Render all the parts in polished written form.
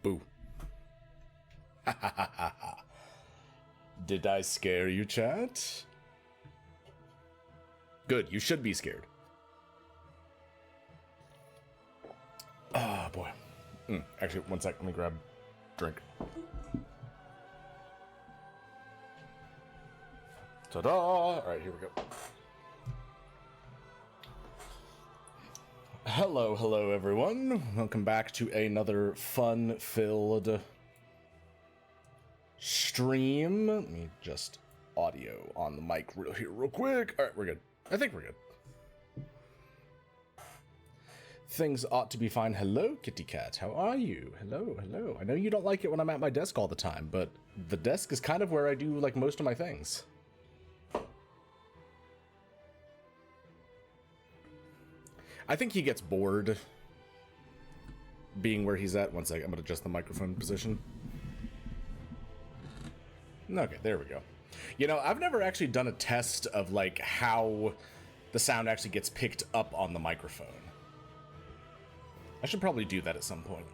Boo. Ha ha ha ha ha. Did I scare you, chat? Good, you should be scared. Oh, boy. Actually, one sec, let me grab a drink. Ta-da! Alright, here we go. Hello, everyone. Welcome back to another fun-filled stream. Let me just audio on the mic real quick. Alright, we're good. I think we're good. Things ought to be fine. Hello, kitty cat. How are you? Hello. I know you don't like it when I'm at my desk all the time, but the desk is kind of where I do, like, most of my things. I think he gets bored being where he's at. One second, I'm gonna adjust the microphone position. Okay, there we go. You know, I've never actually done a test of, like, how the sound actually gets picked up on the microphone. I should probably do that at some point.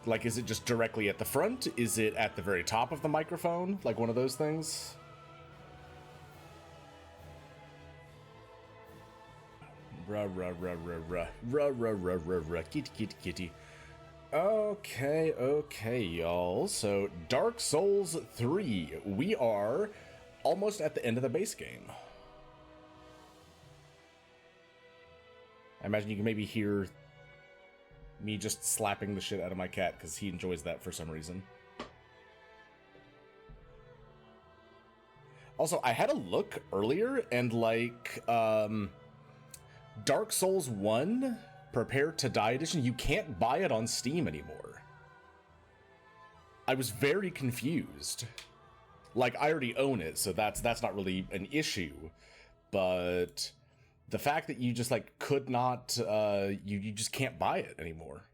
Like, is it just directly at the front? Is it at the very top of the microphone? Like one of those things? Kitty. Okay, y'all. So, Dark Souls 3. We are almost at the end of the base game. I imagine you can maybe hear me just slapping the shit out of my cat because he enjoys that for some reason. Also, I had a look earlier and, like, Dark Souls 1 Prepare to Die Edition, you can't buy it on Steam anymore. I was very confused. Like, I already own it, so that's not really an issue. But the fact that you just, like, could not, you just can't buy it anymore.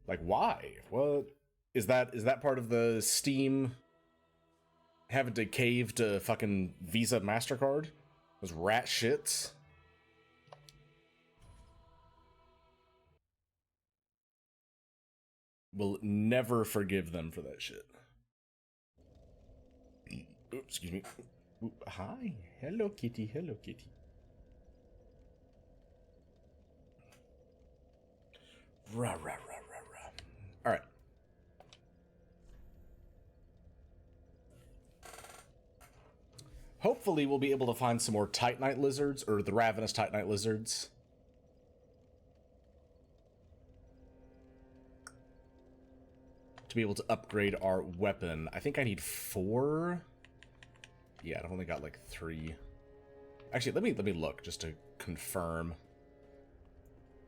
Like, why? What? Is that part of the Steam having to cave to fucking Visa MasterCard? Those rat shits? Will never forgive them for that shit. Oops, excuse me. Ooh, hi. Hello, kitty. Rah. Alright. Hopefully we'll be able to find some more Titanite lizards, or the ravenous Titanite lizards. To be able to upgrade our weapon. I think I need 4. Yeah, I've only got like 3. Actually, let me look just to confirm.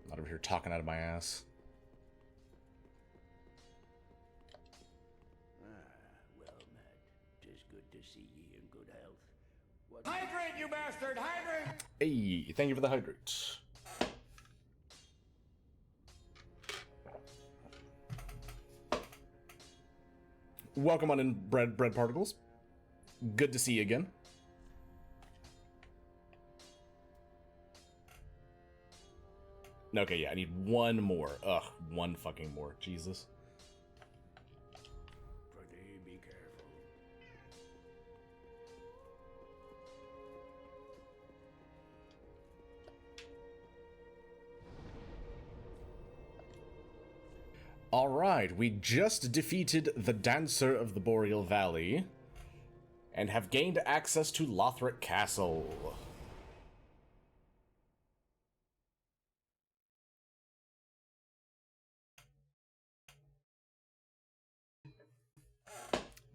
I'm not over here talking out of my ass. Well, Matt, 'tis good to see ye in good health. Hydrate, you bastard! Hydrate! Hey, thank you for the hydrate. Welcome on in, bread particles. Good to see you again. Okay, yeah, I need 1 more. Ugh, 1 fucking more. Jesus. Prithee, be careful. Alright, we just defeated the Dancer of the Boreal Valley and have gained access to Lothric Castle.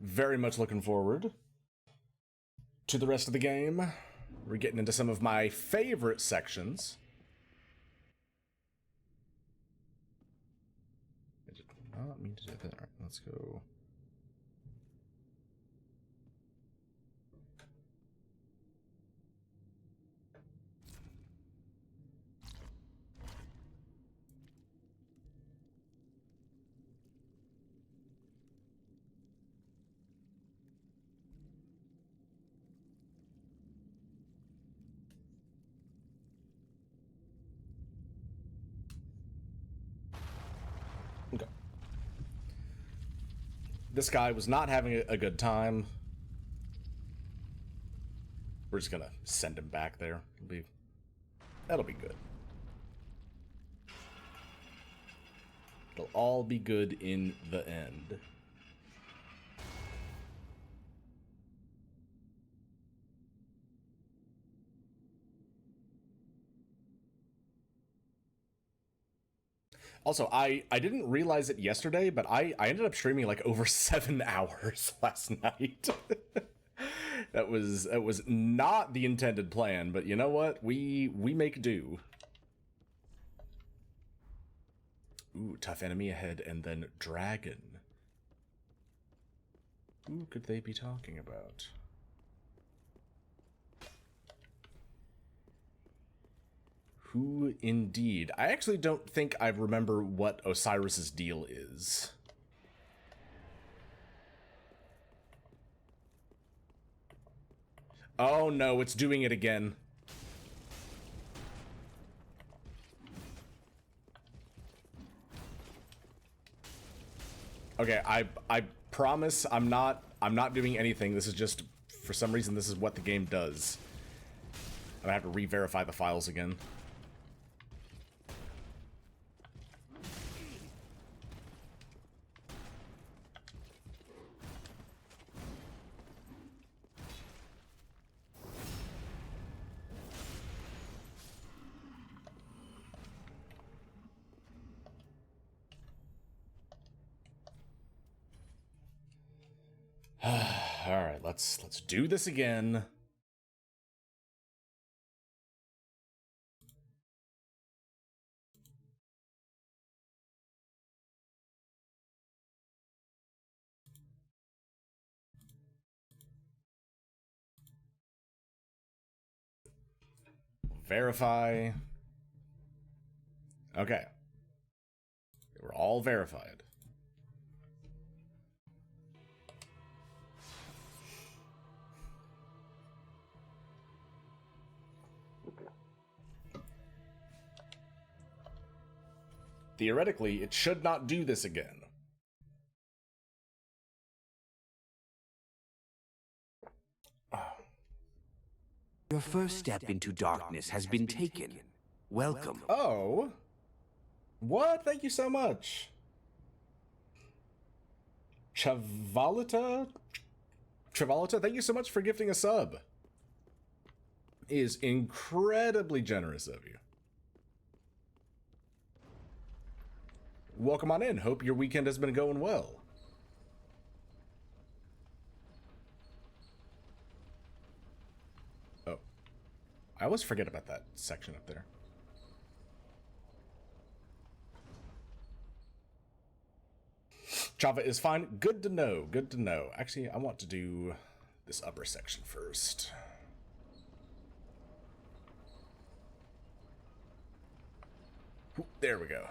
Very much looking forward to the rest of the game. We're getting into some of my favorite sections. I did not mean to do that. Alright, let's go. Okay. This guy was not having a good time. We're just gonna send him back there. That'll be good. It'll all be good in the end. Also, I didn't realize it yesterday, but I ended up streaming like over 7 hours last night. That was not the intended plan, but you know what? We make do. Ooh, tough enemy ahead, and then dragon. Who could they be talking about? Who indeed? I actually don't think I remember what Osiris's deal is. Oh no, it's doing it again. Okay, I promise I'm not doing anything. This is just, for some reason, this is what the game does. I have to re-verify the files again. All right, let's do this again. Verify. Okay. We're all verified. Theoretically, it should not do this again. Your first step into darkness has been taken. Welcome. Oh. What? Thank you so much. Chavalita, thank you so much for gifting a sub. It is incredibly generous of you. Welcome on in. Hope your weekend has been going well. Oh. I always forget about that section up there. Java is fine. Good to know. Good to know. Actually, I want to do this upper section first. There we go.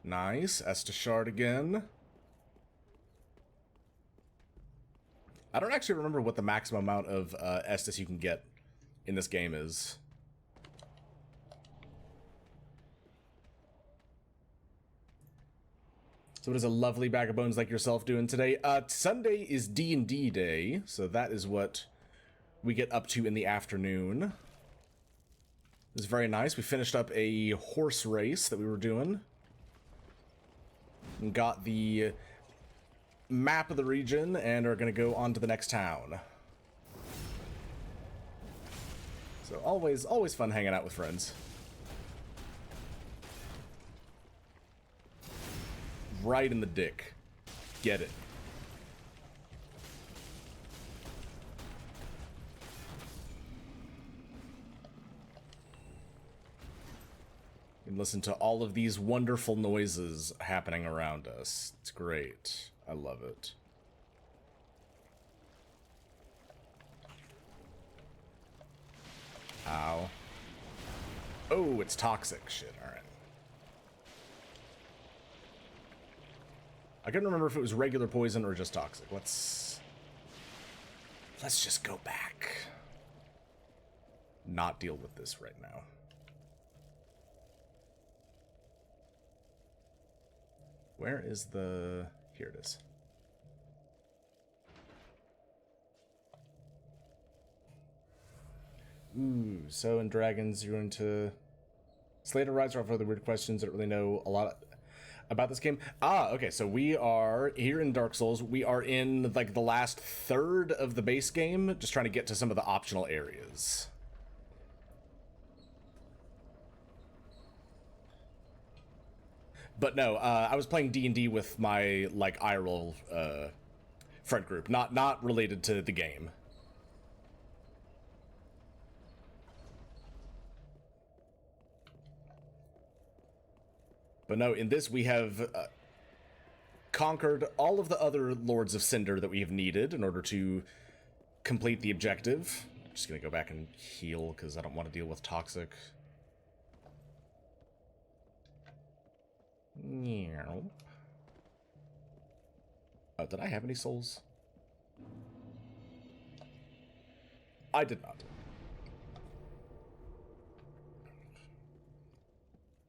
Nice. Estashard again. I don't actually remember what the maximum amount of Estus you can get in this game is. So what is a lovely bag of bones like yourself doing today? Sunday is D&D day, so that is what we get up to in the afternoon. It was very nice. We finished up a horse race that we were doing. And got the map of the region and are going to go on to the next town. So always fun hanging out with friends. Right in the dick. Get it. And listen to all of these wonderful noises happening around us. It's great. I love it. Ow. Oh, it's toxic shit. All right. I couldn't remember if it was regular poison or just toxic. Let's just go back. not deal with this right now. Where is the... Here it is. Ooh, so in Dragons, you're going to... Slater writes off other weird questions. I don't really know a lot about this game. Okay, so we are here in Dark Souls. We are in, like, the last third of the base game, just trying to get to some of the optional areas. But no, I was playing D&D with my, like, IRL friend group, not related to the game. But no, in this we have conquered all of the other Lords of Cinder that we have needed in order to complete the objective. I'm just gonna go back and heal because I don't want to deal with toxic. Did I have any souls? I did not.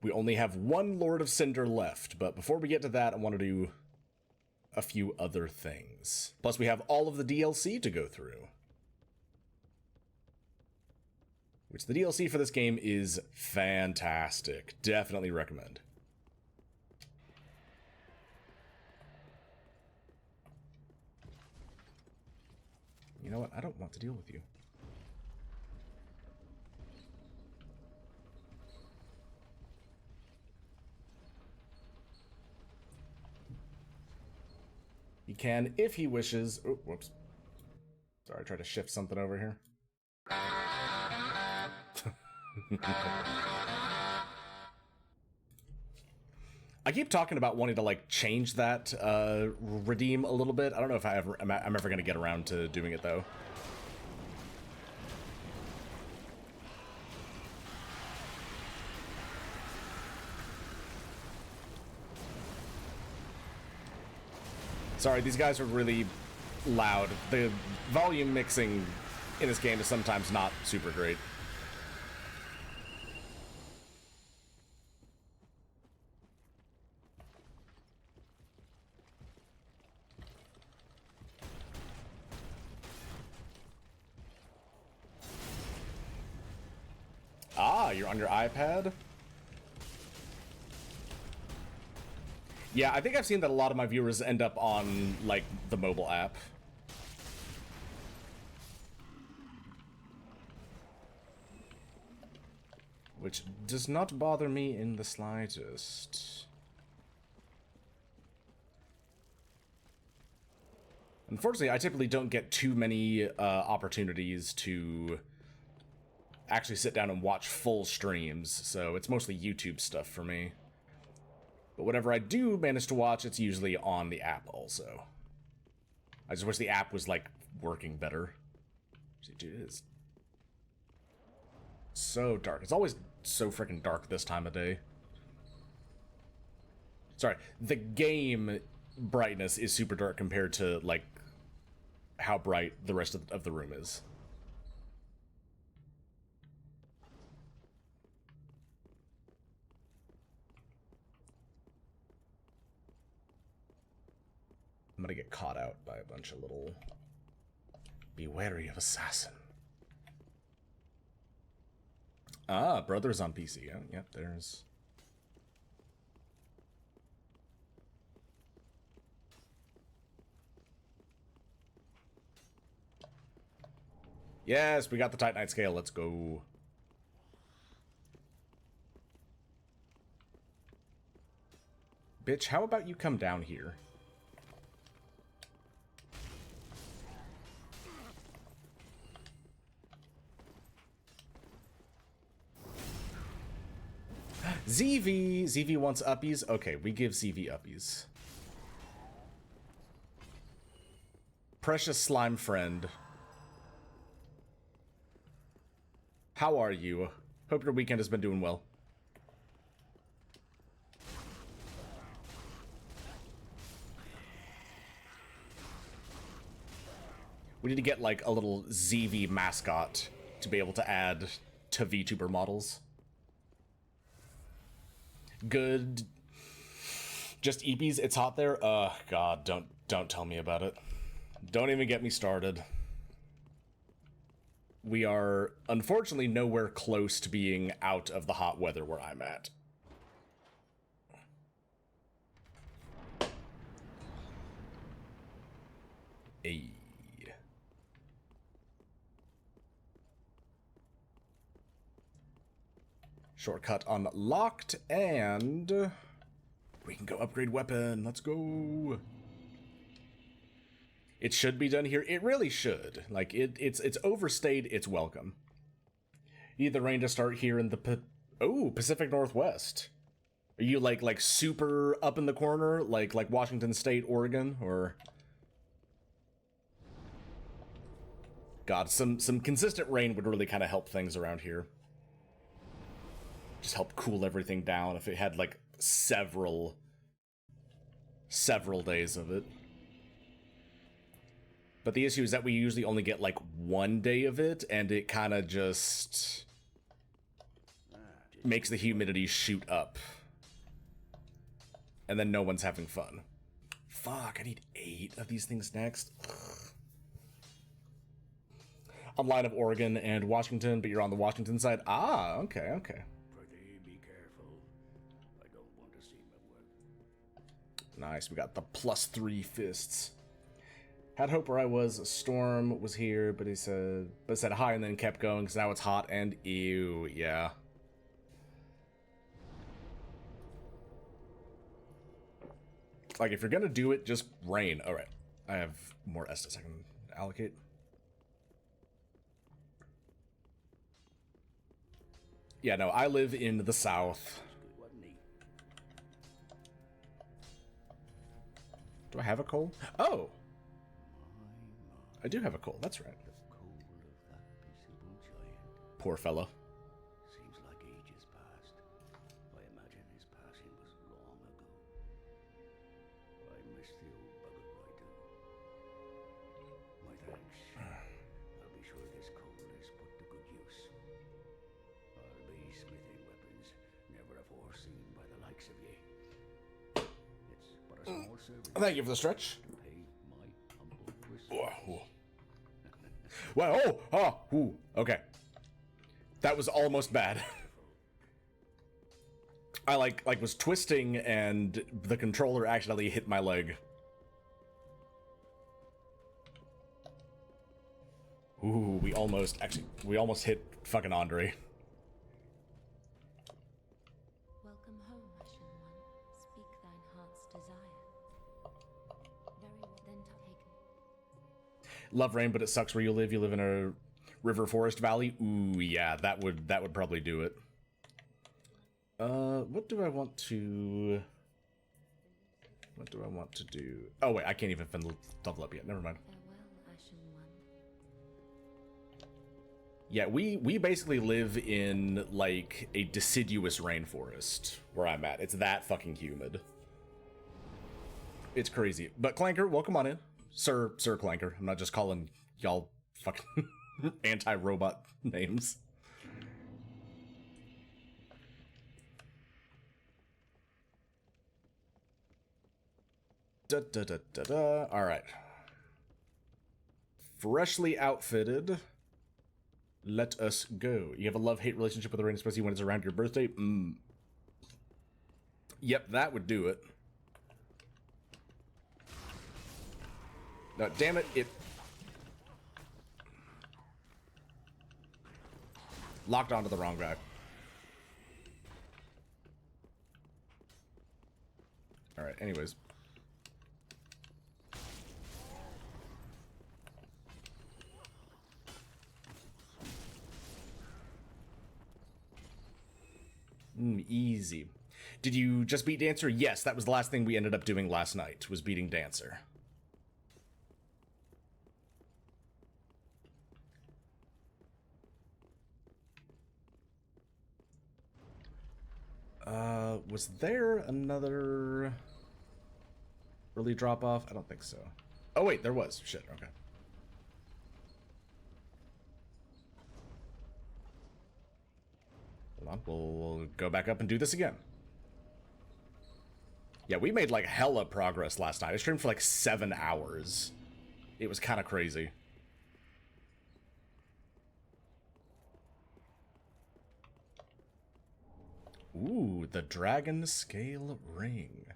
We only have one Lord of Cinder left, but before we get to that, I want to do a few other things. Plus, we have all of the DLC to go through. Which the DLC for this game is fantastic. Definitely recommend. You know what? I don't want to deal with you. He can, if he wishes... Oh, whoops. Sorry, I tried to shift something over here. I keep talking about wanting to, like, change that redeem a little bit. I don't know if I'm ever going to get around to doing it, though. Sorry, these guys are really loud. The volume mixing in this game is sometimes not super great. Ah, you're on your iPad? Yeah, I think I've seen that a lot of my viewers end up on, like, the mobile app. Which does not bother me in the slightest. Unfortunately, I typically don't get too many opportunities to actually sit down and watch full streams, so it's mostly YouTube stuff for me. But whatever I do manage to watch, it's usually on the app also. I just wish the app was, like, working better. It is so dark. It's always so freaking dark this time of day. Sorry, the game brightness is super dark compared to, like, how bright the rest of the room is. I'm gonna get caught out by a bunch of little... Be wary of assassin. Ah, Brothers on PC. Yeah, yep, there's... Yes, we got the Titanite scale. Let's go. Bitch, how about you come down here? ZV! ZV wants uppies? Okay, we give ZV uppies. Precious slime friend. How are you? Hope your weekend has been doing well. We need to get, like, a little ZV mascot to be able to add to VTuber models. Good. Just EPs, it's hot there? God, don't tell me about it. Don't even get me started. We are, unfortunately, nowhere close to being out of the hot weather where I'm at. Ayy. Shortcut unlocked, and we can go upgrade weapon. Let's go. It should be done here. It really should. Like, it's overstayed its welcome. You need the rain to start here in the Pacific Northwest. Are you like super up in the corner, like Washington State, Oregon, or? God, some consistent rain would really kind of help things around here. Just help cool everything down if it had like several days of it. But the issue is that we usually only get like one day of it, and it kind of just makes the humidity shoot up. And then no one's having fun. Fuck, I need 8 of these things next. Ugh. I'm line of Oregon and Washington, but you're on the Washington side. Ah, okay, okay. Be careful. I don't want to see my work. Nice, we got the +3 fists. Had hope where I was. Storm was here, but said hi and then kept going because now it's hot and ew, yeah. Like, if you're gonna do it, just rain. All right, I have more Estus I can allocate. Yeah, no, I live in the south. Do I have a coal? Oh! I do have a coal, that's right. Poor fellow. Seems like ages passed. I imagine his passing was long ago. I miss the old bugger, I do. My thanks. I'll be sure this coal is put to good use. I'll be smithing weapons never afore seen by the likes of ye. It's but a small service. Thank you for the stretch. To pay my humble respects. Wow, ooh, okay. That was almost bad. I like was twisting and the controller accidentally hit my leg. Ooh, we almost hit fucking Andre. Welcome home, Ashen One. Speak thine heart's desire. Very well, then taken. Love rain, but it sucks where you live. You live in a river forest valley. Ooh, yeah, that would probably do it. What do I want to do? Oh wait, I can't even level up yet. Never mind. Farewell, Ashen One. Yeah, we basically live in like a deciduous rainforest where I'm at. It's that fucking humid. It's crazy. But Clanker, welcome on in. Sir Clanker. I'm not just calling y'all fucking anti-robot names. Alright. Freshly outfitted. Let us go. You have a love-hate relationship with the rain, especially when it's around your birthday? Yep, that would do it. No, damn it, it... locked onto the wrong guy. Alright, anyways. Easy. Did you just beat Dancer? Yes, that was the last thing we ended up doing last night, was beating Dancer. Was there another early drop-off? I don't think so. Oh wait, there was. Shit, okay. on. We'll go back up and do this again. Yeah, we made like hella progress last night. I streamed for like 7 hours. It was kind of crazy. Ooh, the Dragon Scale Ring.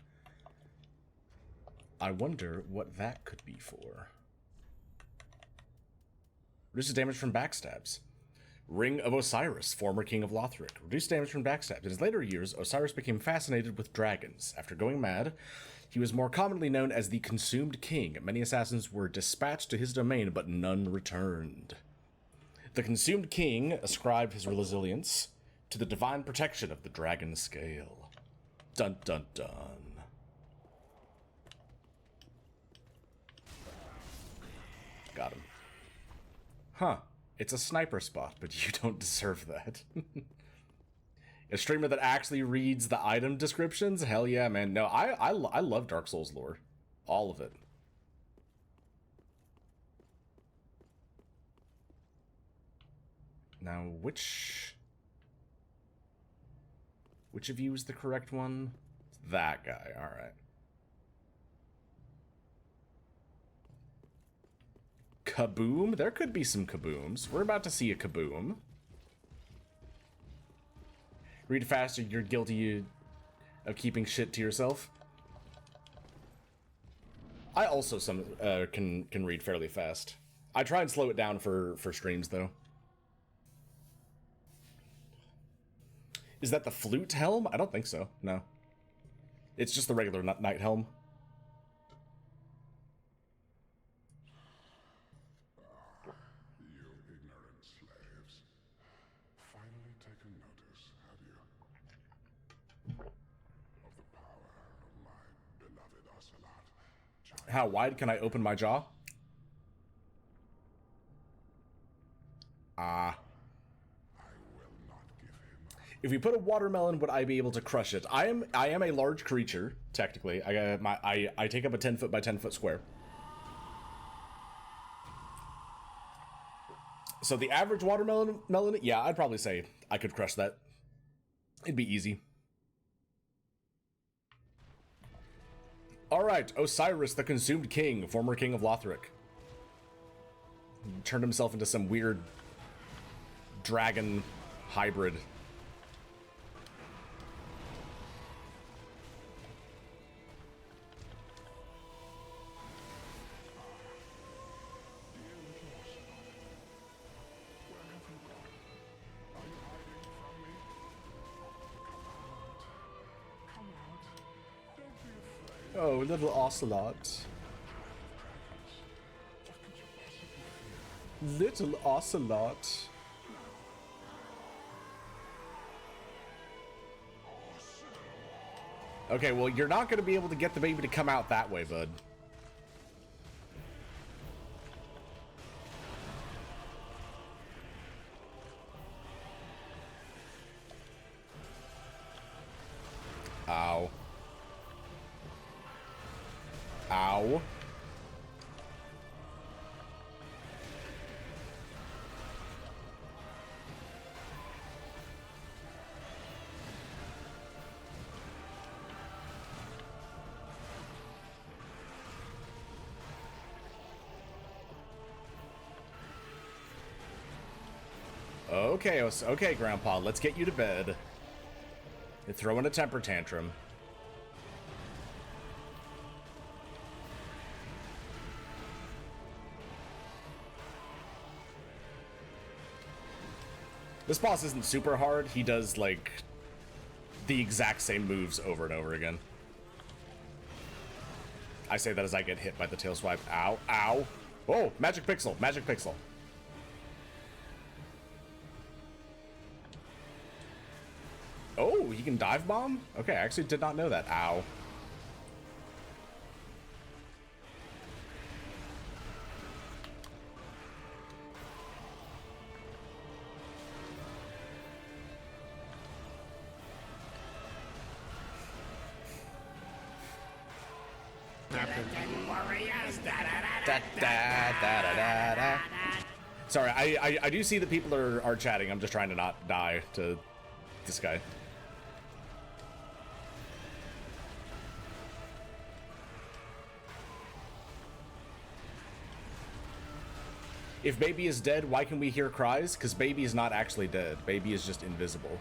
I wonder what that could be for. Reduces damage from backstabs. Ring of Osiris, former king of Lothric. Reduced damage from backstabs. In his later years, Osiris became fascinated with dragons. After going mad, he was more commonly known as the Consumed King. Many assassins were dispatched to his domain, but none returned. The Consumed King ascribed his resilience to the divine protection of the Dragon Scale. Dun dun dun. Got him. Huh. It's a sniper spot, but you don't deserve that. A streamer that actually reads the item descriptions? Hell yeah, man. No, I love Dark Souls lore. All of it. Now, which of you is the correct one? It's that guy, alright. Kaboom? There could be some kabooms. We're about to see a kaboom. Read faster, you're guilty of keeping shit to yourself. I also can read fairly fast. I try and slow it down for streams, though. Is that the flute helm? I don't think so, no. It's just the regular knight helm. How wide can I open my jaw? If we put a watermelon, would I be able to crush it? I am a large creature, technically. I take up a 10 foot by 10 foot square. So the average watermelon, yeah, I'd probably say I could crush that. It'd be easy. Alright, Osiris, the Consumed King, former king of Lothric. Turned himself into some weird dragon hybrid. Oh, little ocelot. Little ocelot. Okay, well, you're not going to be able to get the baby to come out that way, bud. Ow. Ow. Okay, Grandpa, let's get you to bed. You're throwing a temper tantrum. This boss isn't super hard. He does, like, the exact same moves over and over again. I say that as I get hit by the tail swipe. Ow, ow. Oh, magic pixel, magic pixel. Oh, he can dive bomb? Okay, I actually did not know that. Ow. Sorry, I do see that people are chatting. I'm just trying to not die to this guy. If Baby is dead, why can we hear cries? Because Baby is not actually dead. Baby is just invisible.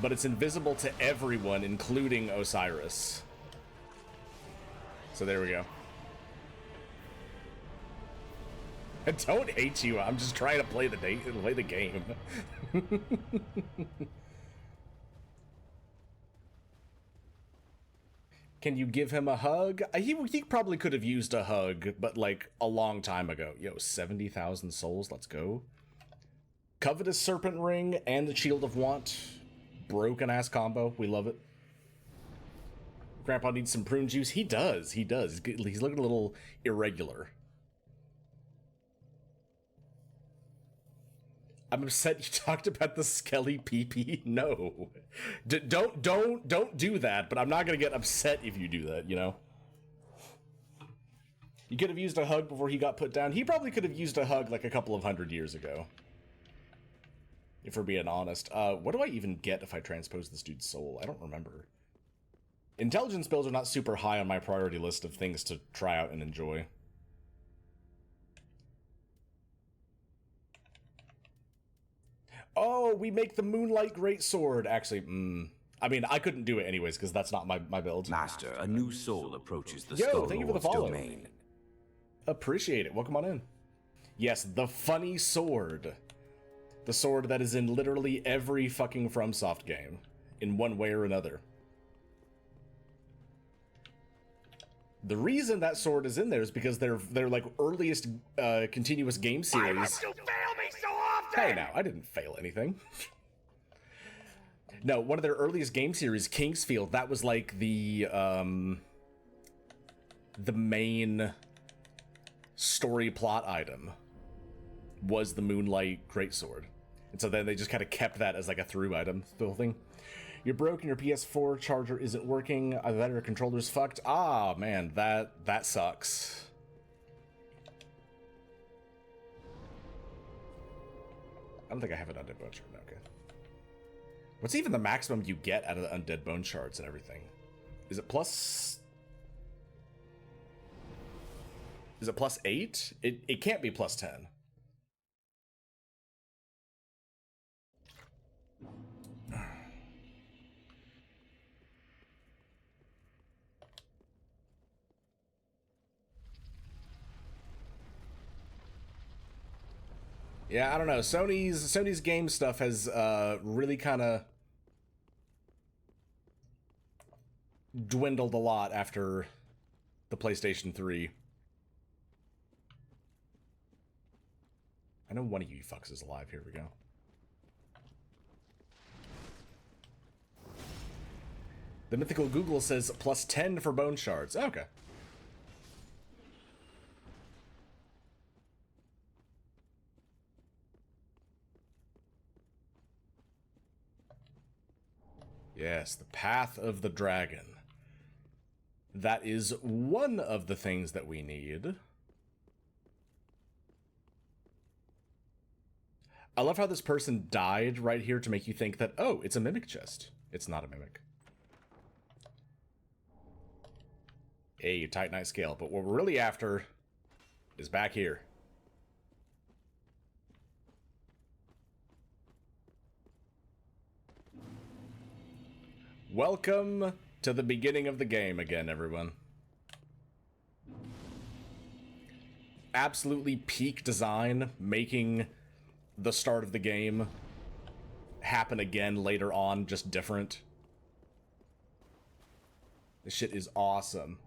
But it's invisible to everyone, including Osiris. So there we go. I don't hate you. I'm just trying to play the game. Can you give him a hug? He probably could have used a hug, but like a long time ago. Yo, 70,000 souls. Let's go. Covetous Serpent Ring and the Shield of Want. Broken ass combo. We love it. Grandpa needs some prune juice. He does. He does. He's looking a little irregular. I'm upset you talked about the Skelly PP. No, don't do that. But I'm not gonna get upset if you do that. You know. You could have used a hug before he got put down. He probably could have used a hug like a couple of 100 years ago. If we're being honest. What do I even get if I transpose this dude's soul? I don't remember. Intelligence builds are not super high on my priority list of things to try out and enjoy. Oh, we make the Moonlight Greatsword. Actually, I mean, I couldn't do it anyways because that's not my build. Master, a new soul approaches the Yo, Skull thank you for the Lord's follow. domain. Appreciate it. Welcome on in. Yes, the funny sword. The sword that is in literally every fucking FromSoft game, in one way or another. The reason that sword is in there is because they're like earliest continuous game series. Why must you fail me so often? Hey now, I didn't fail anything. No, one of their earliest game series, Kingsfield, that was like the main story plot item was the Moonlight Greatsword. And so then they just kind of kept that as like a through item still thing. You're broken, your PS4 charger isn't working, either that or your controller's fucked. Ah, man, that sucks. I don't think I have an Undead Bone Shard. No, okay. What's even the maximum you get out of the Undead Bone Shards and everything? Is it plus... Is it plus 8? It can't be plus 10. Yeah, I don't know. Sony's game stuff has really kind of dwindled a lot after the PlayStation 3. I know one of you fucks is alive. Here we go. The Mythical Google says plus 10 for bone shards. Okay. Yes, the Path of the Dragon. That is one of the things that we need. I love how this person died right here to make you think that, oh, it's a mimic chest. It's not a mimic. A Titanite scale, but what we're really after is back here. Welcome to the beginning of the game again, everyone. Absolutely peak design, making the start of the game happen again later on, just different. This shit is awesome.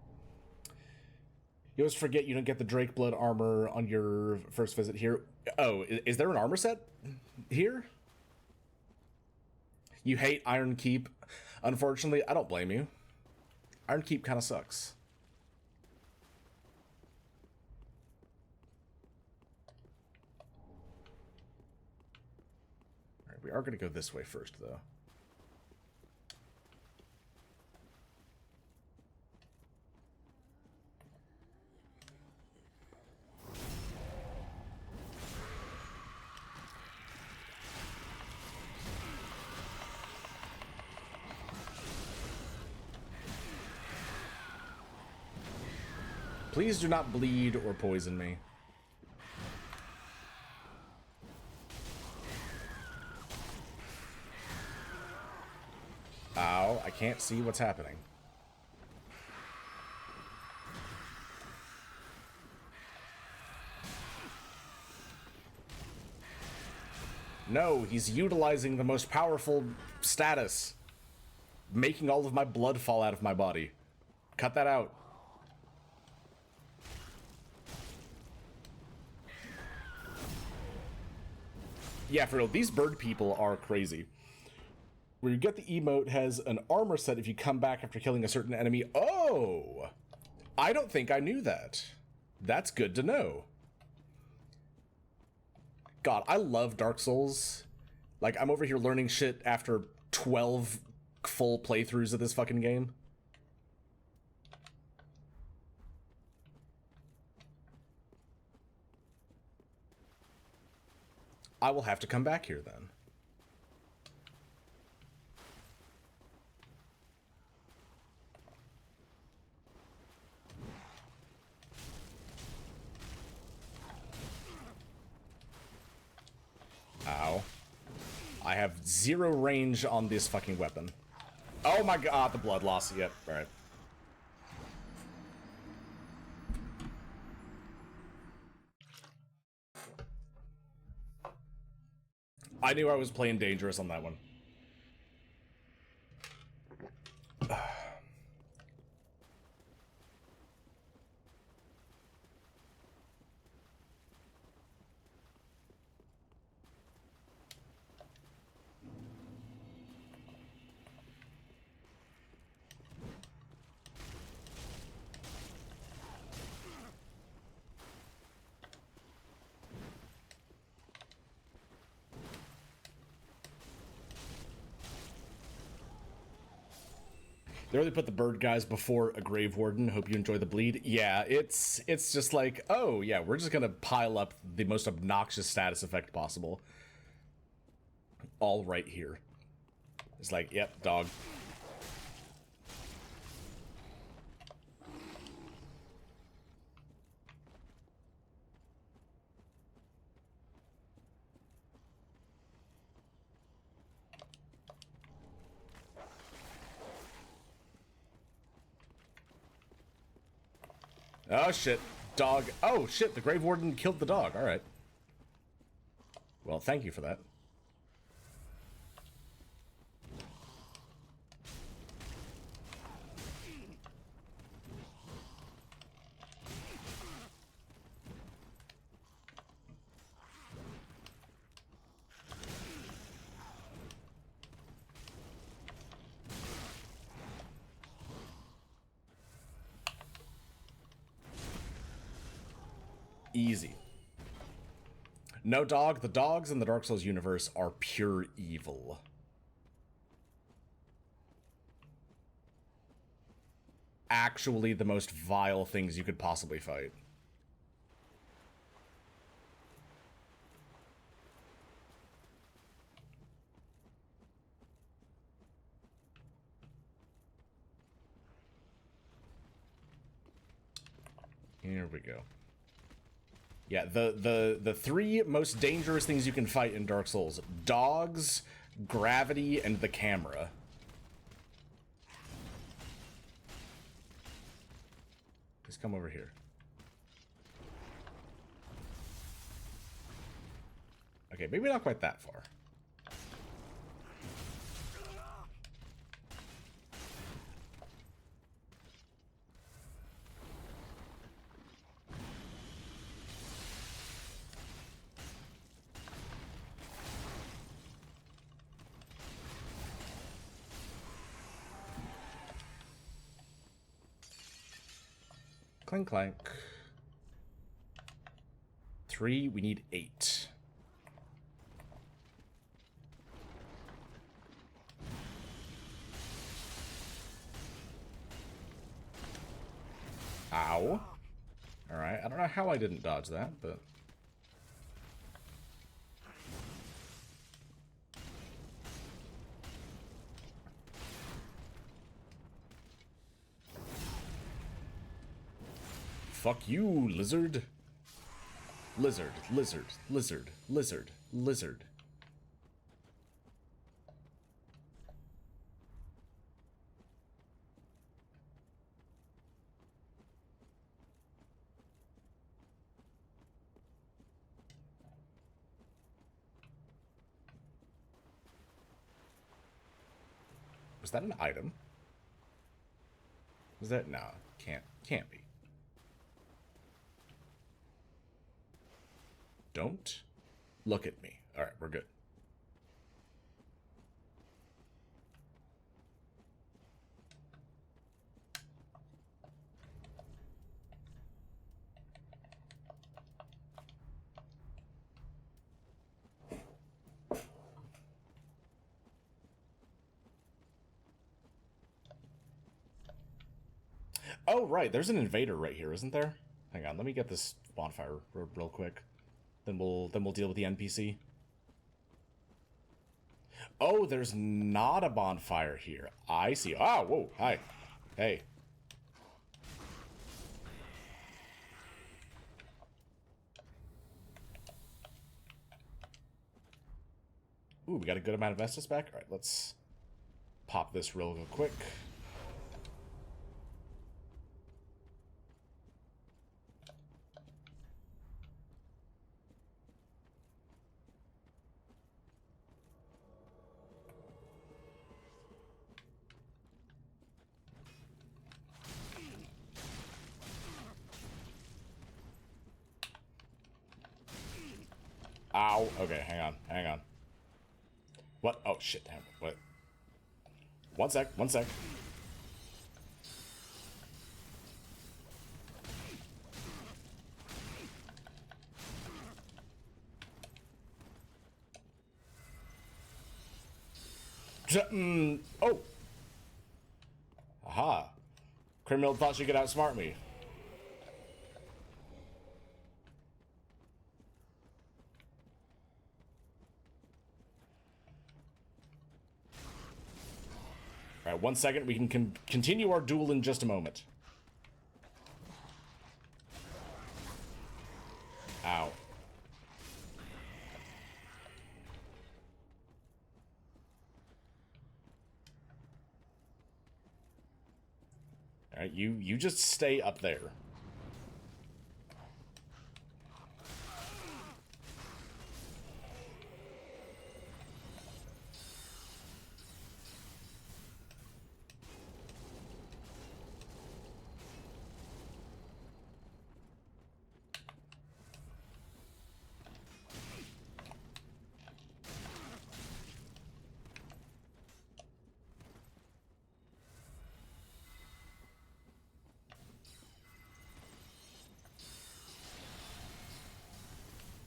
You always forget you don't get the Drake Blood armor on your first visit here. Oh, is there an armor set here? You hate Iron Keep. Unfortunately, I don't blame you. Iron Keep kind of sucks. All right, we are going to go this way first, though. Please do not bleed or poison me. Ow, I can't see what's happening. No, he's utilizing the most powerful status. Making all of my blood fall out of my body. Cut that out. Yeah, for real, these bird people are crazy. Where you get the emote has an armor set if you come back after killing a certain enemy. Oh! I don't think I knew that. That's good to know. God, I love Dark Souls. Like, I'm over here learning shit after 12 full playthroughs of this fucking game. I will have to come back here then. Ow. I have 0 range on this fucking weapon. Oh my god, the blood loss. Yep, alright. I knew I was playing dangerous on that one. They really put the bird guys before a grave warden. Hope you enjoy the bleed. Yeah, it's just like, oh yeah, we're just gonna pile up the most obnoxious status effect possible. All right here. It's like, yep, dog. Oh shit, dog. Oh shit, the grave warden killed the dog. All right. Well, thank you for that. Easy. No, dog. The dogs in the Dark Souls universe are pure evil. Actually, the most vile things you could possibly fight. Here we go. Yeah, the 3 most dangerous things you can fight in Dark Souls: dogs, gravity, and the camera. Please come over here. Okay, maybe not quite that far. Clank, clank. 3, we need 8. Ow. Alright, I don't know how I didn't dodge that, but... Fuck you, lizard. Lizard, lizard, lizard, lizard, lizard. Was that an item? Was that? No, can't be. Don't look at me. All right, we're good. Oh, right, there's an invader right here, isn't there? Hang on, let me get this bonfire real quick. Then we'll deal with the NPC. Oh, there's not a bonfire here. I see. Ah, whoa, hi. Hey. Ooh, we got a good amount of Estus back. All right, let's pop this real quick. Ow. Okay, hang on. What? Oh, shit, damn. What? One sec. Oh. Aha. Criminal thought she could outsmart me. All right, 1 second. We can continue our duel in just a moment. Ow. All right, you just stay up there.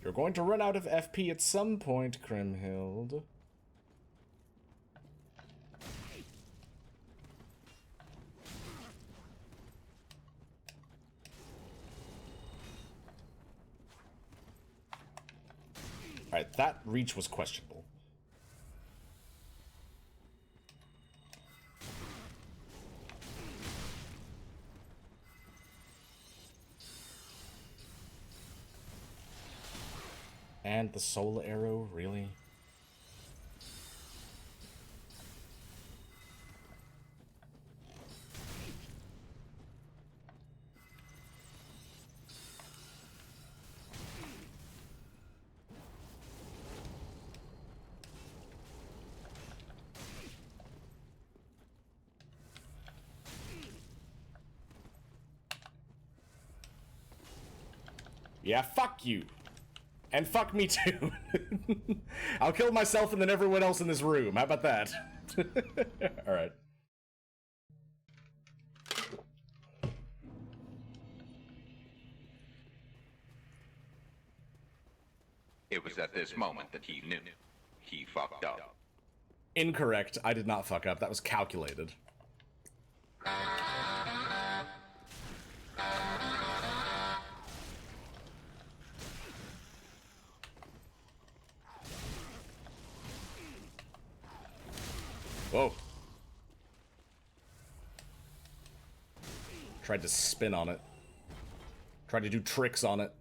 You're going to run out of FP at some point, Kriemhild. Alright, that reach was questionable. And the soul arrow, really? Yeah, fuck you. And fuck me too. I'll kill myself and then everyone else in this room. How about that? Alright. It was at this moment that he knew. He fucked up. Incorrect. I did not fuck up. That was calculated. Whoa. Tried to spin on it. Try to do tricks on it.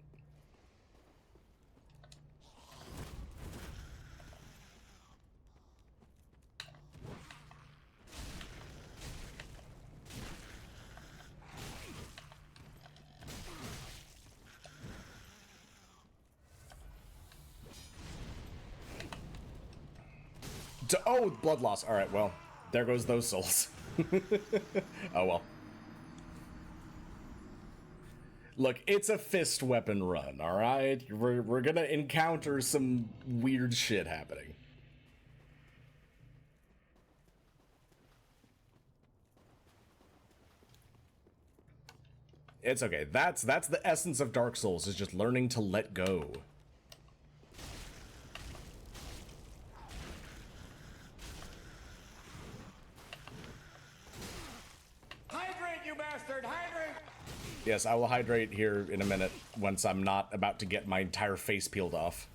Oh, blood loss. All right, well, there goes those souls. Oh, well. Look, it's a fist weapon run, all right? We're gonna encounter some weird shit happening. It's okay. That's the essence of Dark Souls, is just learning to let go. Yes, I will hydrate here in a minute once I'm not about to get my entire face peeled off.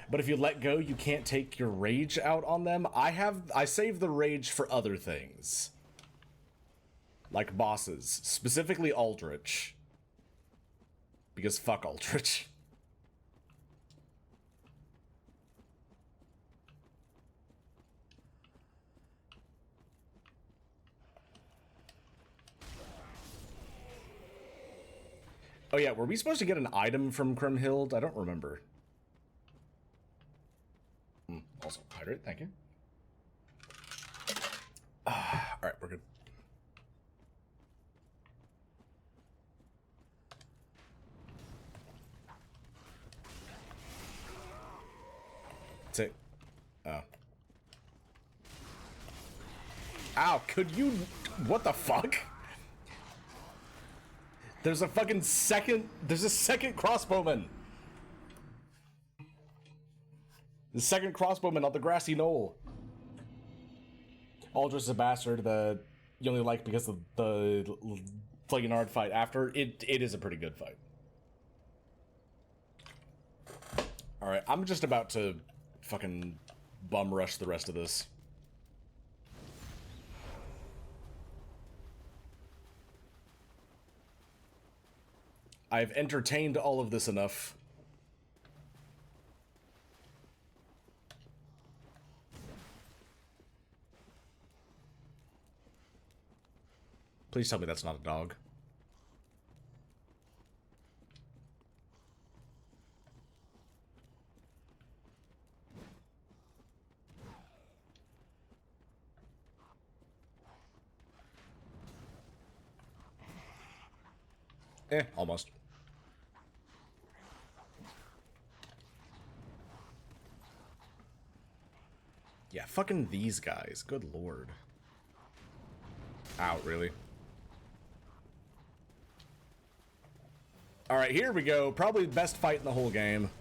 But if you let go, you can't take your rage out on them. I save the rage for other things. Like bosses, specifically Aldrich. Because fuck Aldrich. Oh yeah, were we supposed to get an item from Krimhild? I don't remember. Also, hydrate, thank you. Alright, we're good. That's it. Oh. Ow, could you... What the fuck? There's a fucking second... There's a second crossbowman! The second crossbowman on the grassy knoll. Aldrich is a bastard that you only like because of the Flagonard fight after. It is a pretty good fight. Alright, I'm just about to fucking bum rush the rest of this. I've entertained all of this enough. Please tell me that's not a dog. Almost. Yeah, fucking these guys. Good lord. Ow, really? Alright, here we go. Probably the best fight in the whole game.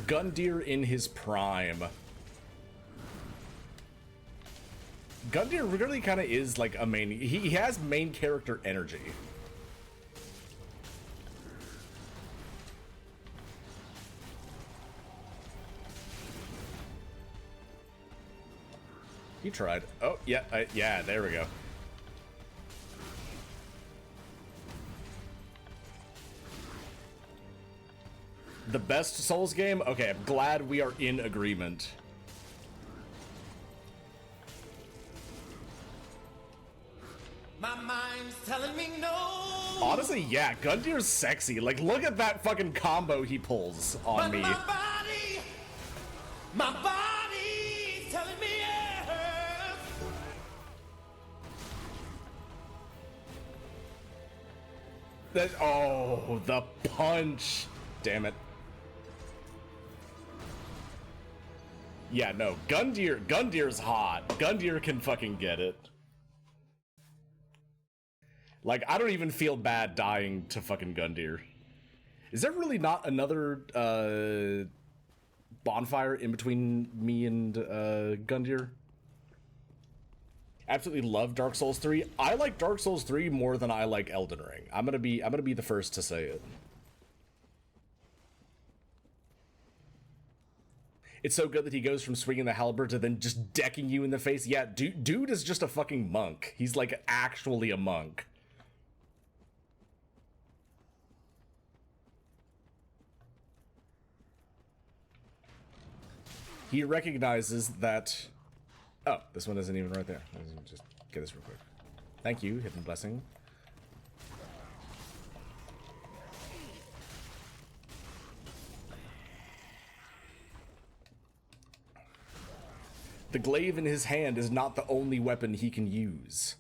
Gundyr in his prime. Gundyr really kind of is like a main... He has main character energy. He tried. Oh, yeah, yeah, there we go. The best Souls game? Okay, I'm glad we are in agreement. My mind's telling me no. Honestly, yeah, Gundyr's sexy. Like, look at that fucking combo he pulls on me. My body's telling me yes. That, oh, the punch. Damn it. Yeah, no, Gundyr's hot. Gundyr can fucking get it. Like, I don't even feel bad dying to fucking Gundyr. Is there really not another, bonfire in between me and, Gundyr? Absolutely love Dark Souls 3. I like Dark Souls 3 more than I like Elden Ring. I'm gonna be the first to say it. It's so good that he goes from swinging the halberd to then just decking you in the face. Yeah, dude is just a fucking monk. He's like actually a monk. He recognizes that... Oh, this one isn't even right there. Let's just get this real quick. Thank you, Hidden Blessing. The glaive in his hand is not the only weapon he can use.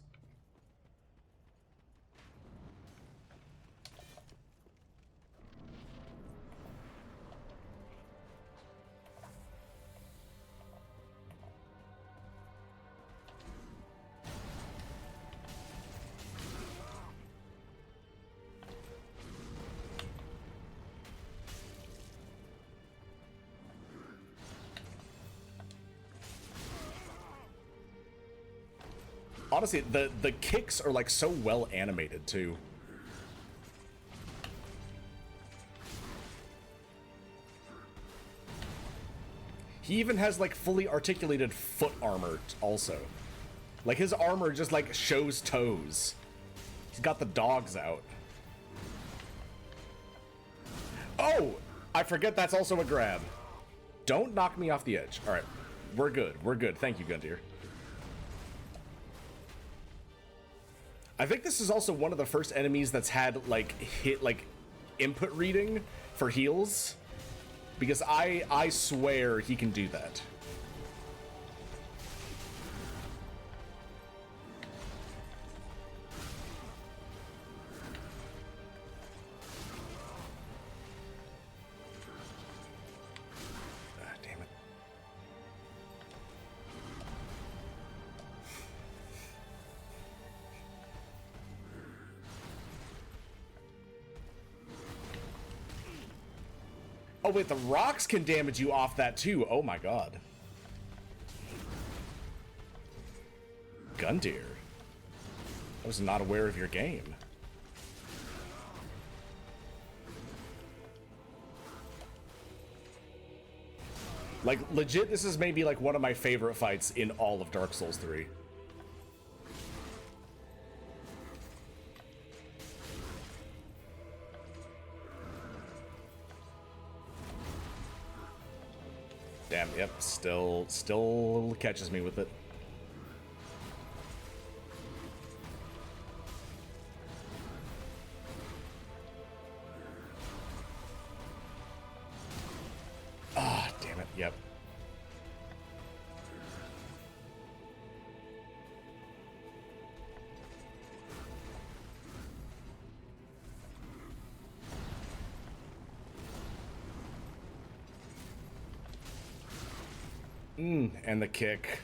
Honestly, the kicks are like so well animated too. He even has like fully articulated foot armor also. Like his armor just like shows toes. He's got the dogs out. Oh, I forget that's also a grab. Don't knock me off the edge. All right, we're good. We're good. Thank you, Gundyr. I think this is also one of the first enemies that's had like input reading for heals, because I swear he can do that. Damn it. Oh wait, the rocks can damage you off that too. Oh my god. Gundyr. I was not aware of your game. Like, legit, this is maybe like one of my favorite fights in all of Dark Souls 3. Damn, yep, still catches me with it. Ah, damn it, yep. And the kick.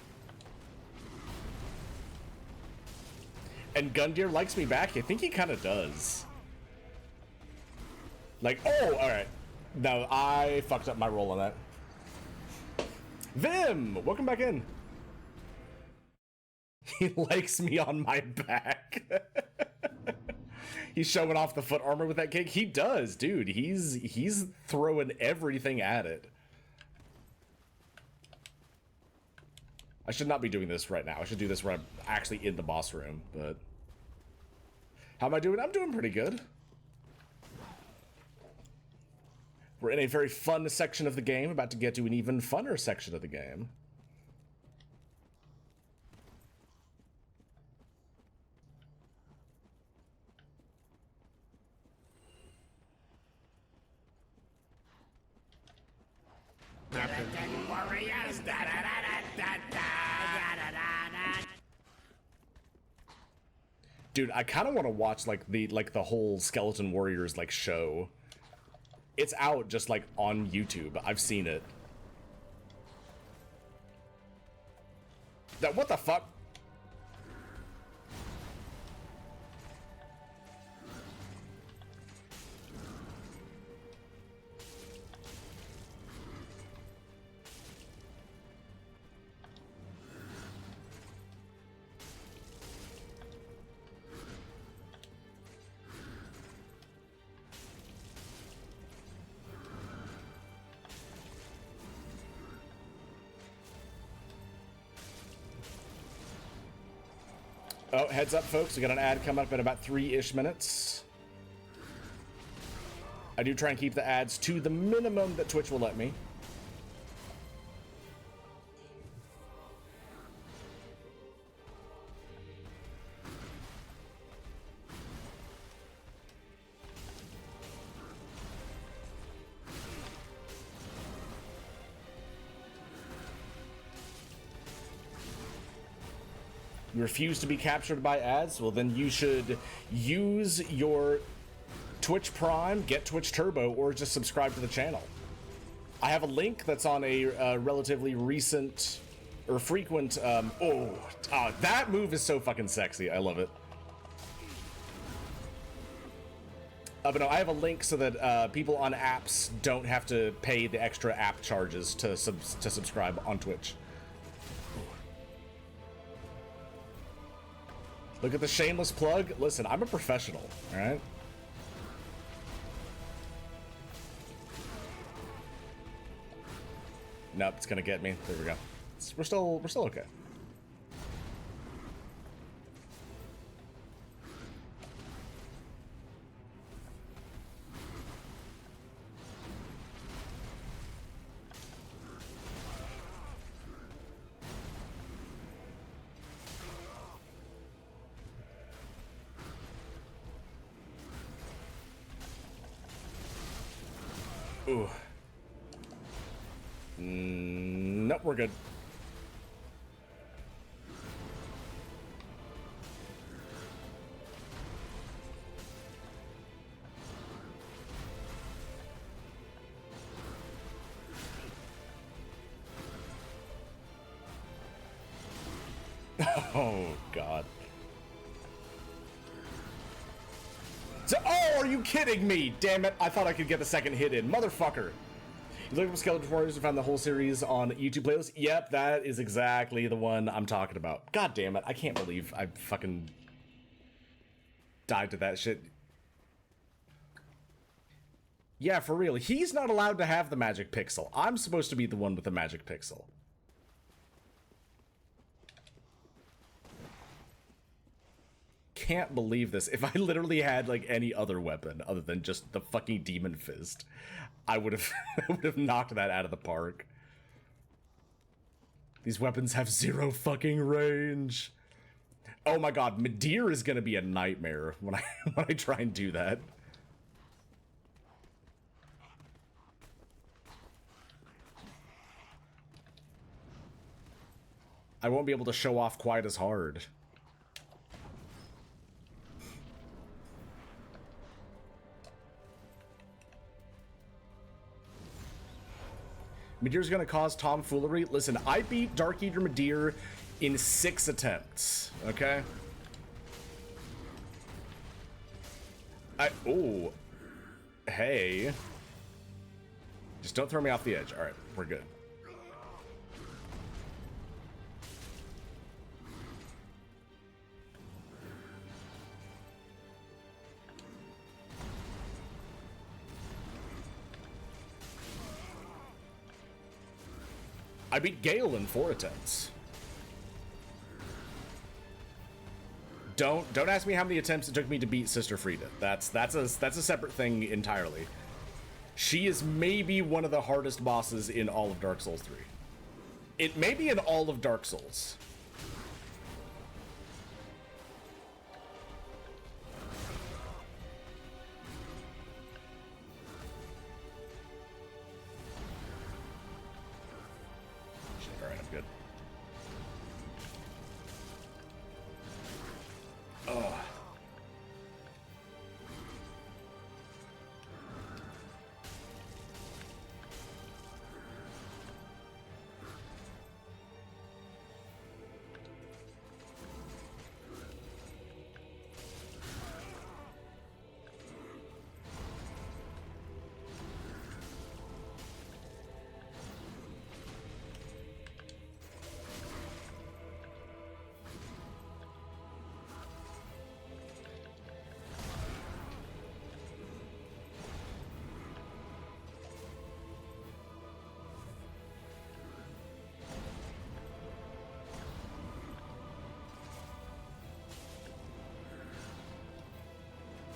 And Gundyr likes me back. I think he kind of does. Like, oh, alright. No, I fucked up my roll on that. Vim! Welcome back in. He likes me on my back. He's showing off the foot armor with that kick. He does, dude. He's throwing everything at it. I should not be doing this right now. I should do this when I'm actually in the boss room, but... How am I doing? I'm doing pretty good. We're in a very fun section of the game, about to get to an even funner section of the game. Dude, I kind of want to watch like the whole Skeleton Warriors like show. It's out just like on YouTube. I've seen it. That what the fuck? Oh, heads up, folks. We got an ad coming up in about 3-ish minutes. I do try and keep the ads to the minimum that Twitch will let me. You refuse to be captured by ads? Well, then you should use your Twitch Prime, get Twitch Turbo, or just subscribe to the channel. I have a link that's on a relatively recent or frequent. That move is so fucking sexy. I love it. But no, I have a link so that people on apps don't have to pay the extra app charges to subscribe on Twitch. Look at the shameless plug. Listen, I'm a professional, all right? Nope, it's gonna get me. There we go. We're still okay. Ooh. Nope, we're good. Oh, God. Oh, are you kidding me? Damn it. I thought I could get the second hit in. Motherfucker. You looked up Skeleton Warriors and found the whole series on YouTube playlist? Yep, that is exactly the one I'm talking about. God damn it. I can't believe I fucking died to that shit. Yeah, for real. He's not allowed to have the magic pixel. I'm supposed to be the one with the magic pixel. Can't believe this. If I literally had like any other weapon other than just the fucking demon fist, I would have knocked that out of the park. These weapons have zero fucking range. Oh my god, Midir is gonna be a nightmare when I try and do that. I won't be able to show off quite as hard. Midir's gonna cause tomfoolery. Listen, I beat Dark Eater Midir in 6 attempts, okay? Oh. Hey. Just don't throw me off the edge. Alright, we're good. I beat Gale in 4 attempts. Don't ask me how many attempts it took me to beat Sister Frida. That's a separate thing entirely. She is maybe one of the hardest bosses in all of Dark Souls 3. It may be in all of Dark Souls. Alright, I'm good. Oh.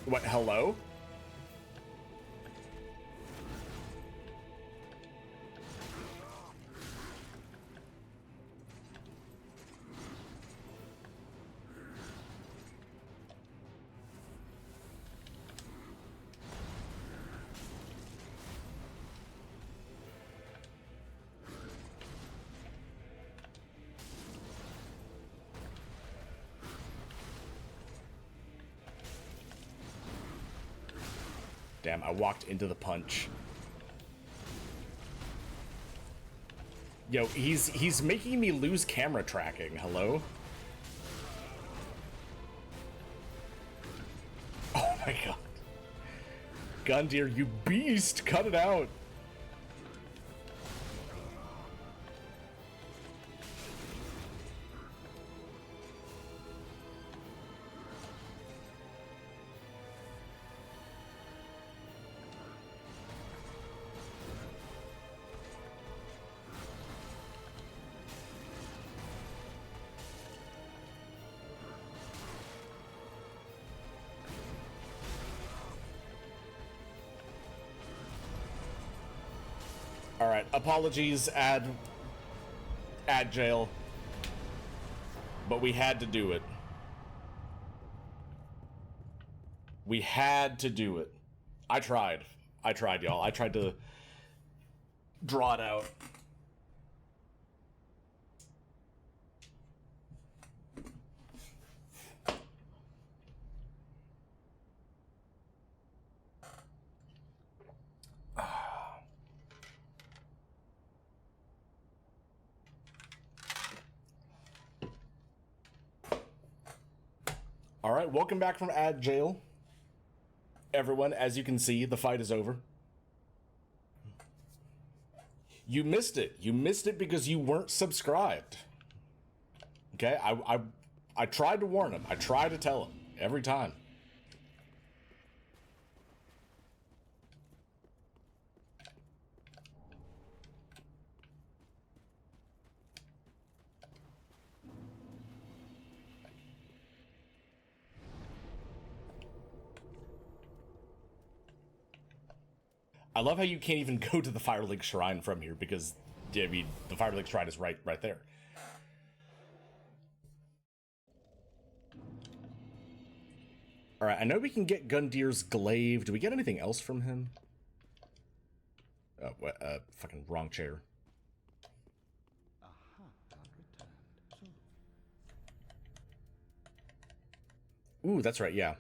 What, hello? Damn, I walked into the punch. Yo, he's making me lose camera tracking. Hello? Oh my god. Gundyr, you beast! Cut it out! Alright, apologies, ad jail. But we had to do it. We had to do it. I tried, y'all. I tried to draw it out. Alright, welcome back from ad jail. Everyone, as you can see, the fight is over. You missed it. You missed it because you weren't subscribed. Okay, I tried to warn him. I tried to tell him every time. I love how you can't even go to the Firelink Shrine from here because, I mean, the Firelink Shrine is right there. Alright, I know we can get Gundyr's glaive. Do we get anything else from him? Oh, what, fucking wrong chair. Ooh, that's right, yeah.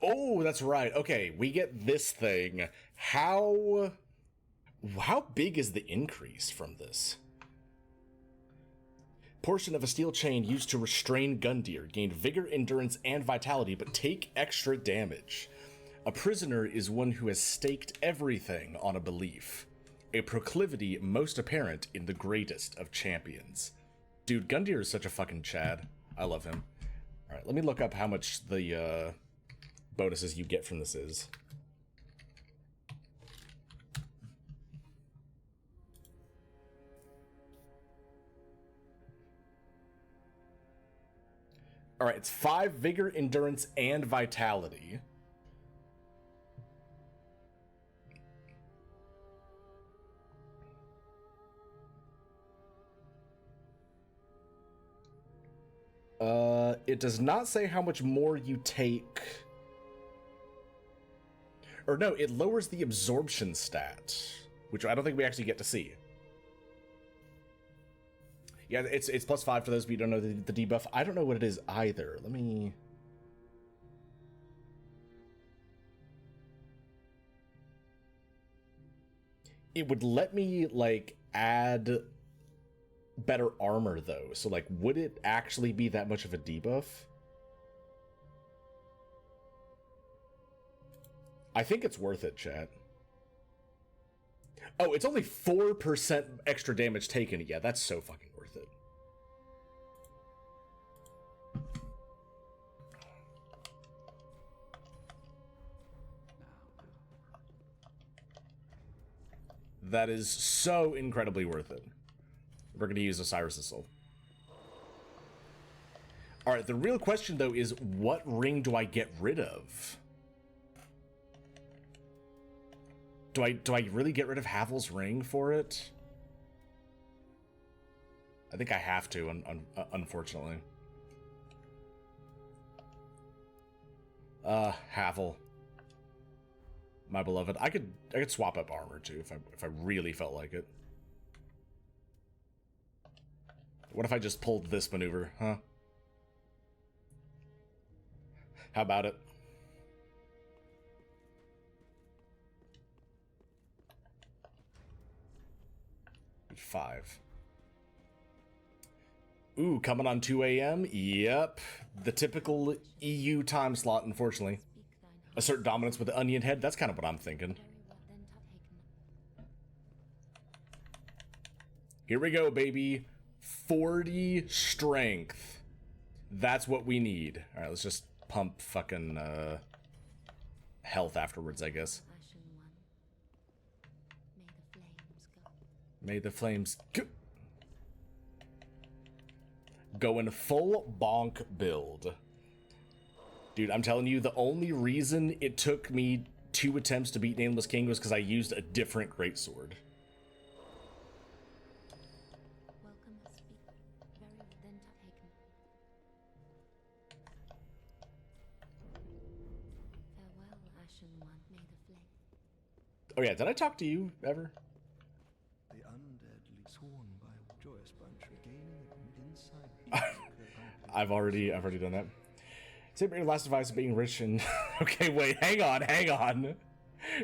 Oh, that's right. Okay, we get this thing. How big is the increase from this? Portion of a steel chain used to restrain Gundyr. Gained vigor, endurance, and vitality, but take extra damage. A prisoner is one who has staked everything on a belief. A proclivity most apparent in the greatest of champions. Dude, Gundyr is such a fucking Chad. I love him. Alright, let me look up how much the, bonuses you get from this is. Alright, it's 5 vigor, endurance, and vitality. It does not say how much more you take. Or no, it lowers the absorption stat, which I don't think we actually get to see. Yeah, it's +5 for those of you who don't know the debuff. I don't know what it is either. Let me... It would let me, like, add better armor, though. So, like, would it actually be that much of a debuff? I think it's worth it, chat. Oh, it's only 4% extra damage taken. Yeah, that's so fucking worth it. That is so incredibly worth it. We're going to use Osiris' soul. Alright, the real question, though, is what ring do I get rid of? Do I really get rid of Havel's ring for it? I think I have to, unfortunately. Havel. My beloved. I could swap up armor too if I really felt like it. What if I just pulled this maneuver, huh? How about it? Five. Ooh, coming on 2 a.m.? Yep. The typical EU time slot, unfortunately. Assert dominance with the onion head? That's kind of what I'm thinking. Here we go, baby. 40 strength. That's what we need. Alright, let's just pump fucking, health afterwards, I guess. May the flames go. Going full bonk build. Dude, I'm telling you, the only reason it took me 2 attempts to beat Nameless King was because I used a different greatsword. Oh yeah, did I talk to you ever? The undead sworn by a joyous bunch regaining inside. I've already done that. Same your last advice of being rich and okay, wait, hang on.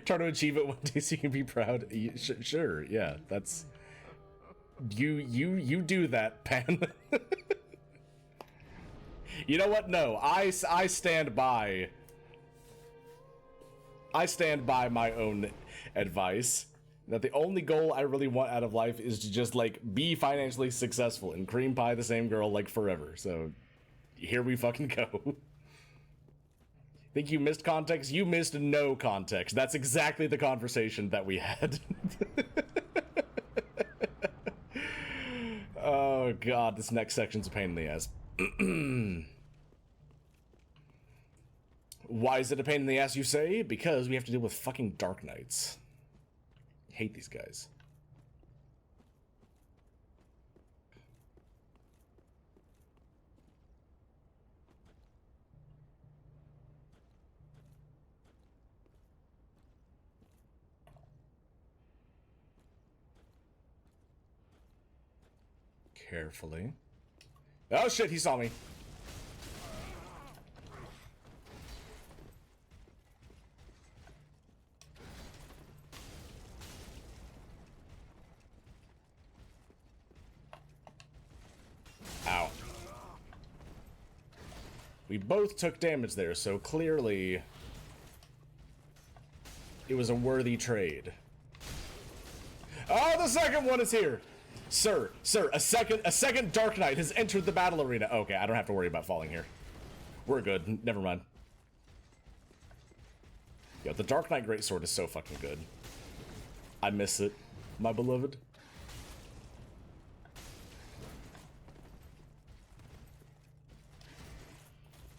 Try to achieve it one day so you can be proud. Sure, yeah, that's you do that, Pan. You know what? No, I stand by. I stand by my own advice that the only goal I really want out of life is to just like be financially successful and cream pie the same girl like forever. So here we fucking go. Think you missed context? You missed no context. That's exactly the conversation that we had. Oh god, this next section's a pain in the ass. Why is it a pain in the ass, you say? Because we have to deal with fucking Dark Knights. Hate these guys. Carefully. Oh shit, he saw me. Ow. We both took damage there, so clearly it was a worthy trade. Oh, the second one is here! Sir, a second Dark Knight has entered the battle arena. Okay, I don't have to worry about falling here. We're good. Never mind. Yo, the Dark Knight Greatsword is so fucking good. I miss it, my beloved.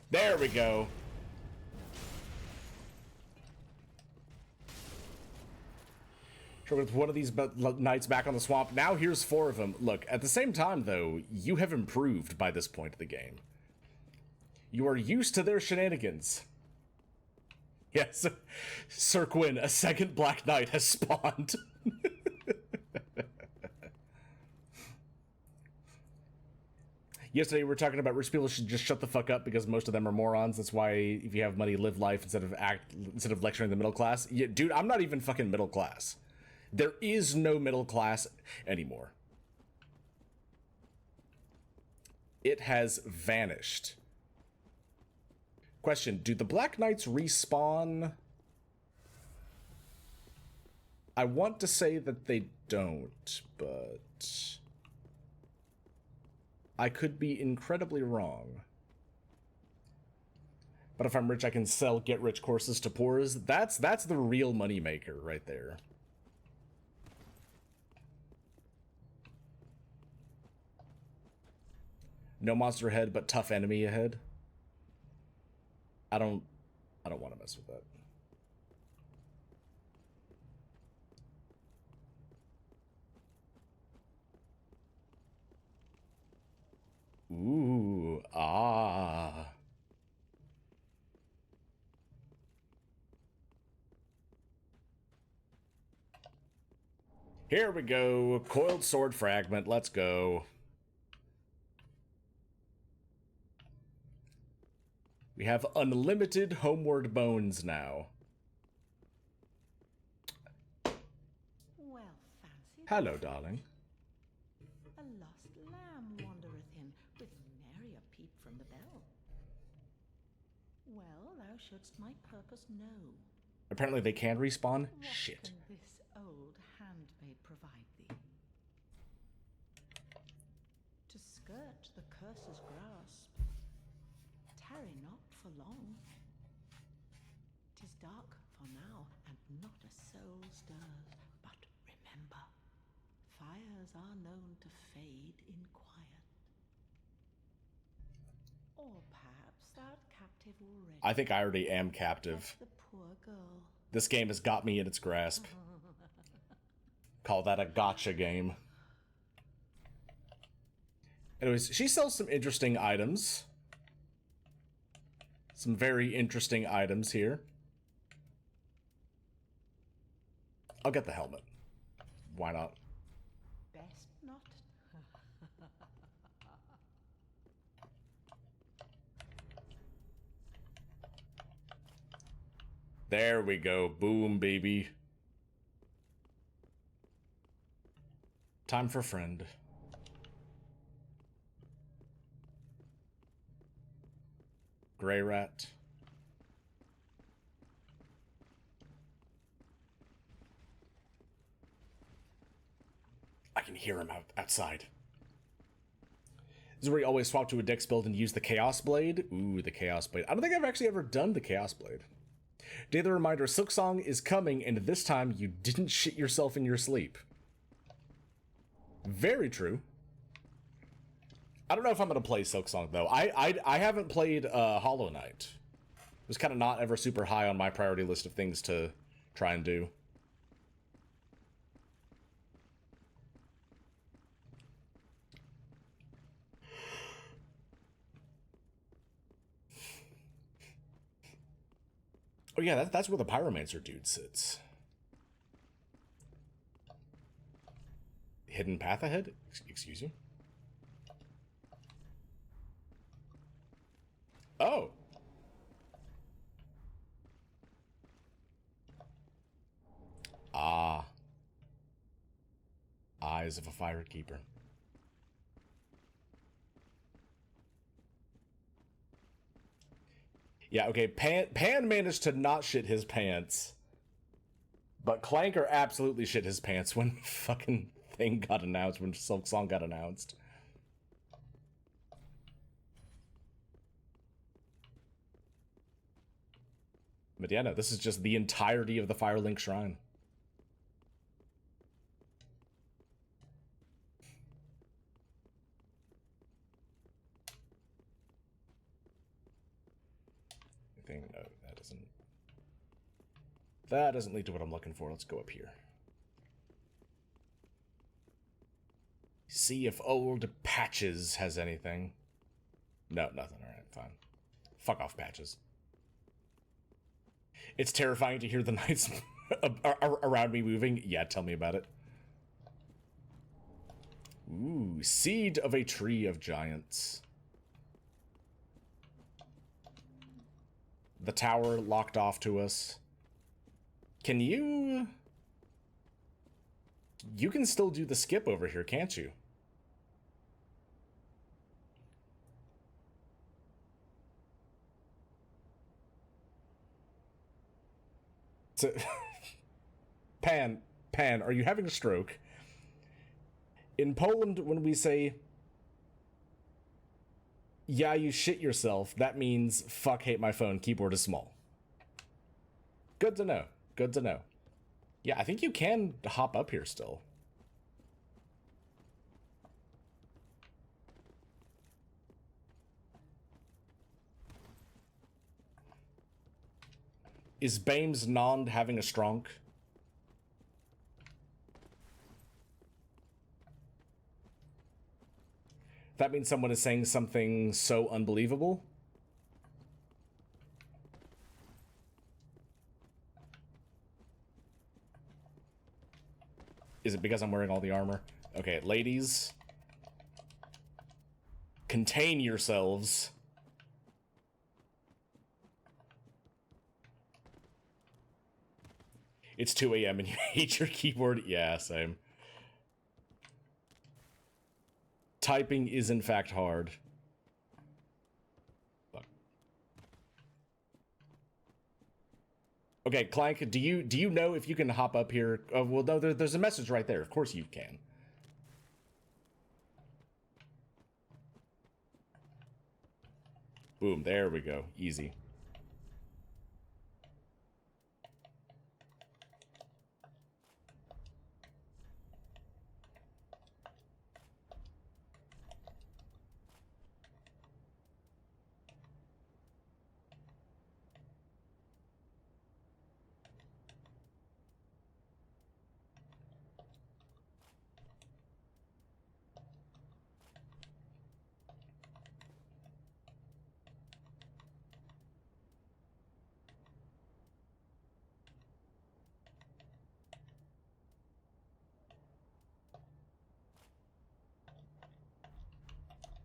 There we go. With one of these knights back on the swamp. Now here's 4 of them. Look, at the same time, though, you have improved by this point of the game. You are used to their shenanigans. Yes, Sir Quinn, a second Black Knight has spawned. Yesterday we were talking about rich people should just shut the fuck up because most of them are morons. That's why if you have money, live life instead of lecturing the middle class. Yeah, dude, I'm not even fucking middle class. There is no middle class anymore. It has vanished. Question, do the Black Knights respawn? I want to say that they don't, but I could be incredibly wrong. But if I'm rich, I can sell get-rich courses to poors. That's the real moneymaker right there. No monster ahead, but tough enemy ahead. I don't want to mess with that. Ooh, ah. Here we go. Coiled sword fragment. Let's go. We have unlimited homeward bones now. Well, fancy. Hello, darling. A lost lamb wandereth in, with nary a peep from the bell. Well, thou shouldst my purpose know. Apparently they can respawn. What Shit. can this old handmaid provide thee? To skirt the curse's grasp, tarry not for long. 'Tis dark for now, and not a soul stirs. But remember, fires are known to fade in quiet. Or perhaps thou'rt captive already. I think I already am captive. The poor girl. This game has got me in its grasp. Call that a gotcha game. Anyways, she sells some interesting items. Some very interesting items here. I'll get the helmet. Why not? Best not. There we go. Boom, baby. Time for friend. Gray rat. I can hear him outside. This is where you always swap to a Dex build and use the Chaos Blade. Ooh, the Chaos Blade. I don't think I've actually ever done the Chaos Blade. Daily reminder, Silksong is coming, and this time you didn't shit yourself in your sleep. Very true. I don't know if I'm going to play Silksong, though. I haven't played Hollow Knight. It was kind of not ever super high on my priority list of things to try and do. Oh yeah, that's where the Pyromancer dude sits. Hidden path ahead? Excuse you? Oh! Ah. Eyes of a Fire Keeper. Yeah, okay, Pan managed to not shit his pants. But Clanker absolutely shit his pants when fucking thing got announced, when Silksong got announced. But yeah, no, this is just the entirety of the Firelink Shrine. No, that doesn't lead to what I'm looking for. Let's go up here. See if old Patches has anything. No, nothing. Alright, fine. Fuck off, Patches. It's terrifying to hear the knights around me moving. Yeah, tell me about it. Ooh, Seed of a Tree of Giants. The tower locked off to us. Can you... You can still do the skip over here, can't you? So, Pan, are you having a stroke? In Poland, when we say, yeah, you shit yourself, that means, fuck, hate my phone, keyboard is small. Good to know. Good to know. Yeah, I think you can hop up here still. Is Bames Nond having a stronk? That means someone is saying something so unbelievable. Is it because I'm wearing all the armor? Okay, ladies. Contain yourselves. It's 2 a.m. and you hate your keyboard? Yeah, same. Typing is in fact hard. Fuck. Okay, Clank, do you know if you can hop up here? Oh, well, no, there's a message right there. Of course you can. Boom, there we go. Easy.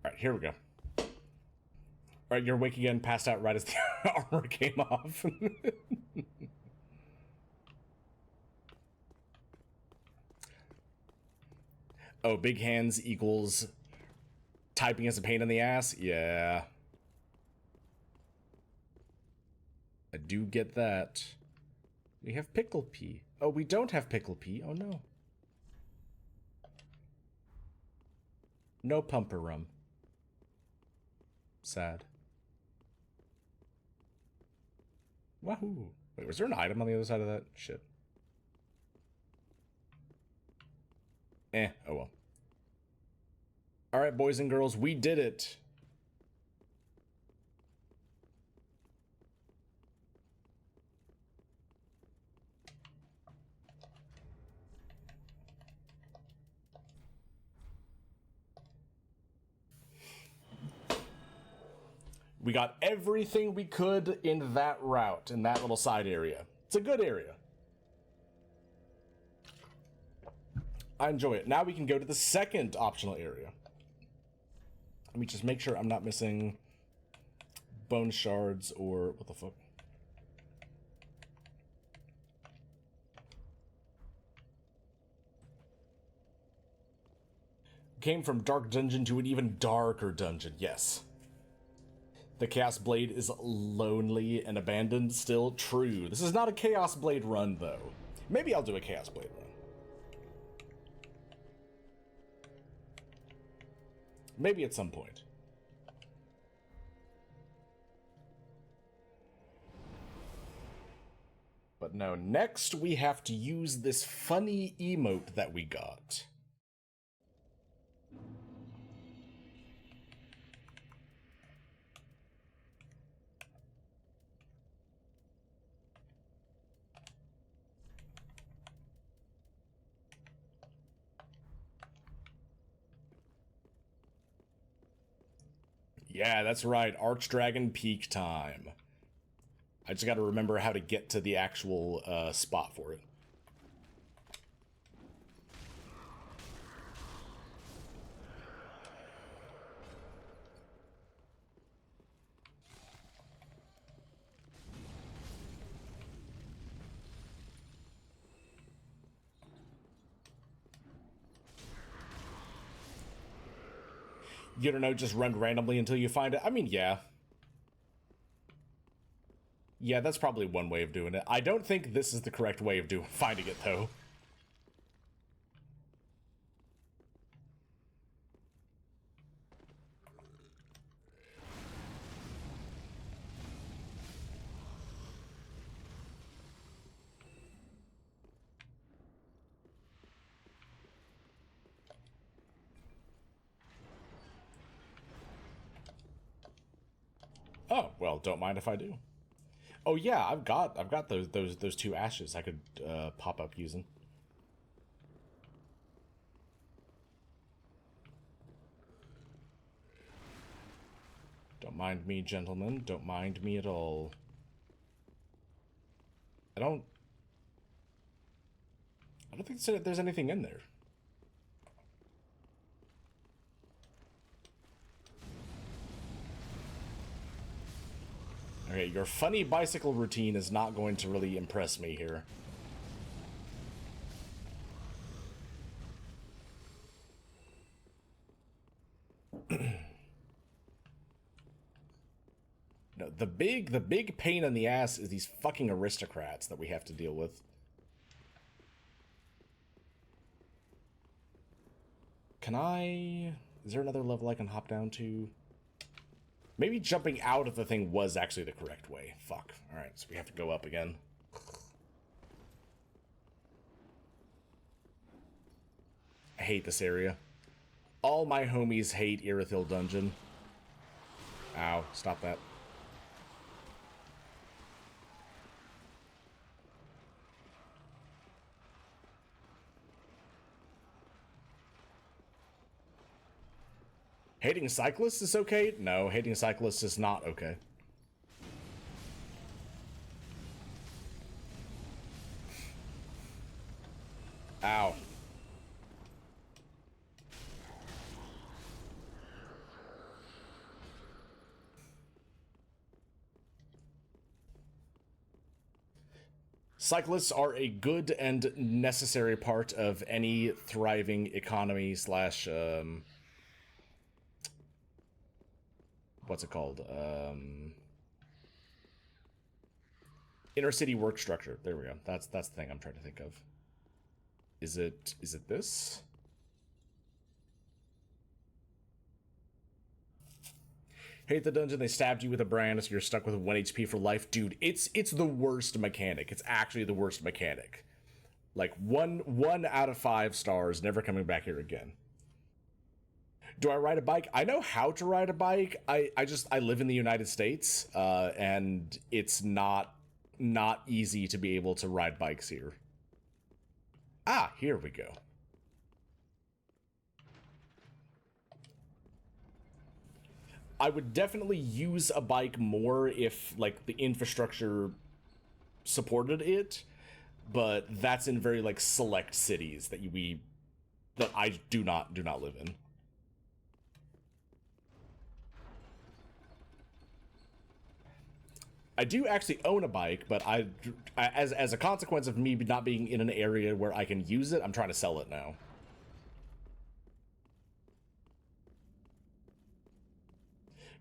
All right, here we go. All right, you're awake again, passed out right as the armor came off. Oh, big hands equals typing is a pain in the ass? Yeah. I do get that. We have pickle pea. Oh, we don't have pickle pea. Oh, no. No pumper rum. Sad. Wahoo. Wait, was there an item on the other side of that? Shit. Oh well. Alright, boys and girls, we did it. We got everything we could in that route, in that little side area. It's a good area. I enjoy it. Now we can go to the second optional area. Let me just make sure I'm not missing bone shards or what the fuck. Came from dark dungeon to an even darker dungeon. Yes. The Chaos Blade is lonely and abandoned. Still true. This is not a Chaos Blade run, though. Maybe I'll do a Chaos Blade run. Maybe at some point. But no, next we have to use this funny emote that we got. Yeah, that's right. Archdragon peak time. I just gotta remember how to get to the actual spot for it. You don't know, just run randomly until you find it? I mean, yeah. Yeah, that's probably one way of doing it. I don't think this is the correct way of finding it, though. Oh, well, don't mind if I do. Oh yeah, I've got those two ashes I could pop up using. Don't mind me, gentlemen. Don't mind me at all. I don't think there's anything in there. Okay, your funny bicycle routine is not going to really impress me here. No, the big pain in the ass is these fucking aristocrats that we have to deal with. Can I... Is there another level I can hop down to? Maybe jumping out of the thing was actually the correct way. Fuck. Alright, so we have to go up again. I hate this area. All my homies hate Irithyll Dungeon. Ow, stop that. Hating cyclists is okay? No, hating cyclists is not okay. Ow. Cyclists are a good and necessary part of any thriving economy slash, what's it called? Inner city work structure. There we go. That's the thing I'm trying to think of. Is it this? Hate the dungeon, they stabbed you with a brand, so you're stuck with 1 HP for life. Dude, it's the worst mechanic. It's actually the worst mechanic. Like, one out of 5 stars, never coming back here again. Do I ride a bike? I know how to ride a bike. I live in the United States, and it's not easy to be able to ride bikes here. Ah, here we go. I would definitely use a bike more if, like, the infrastructure supported it, but that's in very, like, select cities that I do not live in. I do actually own a bike, but as a consequence of me not being in an area where I can use it, I'm trying to sell it now.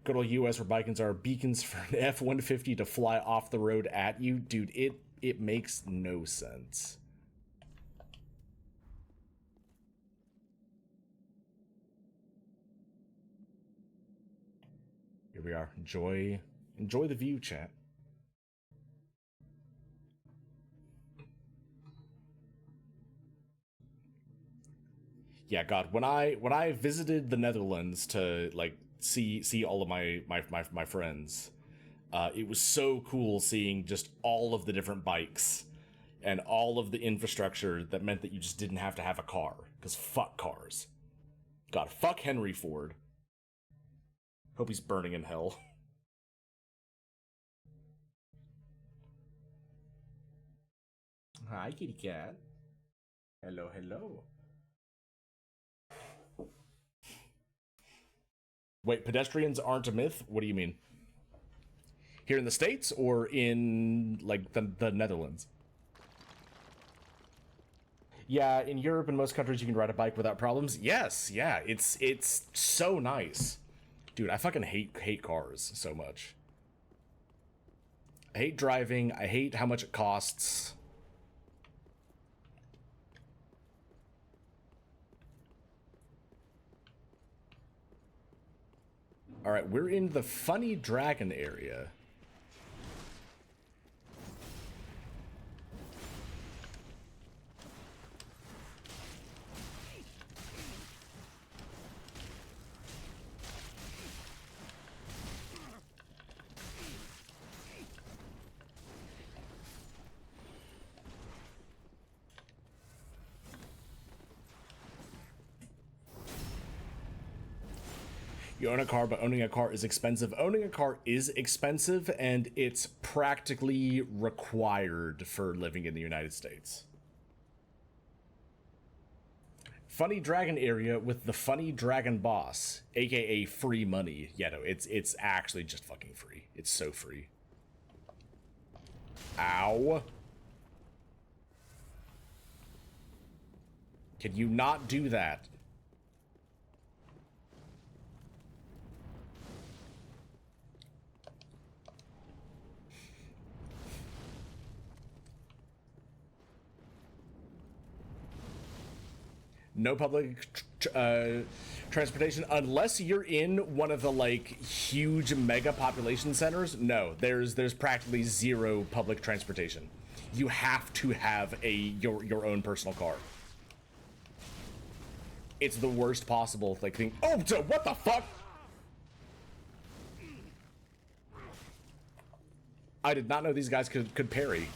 Good old US where beacons are beacons for an F-150 to fly off the road at you. Dude, it makes no sense. Here we are. Enjoy the view, chat. Yeah, God, when I visited the Netherlands to, like, see all of my friends, it was so cool seeing just all of the different bikes and all of the infrastructure that meant that you just didn't have to have a car, because fuck cars. God, fuck Henry Ford. Hope he's burning in hell. Hi, kitty cat. Hello, hello. Wait, pedestrians aren't a myth? What do you mean? Here in the States or in, like, the Netherlands? Yeah, in Europe and most countries you can ride a bike without problems. Yes, yeah, it's so nice. Dude, I fucking hate cars so much. I hate driving. I hate how much it costs. Alright, we're in the funny dragon area. You own a car, but owning a car is expensive. Owning a car is expensive, and it's practically required for living in the United States. Funny Dragon area with the Funny Dragon boss, aka free money. Yeah, no, it's actually just fucking free. It's so free. Ow. Can you not do that? No public transportation unless you're in one of the like huge mega population centers. No, there's practically zero public transportation. You have to have your own personal car. It's the worst possible like thing. Oh, what the fuck? I did not know these guys could parry.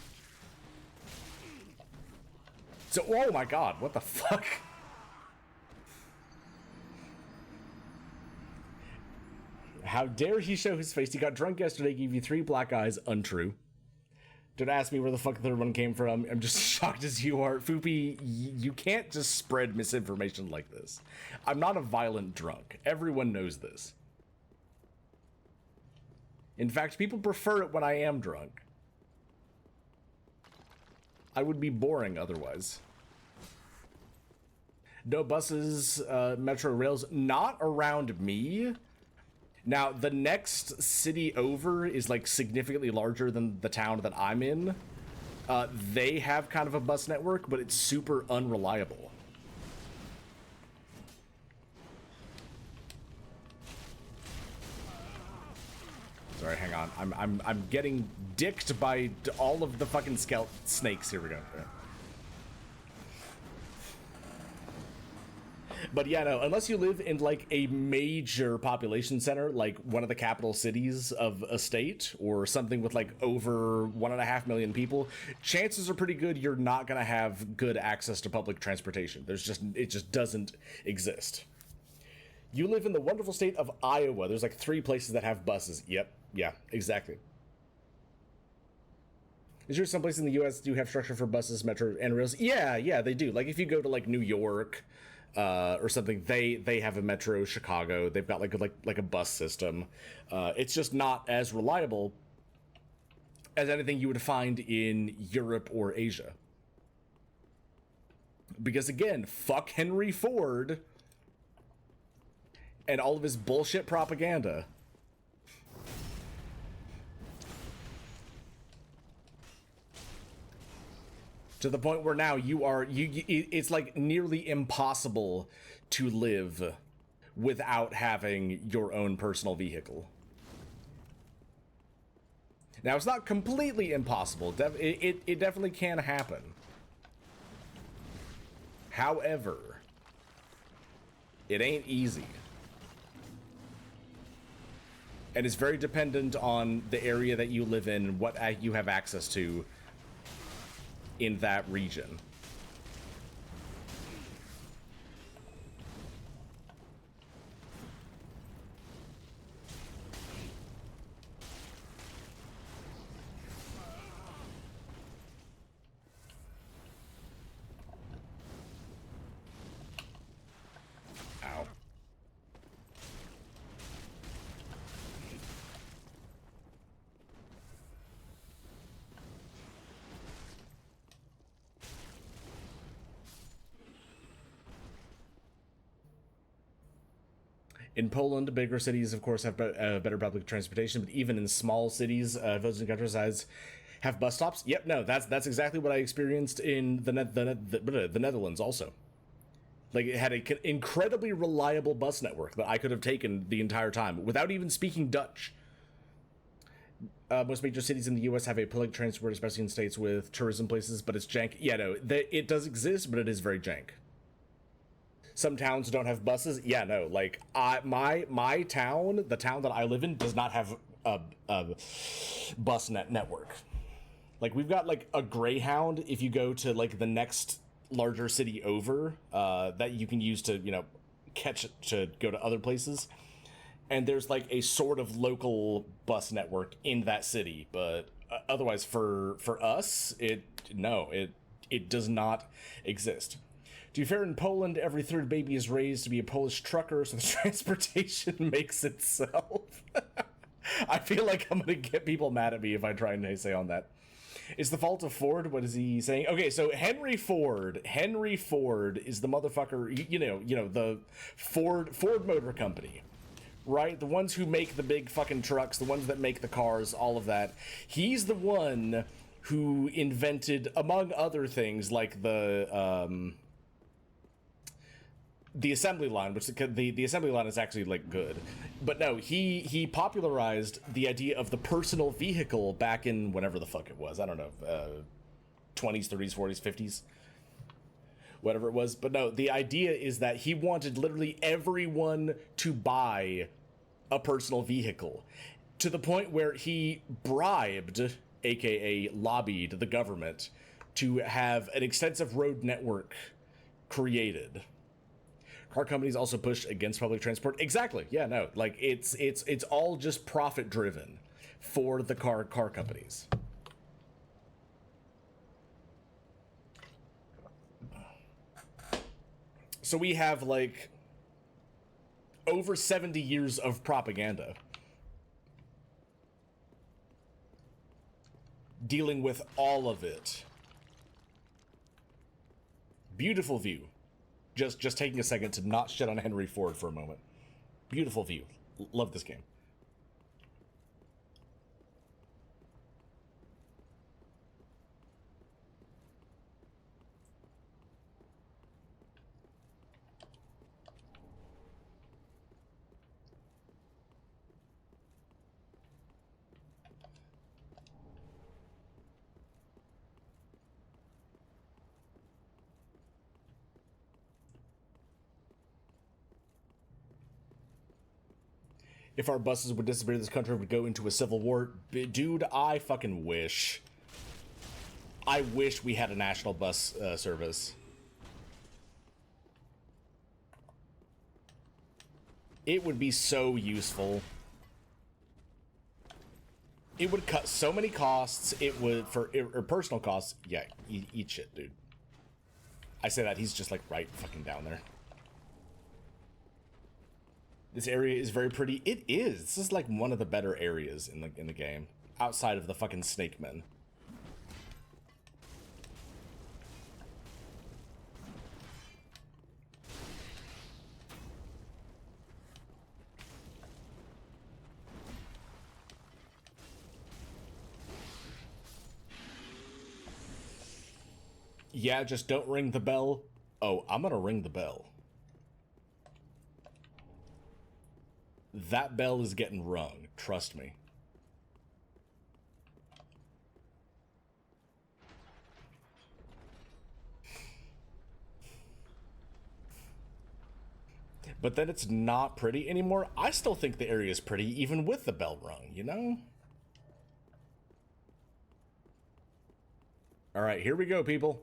So, oh my god, what the fuck? How dare he show his face? He got drunk yesterday, gave you 3 black eyes. Untrue. Don't ask me where the fuck the third one came from. I'm just shocked as you are. Foopy, you can't just spread misinformation like this. I'm not a violent drunk. Everyone knows this. In fact, people prefer it when I am drunk. I would be boring otherwise. No buses, metro rails, not around me. Now, the next city over is, like, significantly larger than the town that I'm in. They have kind of a bus network, but it's super unreliable. Sorry, hang on. I'm getting dicked by all of the fucking scout snakes. Here we go. But yeah, no, unless you live in like a major population center, like one of the capital cities of a state or something with like over 1.5 million people, chances are pretty good you're not going to have good access to public transportation. It just doesn't exist. You live in the wonderful state of Iowa. There's like 3 places that have buses. Yep. Yeah, exactly. Is there some places in the U.S. do have structure for buses, metro, and rails? Yeah, they do. Like if you go to like New York, or something, they have a metro. Chicago, they've got like a bus system. It's just not as reliable as anything you would find in Europe or Asia. Because again, fuck Henry Ford and all of his bullshit propaganda. To the point where now it's like nearly impossible to live without having your own personal vehicle. Now, it's not completely impossible. It definitely can happen. However, it ain't easy. And it's very dependent on the area that you live in, what you have access to in that region. Ow. In Poland, bigger cities, of course, have better public transportation, but even in small cities, villages and countryside have bus stops. Yep, no, that's exactly what I experienced in the Netherlands also. Like, it had an incredibly reliable bus network that I could have taken the entire time without even speaking Dutch. Most major cities in the U.S. have a public transport, especially in states with tourism places, but it's jank. Yeah, no, it does exist, but it is very jank. Some towns don't have buses. Yeah, no, like my town, the town that I live in, does not have a bus network. Like, we've got like a Greyhound if you go to like the next larger city over, that you can use to, catch it to go to other places. and there's like a sort of local bus network in that city, but otherwise for us, it does not exist. To be fair, in Poland, every third baby is raised to be a Polish trucker, so the transportation makes itself. I feel like I'm gonna get people mad at me if I try and say on that. It's the fault of Ford. What is he saying? Okay, so Henry Ford is the motherfucker. You know the Ford Motor Company, right? The ones who make the big fucking trucks, the ones that make the cars, all of that. He's the one who invented, among other things, like the assembly line, which the assembly line is actually like good, but no, he popularized the idea of the personal vehicle back in whenever the fuck it was. I don't know, 20s, 30s, 40s, 50s, whatever it was. But no, the idea is that he wanted literally everyone to buy a personal vehicle, to the point where he bribed, aka lobbied, the government to have an extensive road network created. Car companies also push against public transport. Exactly. Yeah, no. Like it's all just profit driven for the car companies. So we have like over 70 years of propaganda dealing with all of it. Beautiful view. Just taking a second to not shit on Henry Ford for a moment. Beautiful view. Love this game. If our buses would disappear, this country would go into a civil war. Dude, I fucking wish. I wish we had a national bus service. It would be so useful. It would cut so many costs. It would, for personal costs. Yeah, eat shit, dude. I say that, he's just like right fucking down there. This area is very pretty. It is. This is like one of the better areas in the game, outside of the fucking snake men. Yeah, just don't ring the bell. Oh, I'm gonna ring the bell. That bell is getting rung, trust me. But then it's not pretty anymore. I still think the area is pretty, even with the bell rung, you know? Alright, here we go, people.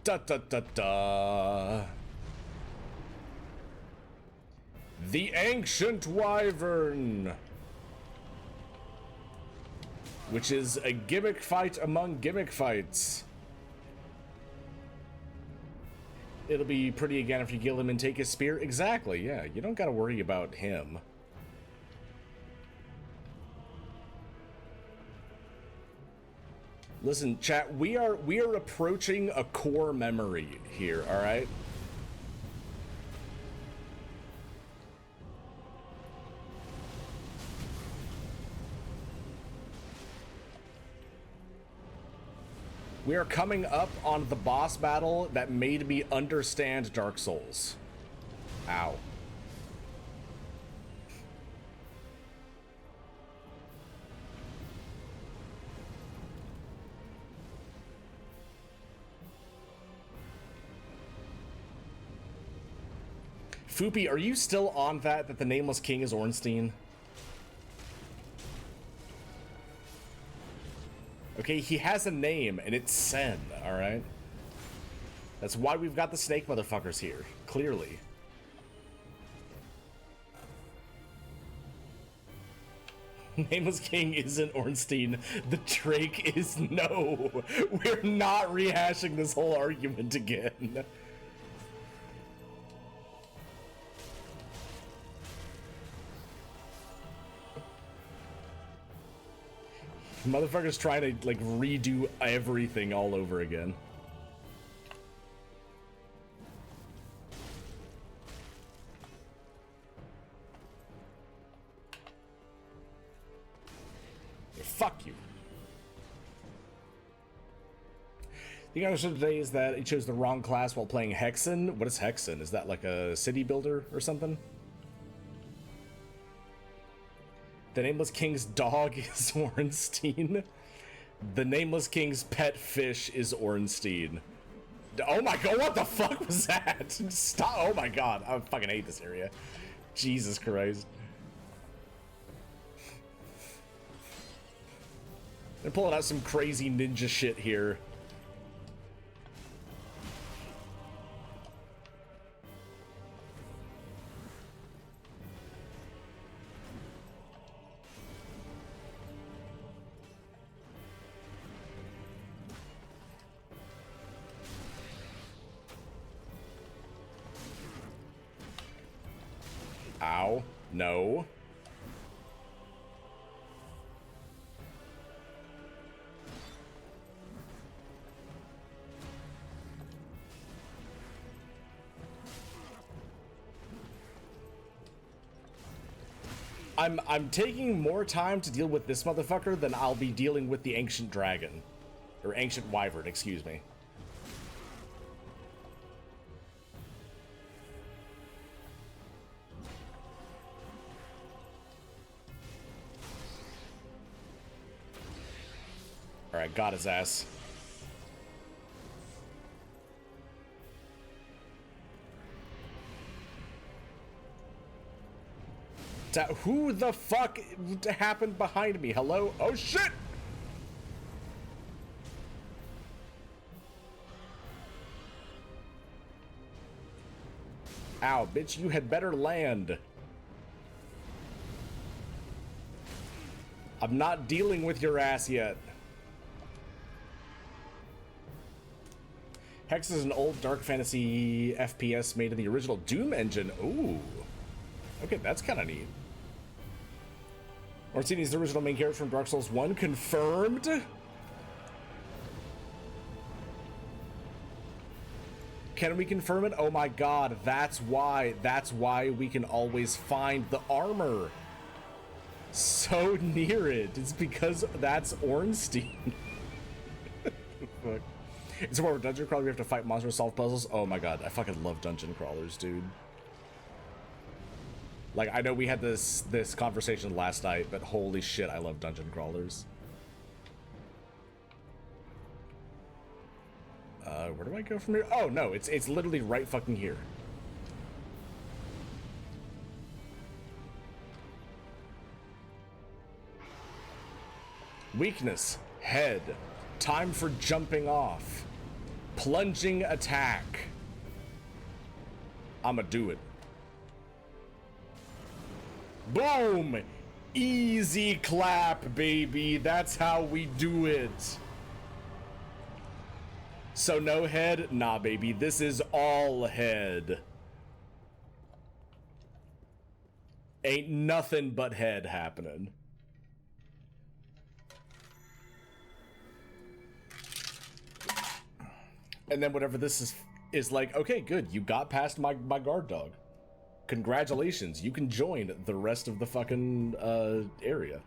Da-da-da-da. The Ancient Wyvern, which is a gimmick fight among gimmick fights. It'll be pretty again if you kill him and take his spear. Exactly, yeah. You don't gotta worry about him. Listen, chat, we are approaching a core memory here, alright? We are coming up on the boss battle that made me understand Dark Souls. Ow. Foopy, are you still on that the nameless king is Ornstein? Okay, he has a name, and it's Sen, alright? That's why we've got the snake motherfuckers here, clearly. Nameless King isn't Ornstein. The Drake is no. We're not rehashing this whole argument again. Motherfucker's trying to, like, redo everything all over again. Fuck you. The thing I understood today is that he chose the wrong class while playing Hexen. What is Hexen? Is that like a city builder or something? The Nameless King's dog is Ornstein. The Nameless King's pet fish is Ornstein. Oh my god, what the fuck was that? Stop. Oh my god, I fucking hate this area. Jesus Christ. They're pulling out some crazy ninja shit here. Ow. No. I'm taking more time to deal with this motherfucker than I'll be dealing with the ancient dragon. Or ancient wyvern, excuse me. Alright, got his ass. Who the fuck happened behind me? Hello? Oh shit! Ow, bitch, you had better land. I'm not dealing with your ass yet. Hex is an old dark fantasy FPS made in the original Doom engine. Ooh. Okay, that's kind of neat. Ornstein is the original main character from Dark Souls 1. Confirmed? Can we confirm it? Oh my god, that's why we can always find the armor so near it. It's because that's Ornstein. Fuck. It's more of a dungeon crawler. We have to fight monsters, solve puzzles. Oh my god, I fucking love dungeon crawlers, dude. Like, I know we had this conversation last night, but holy shit, I love dungeon crawlers. Where do I go from here? Oh no, it's literally right fucking here. Weakness, head. Time for jumping off. Plunging attack. I'ma do it. Boom! Easy clap, baby. That's how we do it. So no head? Nah, baby. This is all head. Ain't nothing but head happening. And then whatever this is like, okay, good. You got past my guard dog. Congratulations, you can join the rest of the fucking area.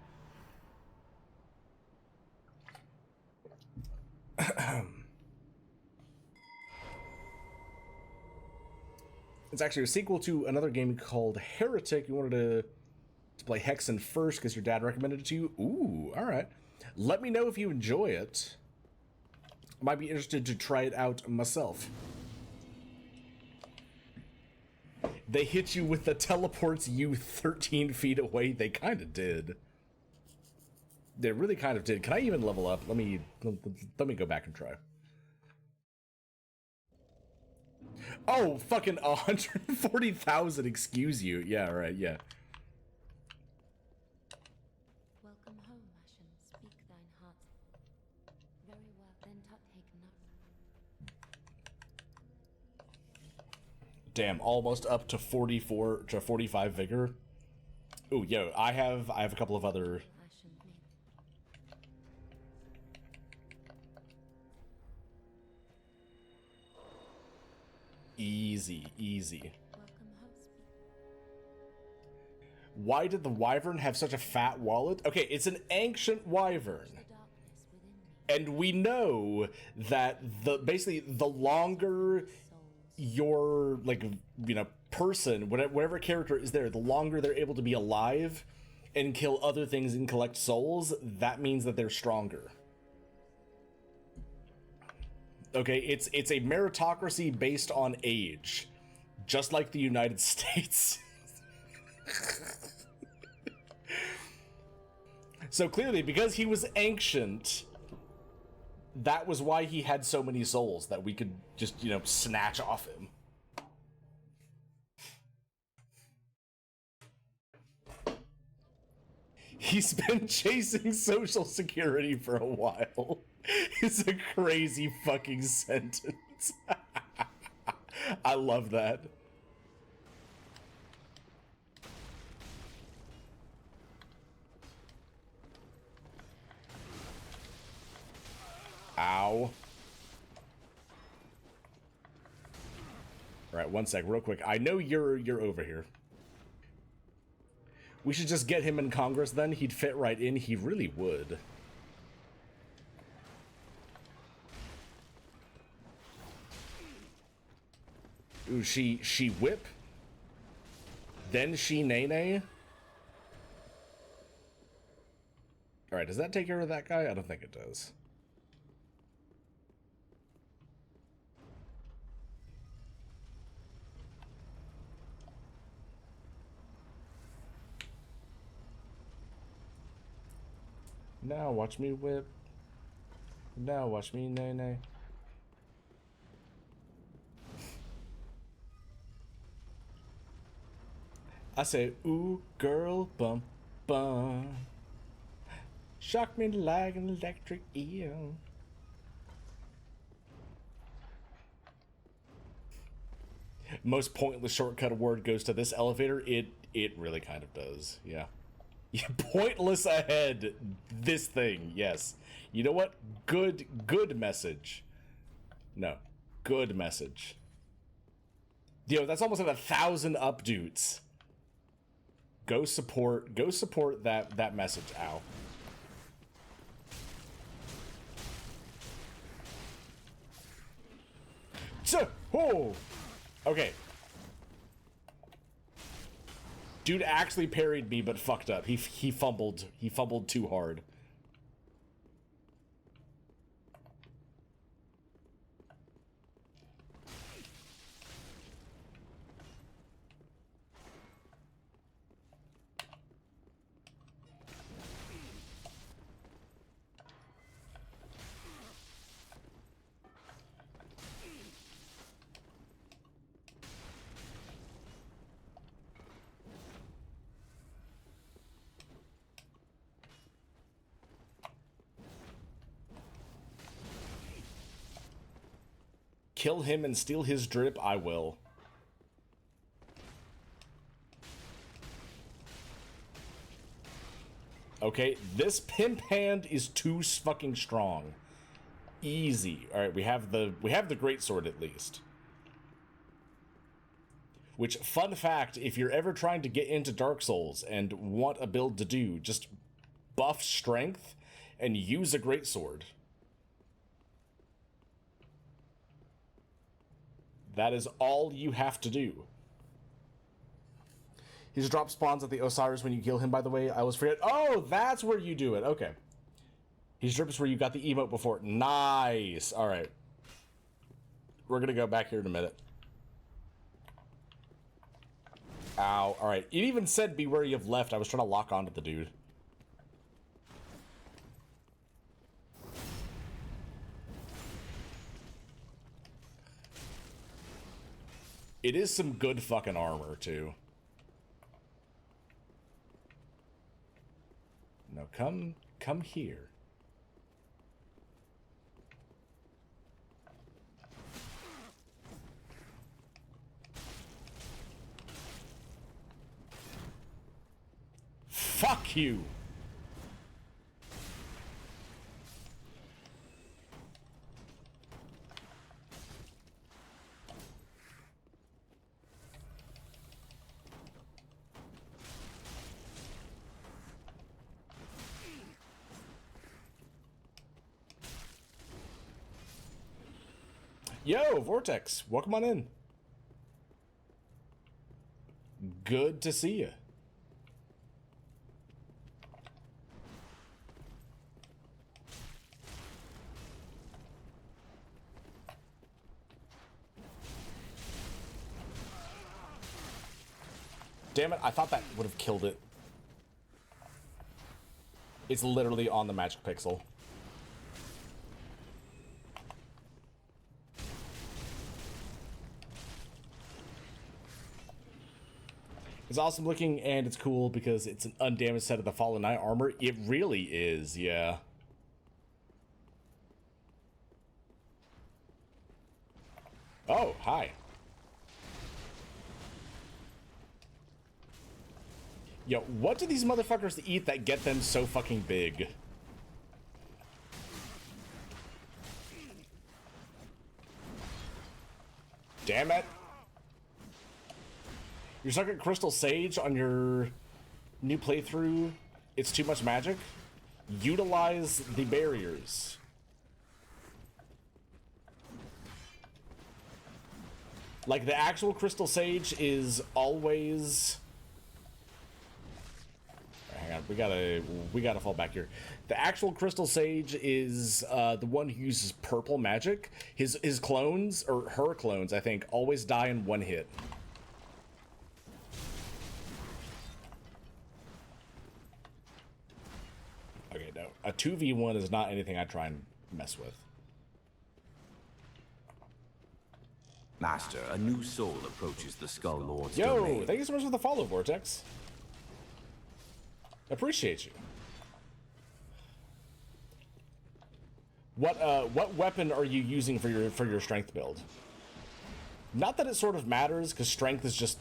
It's actually a sequel to another game called Heretic. You wanted to play Hexen first because your dad recommended it to you. Ooh, all right. Let me know if you enjoy it. I might be interested to try it out myself. They hit you with the teleports you 13 feet away. They kind of did. They really kind of did. Can I even level up? Let me go back and try. Oh, fucking 140,000. Excuse you. Yeah, right. Yeah. Speak thine heart's. Very well, then take note. Damn, almost up to 44 to 45 vigor. Ooh, yo, I have a couple of other. Passion me. Easy, easy. Welcome home. Why did the wyvern have such a fat wallet? Okay, it's an ancient wyvern. The darkness within me. And we know that basically the longer your, like, you know, person, whatever character is there, the longer they're able to be alive and kill other things and collect souls, that means that they're stronger. Okay, it's a meritocracy based on age, just like the United States. So clearly, because he was ancient, that was why he had so many souls that we could just, you know, snatch off him. He's been chasing Social Security for a while. It's a crazy fucking sentence. I love that. Ow. Alright, one sec, real quick. I know you're over here. We should just get him in Congress then. He'd fit right in. He really would. Ooh, she whip. Then she nay-nay. Alright, does that take care of that guy? I don't think it does. Now watch me whip. Now watch me nay-nay. I say, ooh, girl, bum, bum. Shock me like an electric eel. Most pointless shortcut award goes to this elevator. It really kind of does, yeah. Pointless ahead. This thing, yes. You know what? Good message. No, good message. Yo, that's almost like 1,000 updudes. Go support that message, ow. Oh, okay. Dude actually parried me, but fucked up. He fumbled. He fumbled too hard. Kill him and steal his drip, I will. Okay, this pimp hand is too fucking strong. Easy. All right, we have the greatsword at least. Which, fun fact, if you're ever trying to get into Dark Souls and want a build to do, just buff strength and use a greatsword. That is all you have to do. His drop spawns at the Osiris when you kill him, by the way. I was forget. Oh, that's where you do it. Okay. His drip is where you got the emote before. Nice. All right. We're going to go back here in a minute. Ow. All right. It even said be wary of left. I was trying to lock onto the dude. It is some good fucking armor, too. come here. Fuck you! Yo, Vortex, welcome on in. Good to see you. Damn it, I thought that would have killed it. It's literally on the magic pixel. It's awesome looking, and it's cool because it's an undamaged set of the Fallen Knight armor. It really is, yeah. Oh, hi. Yo, what do these motherfuckers eat that get them so fucking big? Damn it. You're stuck at Crystal Sage on your new playthrough. It's too much magic. Utilize the barriers. Like, the actual Crystal Sage is always... Hang on, we gotta fall back here. The actual Crystal Sage is the one who uses purple magic. His clones, or her clones, I think, always die in one hit. Okay, no. A 2v1 is not anything I try and mess with. Master, a new soul approaches the Skull Lord's Yo, domain. thank you so much for the follow, Vortex. Appreciate you. What weapon are you using for your strength build? Not that it sort of matters, because strength is just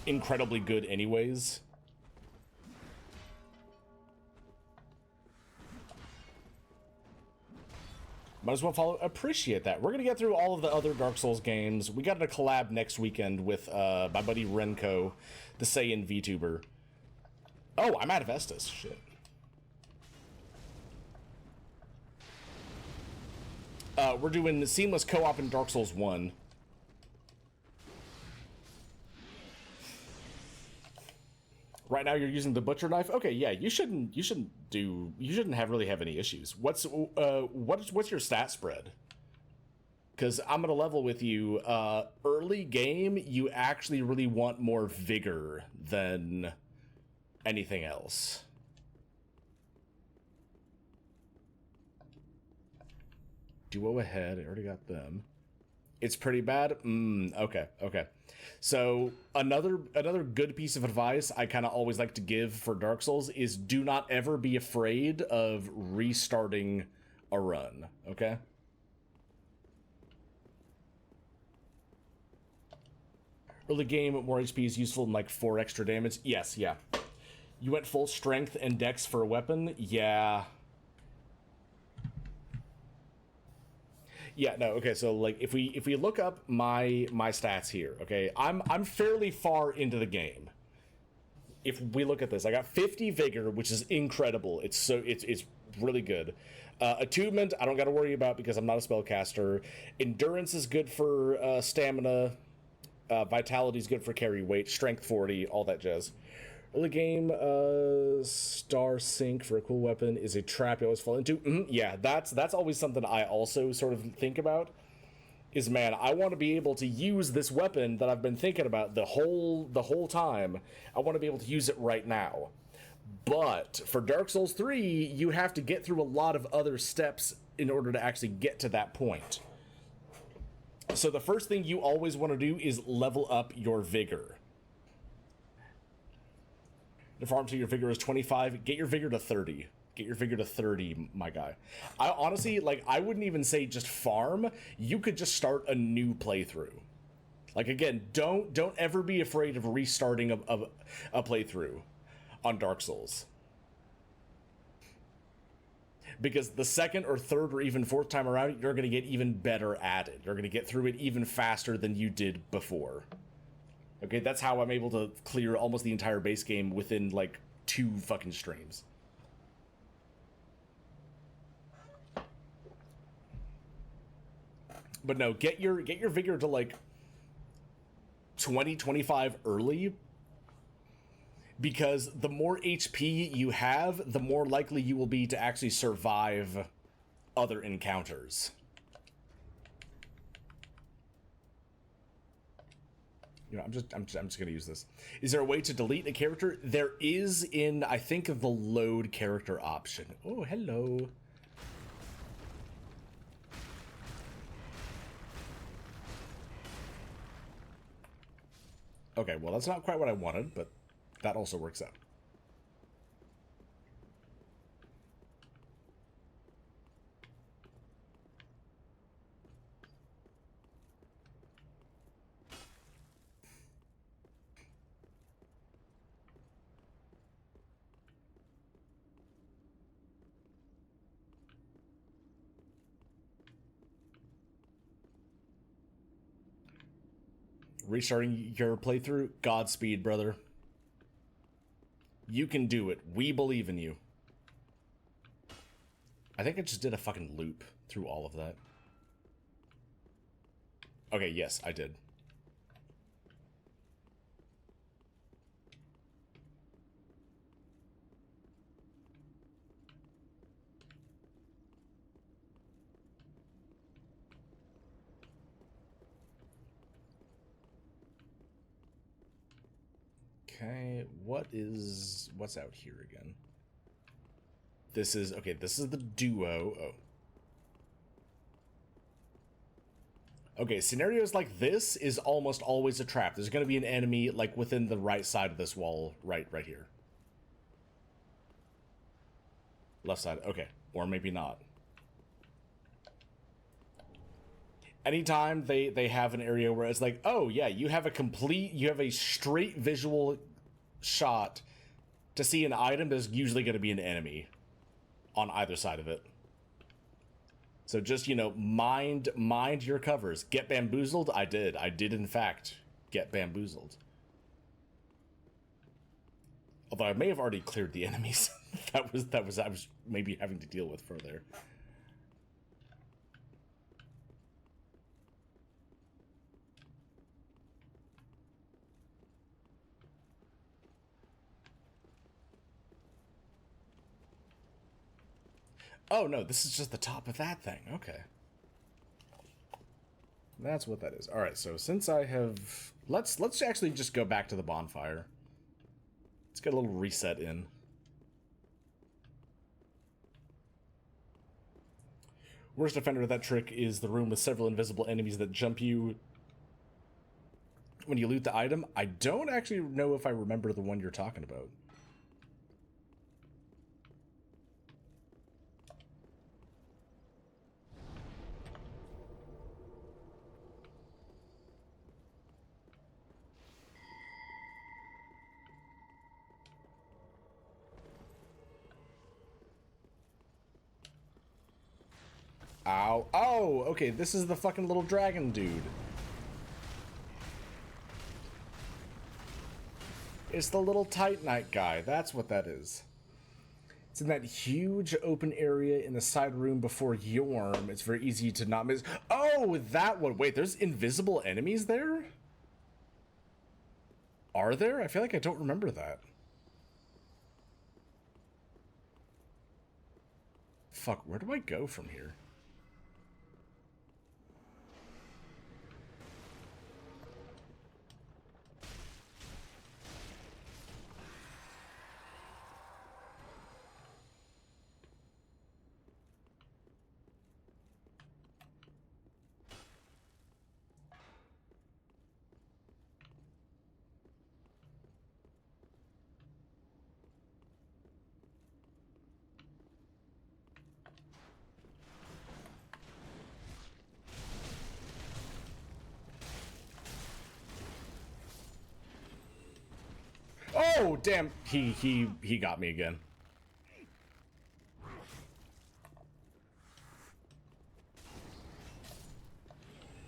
incredibly good anyways. Might as well follow. Appreciate that. We're gonna get through all of the other Dark Souls games. We got a collab next weekend with my buddy Renko, the Saiyan VTuber. Oh, I'm out of Estus. Shit. We're doing seamless co-op in Dark Souls 1. Right now you're using the butcher knife. Okay, yeah, you shouldn't really have any issues. What's your stat spread? Because I'm gonna level with you. Early game, you actually really want more vigor than anything else. Duo ahead. I already got them. It's pretty bad. Okay. So another good piece of advice I kind of always like to give for Dark Souls is do not ever be afraid of restarting a run, okay? Early game, more HP is useful than like 4 extra damage. Yes, yeah. You went full strength and dex for a weapon? Yeah. Yeah, no, okay, so like if we look up my stats here, okay, I'm fairly far into the game. If we look at this, I got 50 vigor, which is incredible. It's really good. Attunement, I don't got to worry about because I'm not a spellcaster. Endurance is good for stamina. Vitality is good for carry weight. Strength 40, all that jazz. Early game, star sync for a cool weapon is a trap you always fall into. Yeah, that's always something I also sort of think about. Is, man, I want to be able to use this weapon that I've been thinking about the whole time. I want to be able to use it right now. But for Dark Souls 3, you have to get through a lot of other steps in order to actually get to that point. So the first thing you always want to do is level up your vigor. To farm till your vigor is 25. Get your vigor to 30. Get your vigor to 30, my guy. I honestly, like, I wouldn't even say just farm. You could just start a new playthrough. Like, again, don't ever be afraid of restarting a playthrough on Dark Souls. Because the second or third or even fourth time around, you're going to get even better at it. You're going to get through it even faster than you did before. Okay, that's how I'm able to clear almost the entire base game within, like, 2 fucking streams. But no, get your vigor to, like, 20, 25 early. Because the more HP you have, the more likely you will be to actually survive other encounters. You know, I'm just gonna use this. Is there a way to delete a character? There is in, I think, the load character option. Oh, hello. Okay, well, that's not quite what I wanted, but that also works out. Restarting your playthrough? Godspeed, brother. You can do it. We believe in you. I think I just did a fucking loop through all of that. Okay, yes, I did. Okay, what's out here again? This is, okay, this is the duo. Oh. Okay, scenarios like this is almost always a trap. There's going to be an enemy, like, within the right side of this wall, right here. Left side, okay. Or maybe not. Anytime they have an area where it's like, oh, yeah, you have a straight visual shot to see an item, there's usually going to be an enemy on either side of it. So just, you know, mind your covers. Get bamboozled? I did in fact get bamboozled. Although I may have already cleared the enemies. that was I was maybe having to deal with further. Oh, no, this is just the top of that thing. Okay. That's what that is. All right, so since I have... Let's actually just go back to the bonfire. Let's get a little reset in. Worst offender of that trick is the room with several invisible enemies that jump you when you loot the item. I don't actually know if I remember the one you're talking about. Ow. Oh, okay, this is the fucking little dragon dude. It's the little Titanite guy. That's what that is. It's in that huge open area in the side room before Yorm. It's very easy to not miss. Oh, that one. Wait, there's invisible enemies there? Are there? I feel like I don't remember that. Fuck, where do I go from here? Oh, damn. He got me again.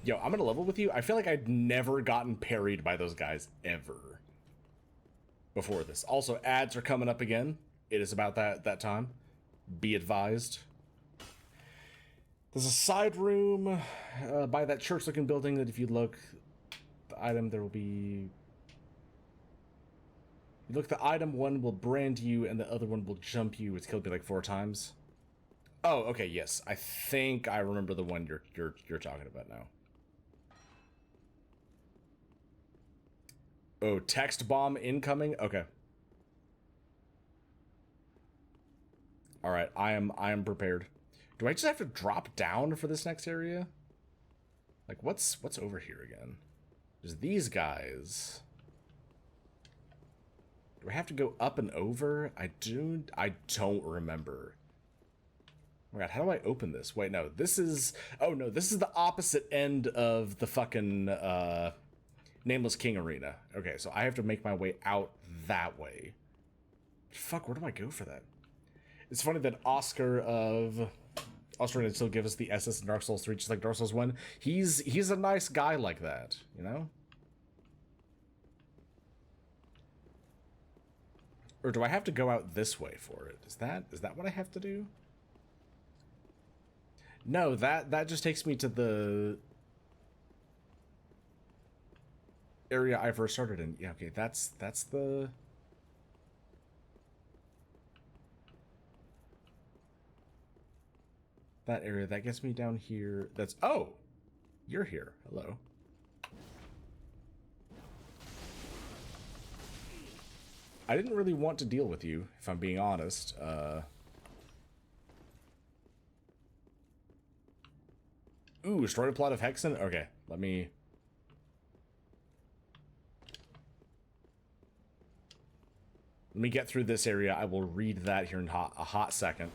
Yo, I'm gonna level with you. I feel like I'd never gotten parried by those guys ever before this. Also, ads are coming up again. It is about that time. Be advised. There's a side room by that church-looking building that if you look, the item, there will be... You look, the item, one will brand you and the other one will jump you. It's killed me like 4 times. Oh, okay, yes. I think I remember the one you're talking about now. Oh, text bomb incoming? Okay. Alright, I am prepared. Do I just have to drop down for this next area? Like, what's over here again? There's these guys. Do I have to go up and over? I don't remember. Oh my god, how do I open this? Wait, no, this is... Oh no, this is the opposite end of the fucking, Nameless King Arena. Okay, so I have to make my way out that way. Fuck, where do I go for that? It's funny that Oscar did still give us the SS in Dark Souls 3, just like Dark Souls 1. He's a nice guy like that, you know? Or do I have to go out this way for it? Is that what I have to do? No, that just takes me to the area I first started in. Yeah, okay, that's the... That area, that gets me down here. That's... Oh! You're here. Hello. I didn't really want to deal with you, if I'm being honest. Ooh, destroy a plot of Hexen? Okay, let me get through this area. I will read that here in a hot second.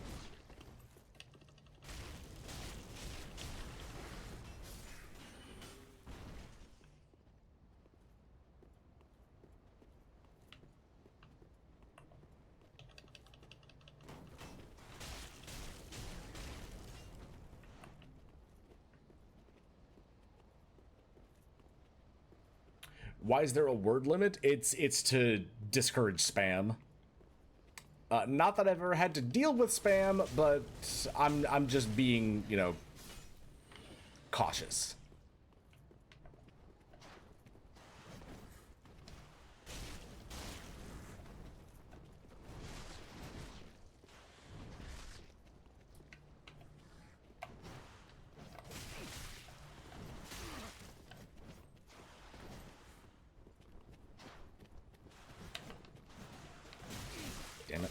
Why is there a word limit? It's to discourage spam. Not that I've ever had to deal with spam, but I'm just being, you know, cautious. Damn it.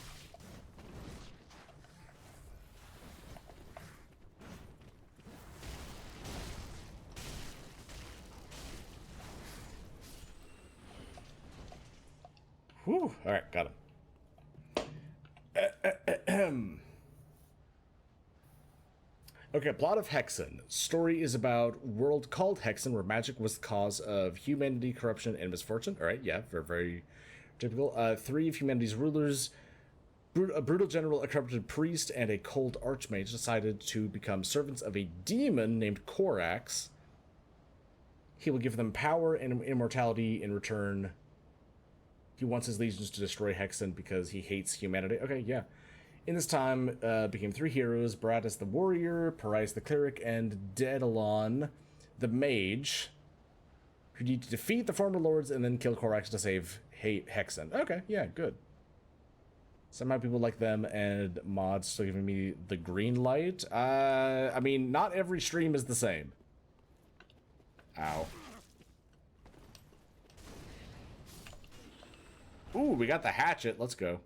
Whew. All right, got him. Okay, plot of Hexen. Story is about world called Hexen, where magic was the cause of humanity, corruption, and misfortune. All right, yeah, very, very typical. 3 of humanity's rulers, a brutal general, a corrupted priest, and a cold archmage decided to become servants of a demon named Korax. He will give them power and immortality in return. He wants his legions to destroy Hexen because he hates humanity. Okay, yeah. In this time, became 3 heroes: Baratus the warrior, Parais the cleric, and Daedalon the mage, who need to defeat the former lords and then kill Korax to save Hexen. Okay, yeah, good. Somehow people like them, and mods still giving me the green light. I mean, not every stream is the same. Ow. Ooh, we got the hatchet. Let's go.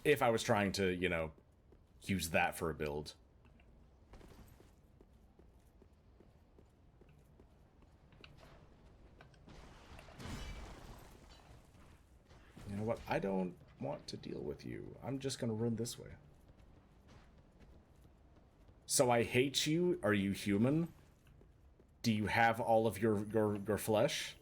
If I was trying to, you know, use that for a build. You know what? I don't want to deal with you. I'm just gonna run this way. So I hate you? Are you human? Do you have all of your flesh?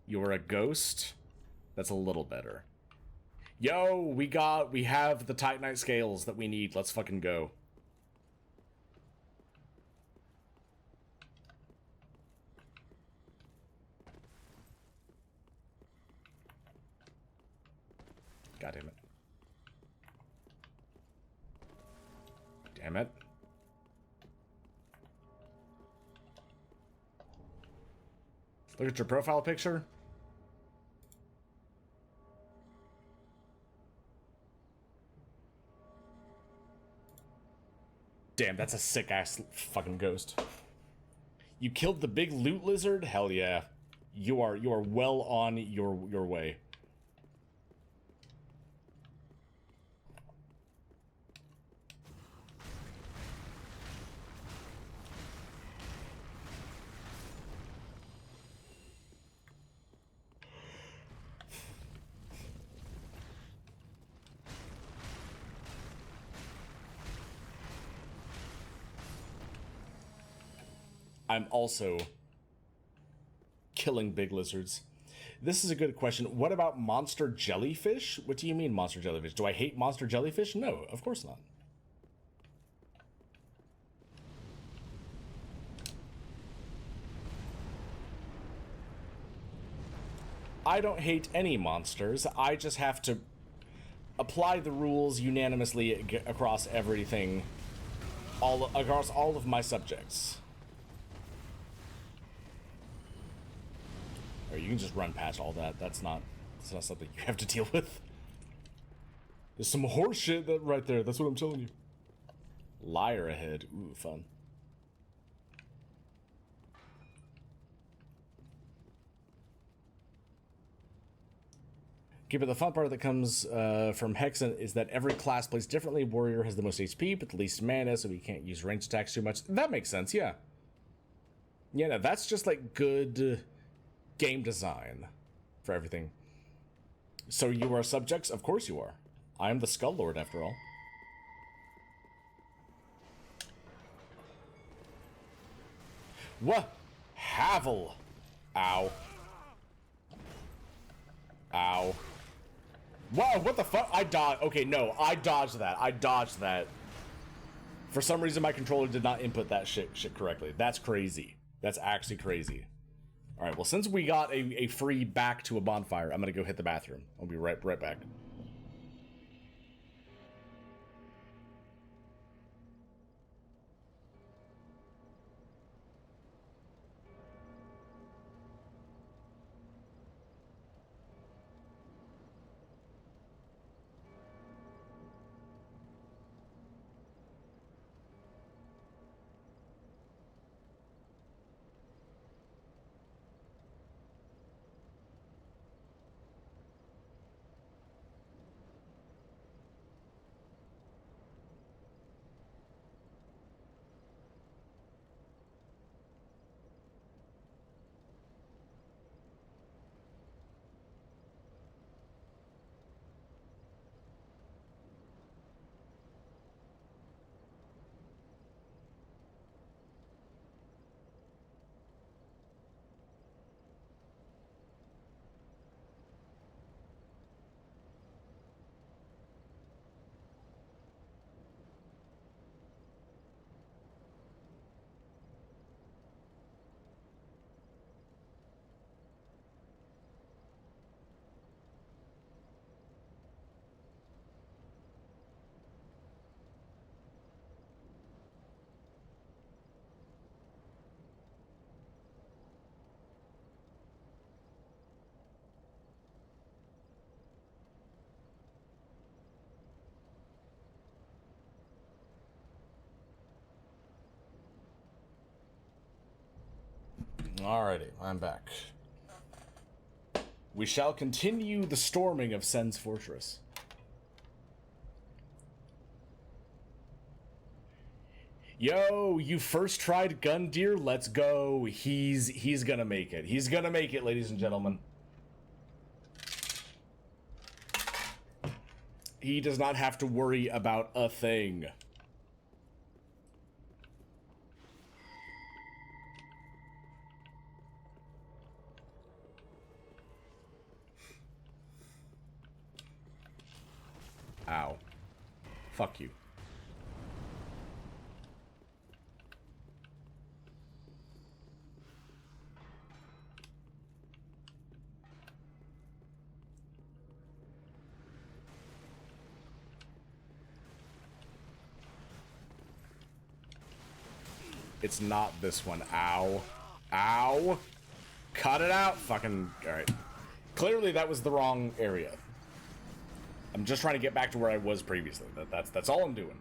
You're a ghost? That's a little better. Yo, we have the Titanite scales that we need. Let's fucking go. God damn it. Damn it. Look at your profile picture. Damn, that's a sick-ass fucking ghost. You killed the big loot lizard? Hell yeah. You are well on your way. I'm also killing big lizards. This is a good question. What about monster jellyfish? What do you mean monster jellyfish? Do I hate monster jellyfish? No, of course not. I don't hate any monsters. I just have to apply the rules unanimously across everything, across all of my subjects. Or you can just run past all that. That's not something you have to deal with. There's some horse shit that right there. That's what I'm telling you. Liar ahead. Ooh, fun. Okay, but the fun part that comes from Hexen is that every class plays differently. Warrior has the most HP, but the least mana, so we can't use ranged attacks too much. That makes sense, yeah. Yeah, no, that's just like good game design for everything. So you are subjects? Of course you are. I am the Skull Lord, after all. What? Havel. Ow. Ow. Whoa, what the fuck? I dodged. Okay, no, I dodged that. I dodged that. For some reason, my controller did not input that shit correctly. That's crazy. That's actually crazy. All right, well, since we got a free back to a bonfire, I'm gonna go hit the bathroom. I'll be right back. Alrighty, I'm back. We shall continue the storming of Sen's fortress. Yo, you first tried Gundyr? Let's go. He's gonna make it. He's gonna make it, ladies and gentlemen. He does not have to worry about a thing. Fuck you. It's not this one. Ow. Ow. Cut it out. Fucking... Alright. Clearly that was the wrong area. I'm just trying to get back to where I was previously. That's all I'm doing.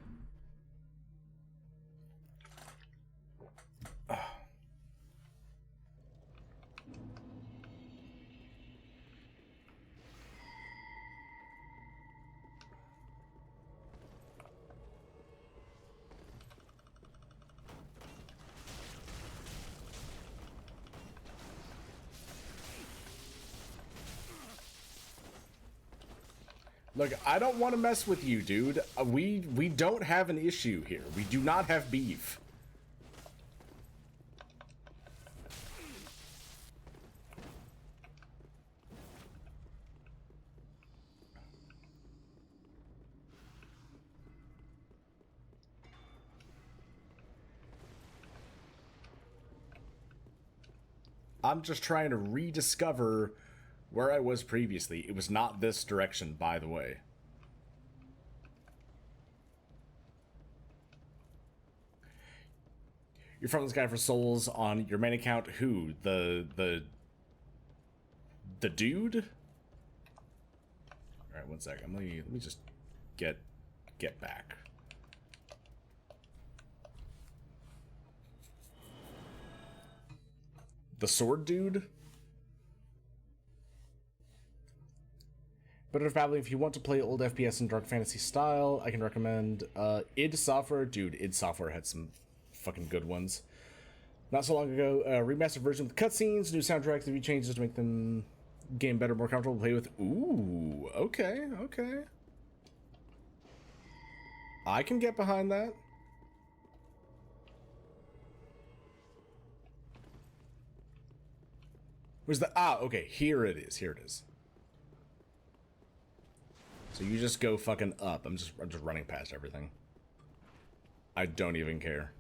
Look, I don't want to mess with you, dude. We don't have an issue here. We do not have beef. I'm just trying to rediscover where I was previously. It was not this direction, by the way. You're from this guy for souls on your main account. Who? The dude? Alright, one second. Let me just get back. The sword dude? But if you want to play old FPS in dark fantasy style, I can recommend id Software. Dude, id Software had some fucking good ones. Not so long ago, a remastered version with cutscenes, new soundtracks, a few changes to make them game better, more comfortable to play with. Ooh, okay, okay. I can get behind that. Where's the... Ah, okay, here it is, here it is. So you just go fucking up. I'm just running past everything. I don't even care.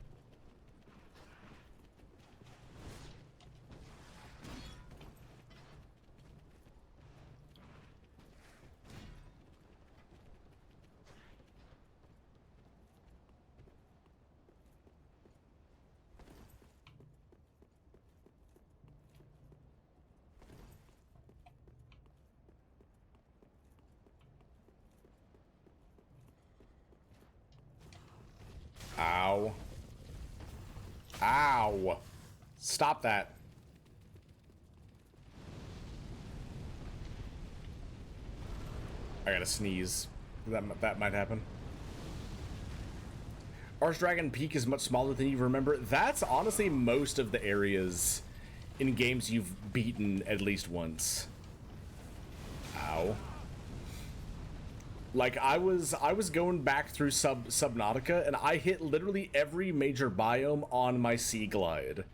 Ow. Ow. Stop that. I gotta sneeze. That might happen. Archdragon Peak is much smaller than you remember. That's honestly most of the areas in games you've beaten at least once. Ow. Like, I was going back through Subnautica, and I hit literally every major biome on my Sea Glide.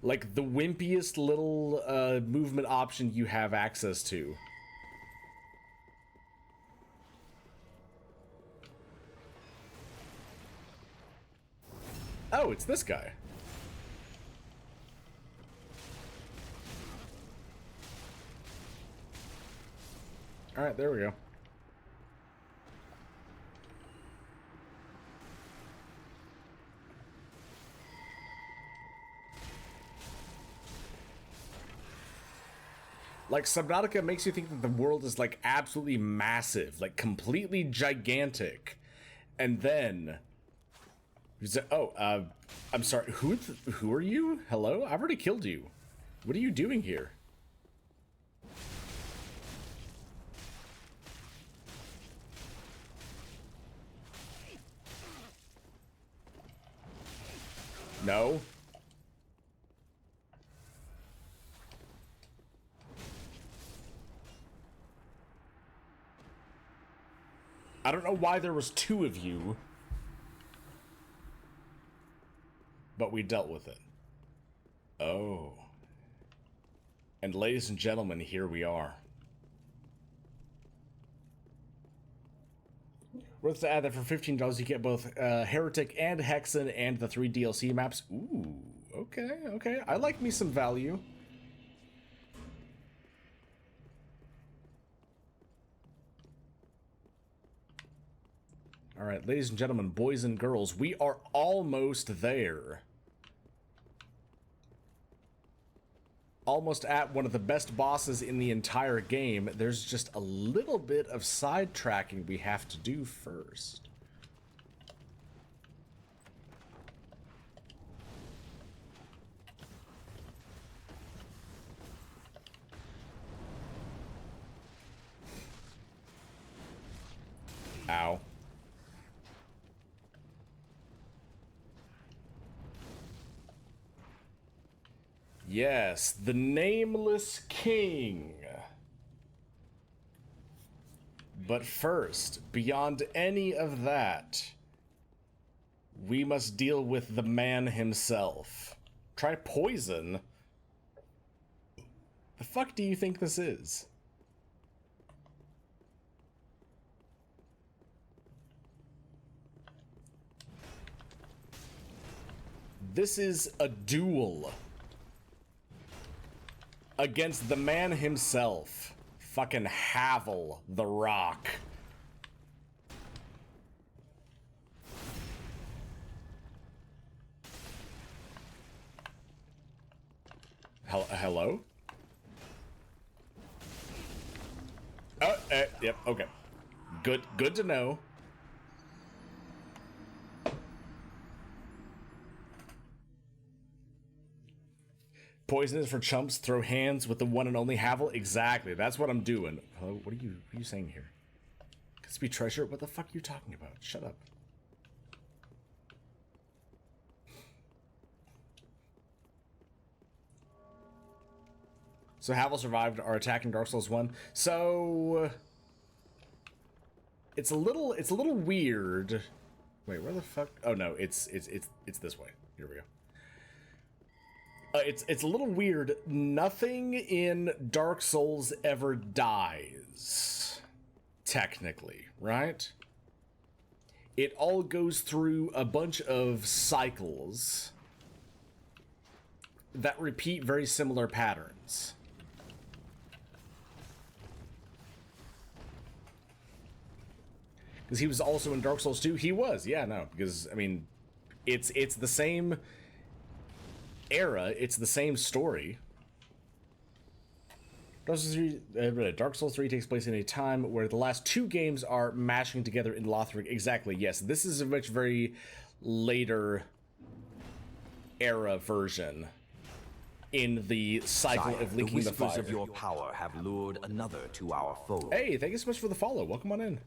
Like, the wimpiest little movement option you have access to. Oh, it's this guy. Alright, there we go. Like, Subnautica makes you think that the world is, like, absolutely massive, like, completely gigantic. And then... Oh, I'm sorry, who are you? Hello? I've already killed you. What are you doing here? No? I don't know why there was two of you, but we dealt with it. Oh. And ladies and gentlemen, here we are. Worth to add that for $15 you get both Heretic and Hexen and the 3 DLC maps. Ooh, okay. I like me some value. All right, ladies and gentlemen, boys and girls, we are almost there. Almost at one of the best bosses in the entire game. There's just a little bit of sidetracking we have to do first. Ow. Yes, the Nameless King. But first, beyond any of that, we must deal with the man himself. Try poison? The fuck do you think this is? This is a duel against the man himself. Fucking Havel the Rock. Hello? Oh, yep, okay. Good to know. Poison is for chumps. Throw hands with the one and only Havel. Exactly. That's what I'm doing. Hello? What are you saying here? Crispy treasure? What the fuck are you talking about? Shut up. So Havel survived our attack in Dark Souls 1. So it's a little weird. Wait, where the fuck? Oh no, it's this way. Here we go. It's a little weird. Nothing in Dark Souls ever dies, technically, right? It all goes through a bunch of cycles that repeat very similar patterns. Because he was also in Dark Souls 2. He was, yeah, no, because I mean, it's the same era, it's the same story. Dark Souls 3 takes place in a time where the last 2 games are mashing together in Lothric. Exactly, yes. This is a much very later era version in the cycle of linking the fire. The whispers of your power have lured another to our fold. Hey, thank you so much for the follow. Welcome on in.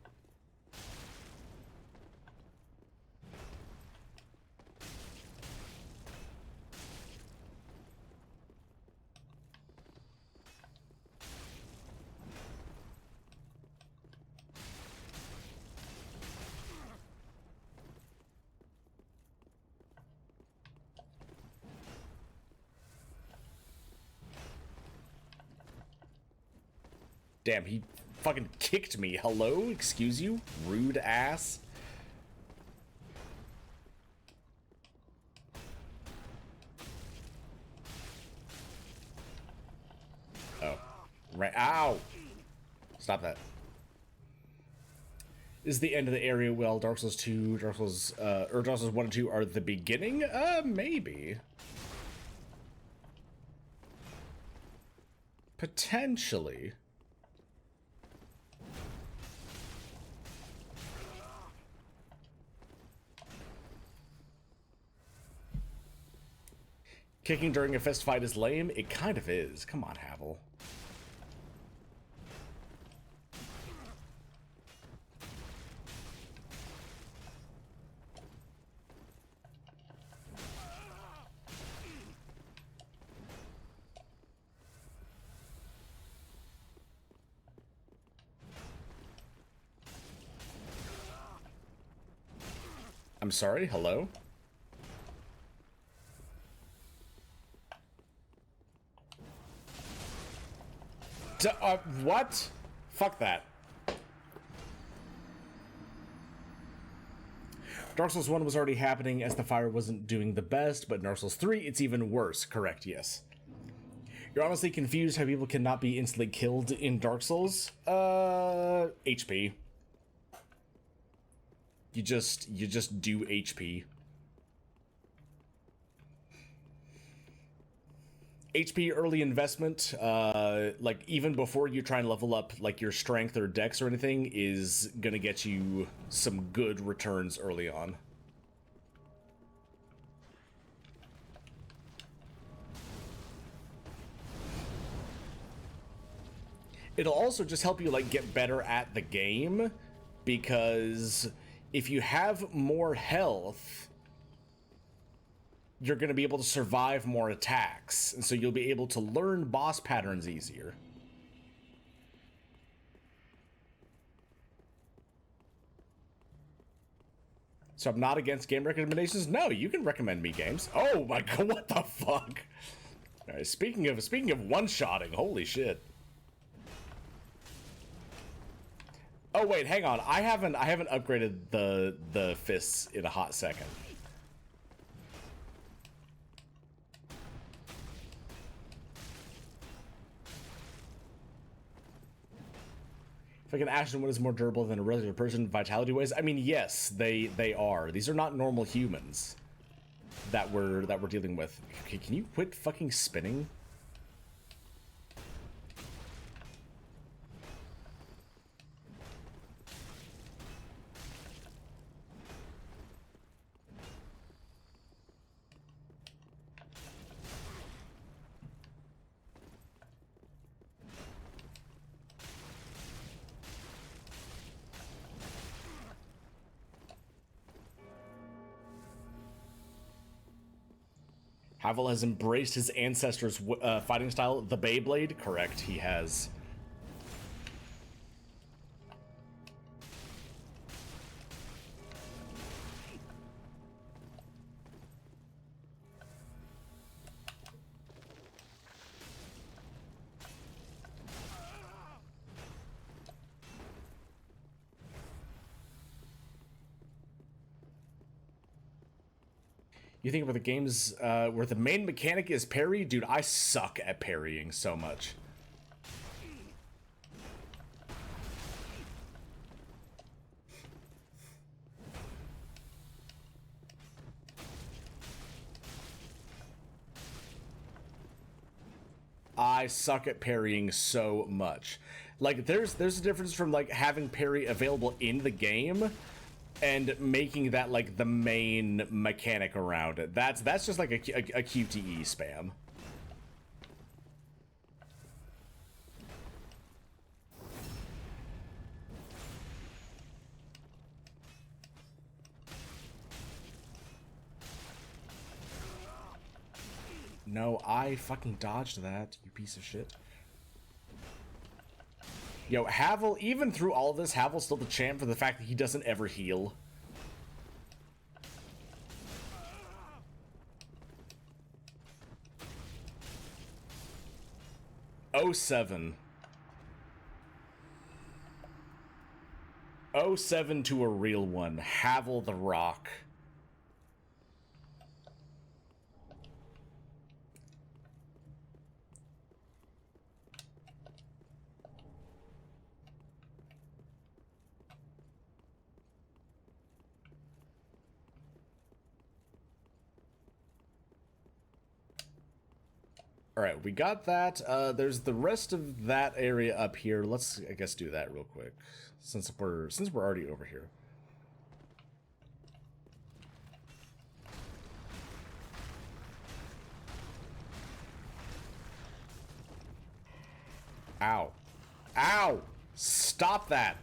Damn, he fucking kicked me. Hello? Excuse you? Rude ass. Oh. Right. Ow! Stop that. Is the end of the area well Dark Souls 2, Dark Souls 1 and 2 are the beginning? Maybe. Potentially. Kicking during a fist fight is lame? It kind of is. Come on, Havel. I'm sorry, hello? What? Fuck that. Dark Souls 1 was already happening as the fire wasn't doing the best, but in Dark Souls 3, it's even worse. Correct, yes. You're honestly confused how people cannot be instantly killed in Dark Souls? HP. You just do HP. HP early investment, like even before you try and level up like your strength or dex or anything, is gonna get you some good returns early on. It'll also just help you like get better at the game, because if you have more health, you're going to be able to survive more attacks, and so you'll be able to learn boss patterns easier. So I'm not against game recommendations. No, you can recommend me games. Oh my god, what the fuck? All right, speaking of one-shotting, holy shit. Oh wait, hang on. I haven't upgraded the fists in a hot second. If like an Ashen one is more durable than a regular person vitality wise, I mean yes, they are. These are not normal humans that we're dealing with. Okay, can you quit fucking spinning? Havel has embraced his ancestors' fighting style, the Beyblade. Correct, he has. You think about the games where the main mechanic is parry? Dude, I suck at parrying so much. I suck at parrying so much. Like, there's a difference from, like, having parry available in the game and making that like the main mechanic around it. That's just like a QTE spam. No, I fucking dodged that, you piece of shit. Yo, Havel, even through all of this, Havel's still the champ for the fact that he doesn't ever heal. Oh 07. 07 to a real one. Havel the Rock. All right, we got that. There's the rest of that area up here. Let's, I guess, do that real quick, since we're already over here. Ow! Ow! Stop that!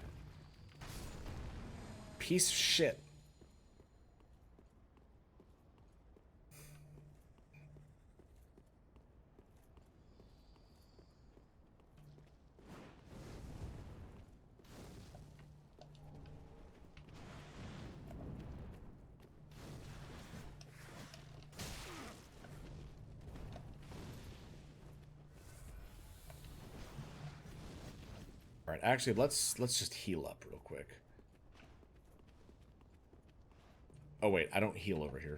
Piece of shit. Alright, actually, let's just heal up real quick. Oh wait, I don't heal over here.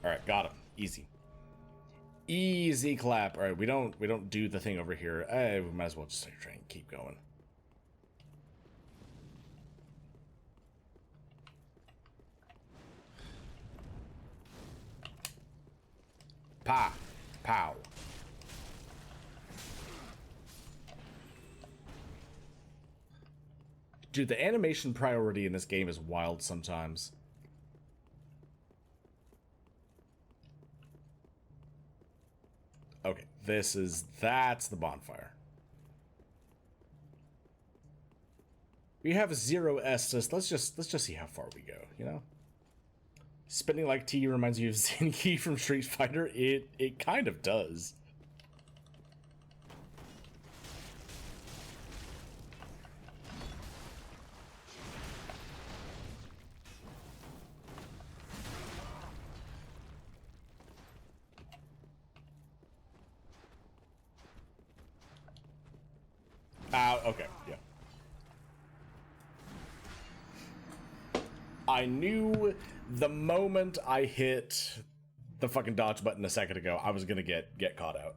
All right, got him. Easy. Easy clap. All right, we don't do the thing over here. We might as well just try and keep going. Pa. Pow. Dude, the animation priority in this game is wild sometimes. Okay, that's the bonfire. We have 0 Estus. Let's just see how far we go, you know? Spinning like T reminds you of Zenki from Street Fighter. It kind of does. Okay, yeah. I knew the moment I hit the fucking dodge button a second ago, I was gonna get caught out.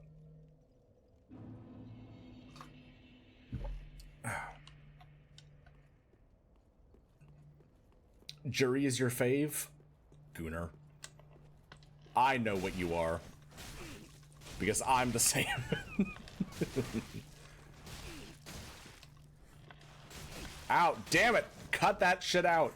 Jury is your fave? Gooner. I know what you are. Because I'm the same. Ow, damn it! Cut that shit out!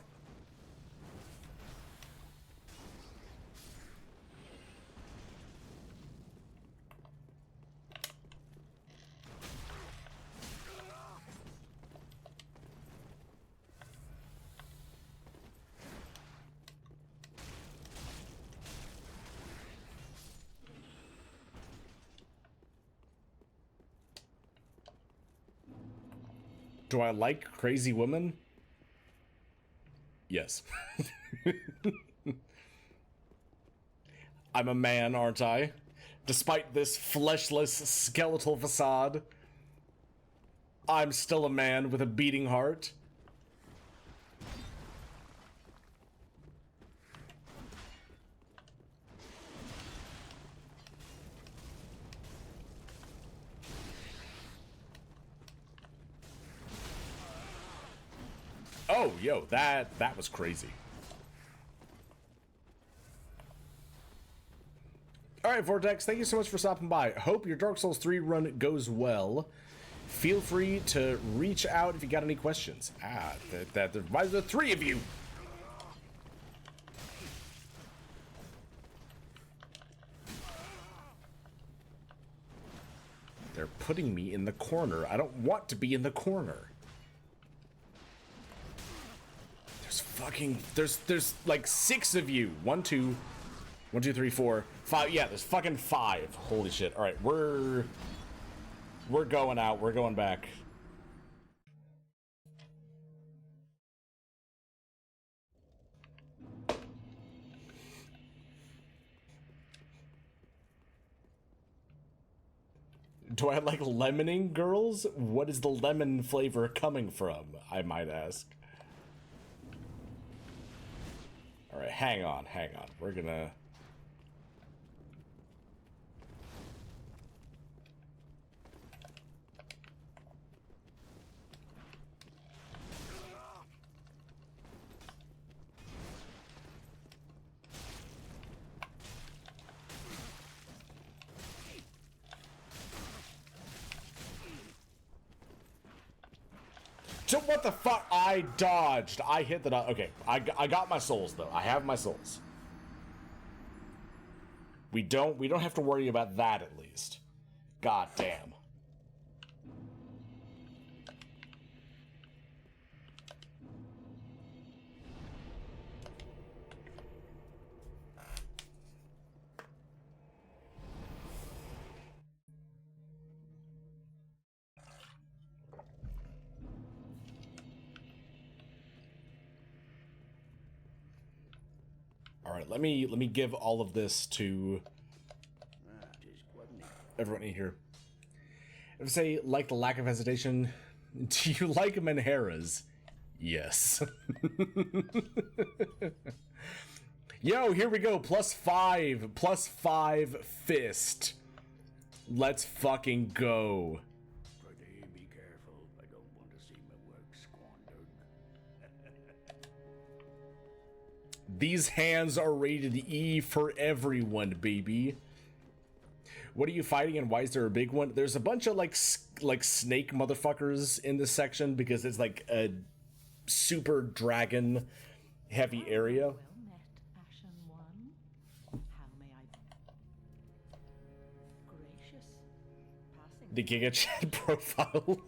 Do I like crazy women? Yes. I'm a man, aren't I? Despite this fleshless, skeletal facade, I'm still a man with a beating heart. Oh, yo, that was crazy. All right, Vortex, thank you so much for stopping by. Hope your Dark Souls 3 run goes well. Feel free to reach out if you got any questions. Why the 3 of you? They're putting me in the corner. I don't want to be in the corner. There's like 6 of you. 1, 2, 1, 2, 3, 4, 5. Yeah, there's fucking 5. Holy shit. All right, we're going out. We're going back. Do I like lemoning girls? What is the lemon flavor coming from, I might ask. All right, hang on. We're gonna... So what the fuck? I dodged. I hit the... Okay, I got my souls, though. I have my souls. We don't have to worry about that, at least. God damn. All right, let me give all of this to everyone in here. If I say like the lack of hesitation, do you like Menheras? Yes. Yo, here we go. +5 fist. Let's fucking go. Pretty be careful. I don't want to see my work squandered. These hands are rated E for everyone, baby. What are you fighting and why is there a big one? There's a bunch of like snake motherfuckers in this section because it's like a super dragon heavy area. Well met, Ashen One. How may I... Gracious. Passing... The Giga Chat profile.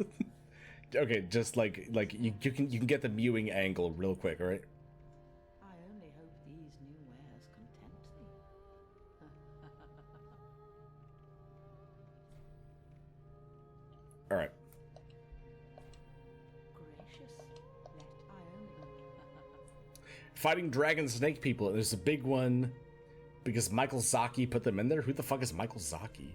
Okay, just like you can get the mewing angle real quick, all right? I only hope these new wares content thee. All right. Gracious. Let I only... Fighting dragon snake people. There's a big one because Michael Zaki put them in there. Who the fuck is Michael Zaki?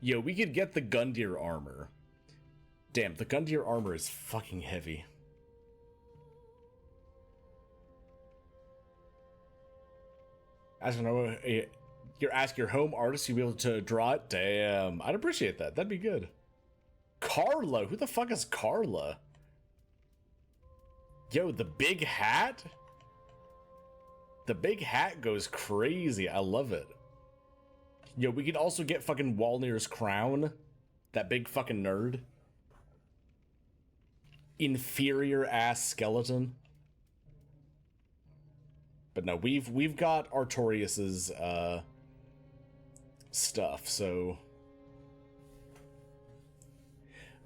Yo, we could get the Gundyr armor. Damn, the Gundyr armor is fucking heavy. As you know, you're ask your home artist, you'll be able to draw it. Damn, I'd appreciate that. That'd be good. Carla, who the fuck is Carla? Yo, the big hat? The big hat goes crazy. I love it. Yo, we could also get fucking Walnir's crown. That big fucking nerd. Inferior ass skeleton. But no, we've got Artorias's stuff, so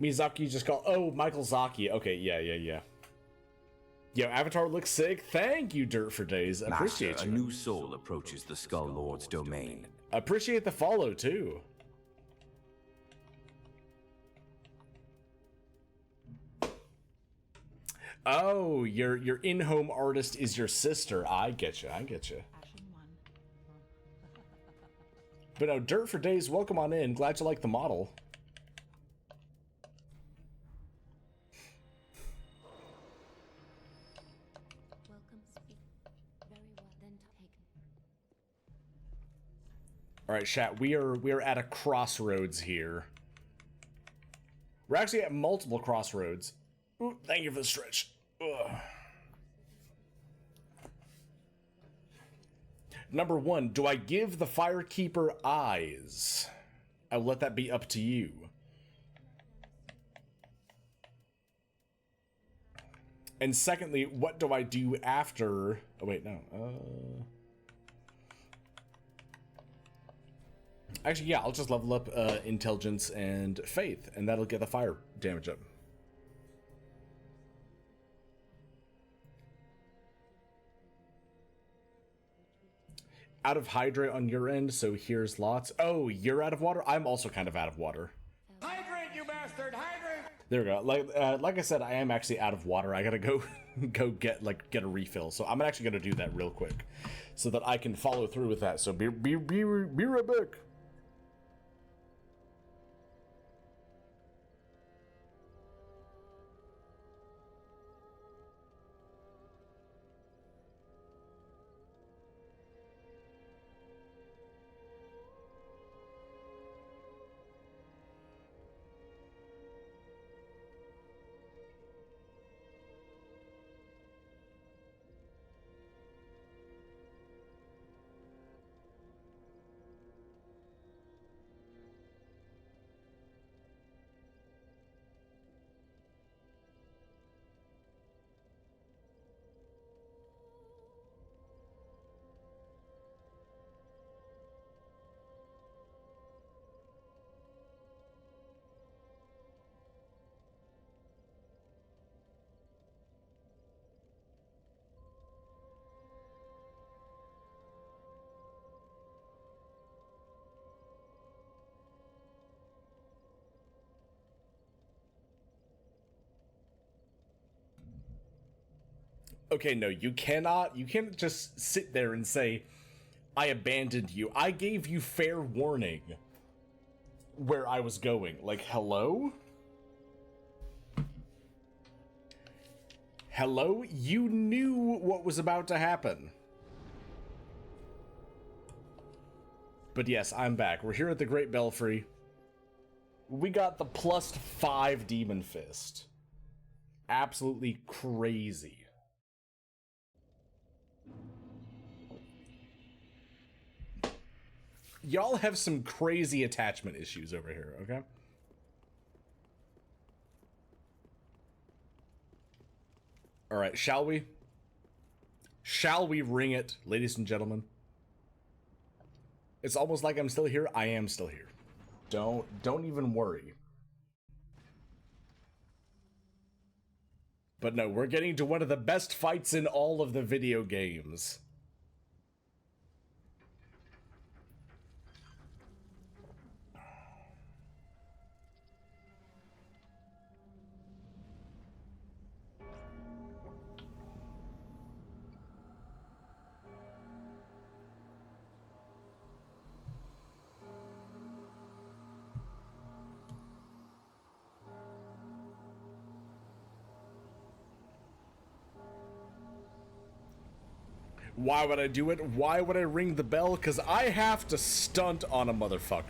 Miyazaki just called. Oh, Michael Zaki. Okay, yeah. Yo, Avatar looks sick. Thank you, Dirt for Days. Appreciate Master, you. a new soul approaches the Skull Lord's domain. Appreciate the follow too. Oh, your in-home artist is your sister. I get you. Ashen One. But no, Dirt for Days, welcome on in. Glad you like the model. Welcome, speak. Very well, then taken. All right, chat. We are at a crossroads here. We're actually at multiple crossroads. Ooh, thank you for the stretch. Ugh. Number one, do I give the Firekeeper eyes? I'll let that be up to you. And secondly, what do I do after... Oh, wait, no. Actually, yeah, I'll just level up Intelligence and Faith, and that'll get the fire damage up. Out of hydrate on your end, so here's lots. Oh, you're out of water? I'm also kind of out of water. Hydrate, you bastard! Hydrate! There we go. Like I said, I am actually out of water. I gotta go get a refill. So I'm actually gonna do that real quick, so that I can follow through with that. So be right back. Okay, no, you can't just sit there and say, I abandoned you. I gave you fair warning where I was going. Like, hello? Hello? You knew what was about to happen. But yes, I'm back. We're here at the Great Belfry. We got the +5 Demon Fist. Absolutely crazy. Y'all have some crazy attachment issues over here, okay? Alright, shall we? Shall we ring it, ladies and gentlemen? It's almost like I'm still here. I am still here. Don't even worry. But no, we're getting to one of the best fights in all of the video games. Why would I do it? Why would I ring the bell? Because I have to stunt on a motherfucker.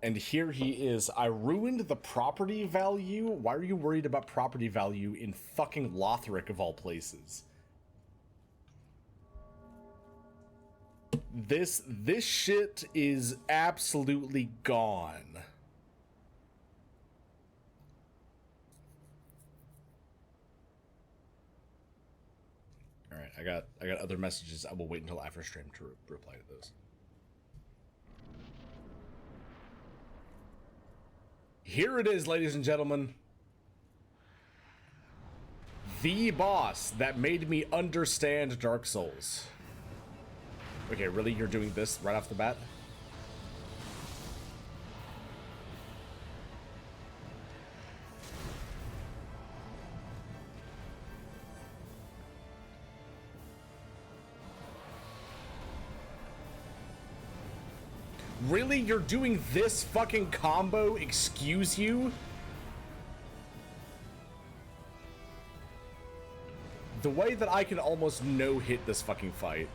And here he is. I ruined the property value? Why are you worried about property value in fucking Lothric of all places? This shit is absolutely gone. Alright, I got other messages. I will wait until after stream to reply to those. Here it is, ladies and gentlemen. The boss that made me understand Dark Souls. Okay, really? You're doing this right off the bat? Really? You're doing this fucking combo? Excuse you? The way that I can almost no-hit this fucking fight.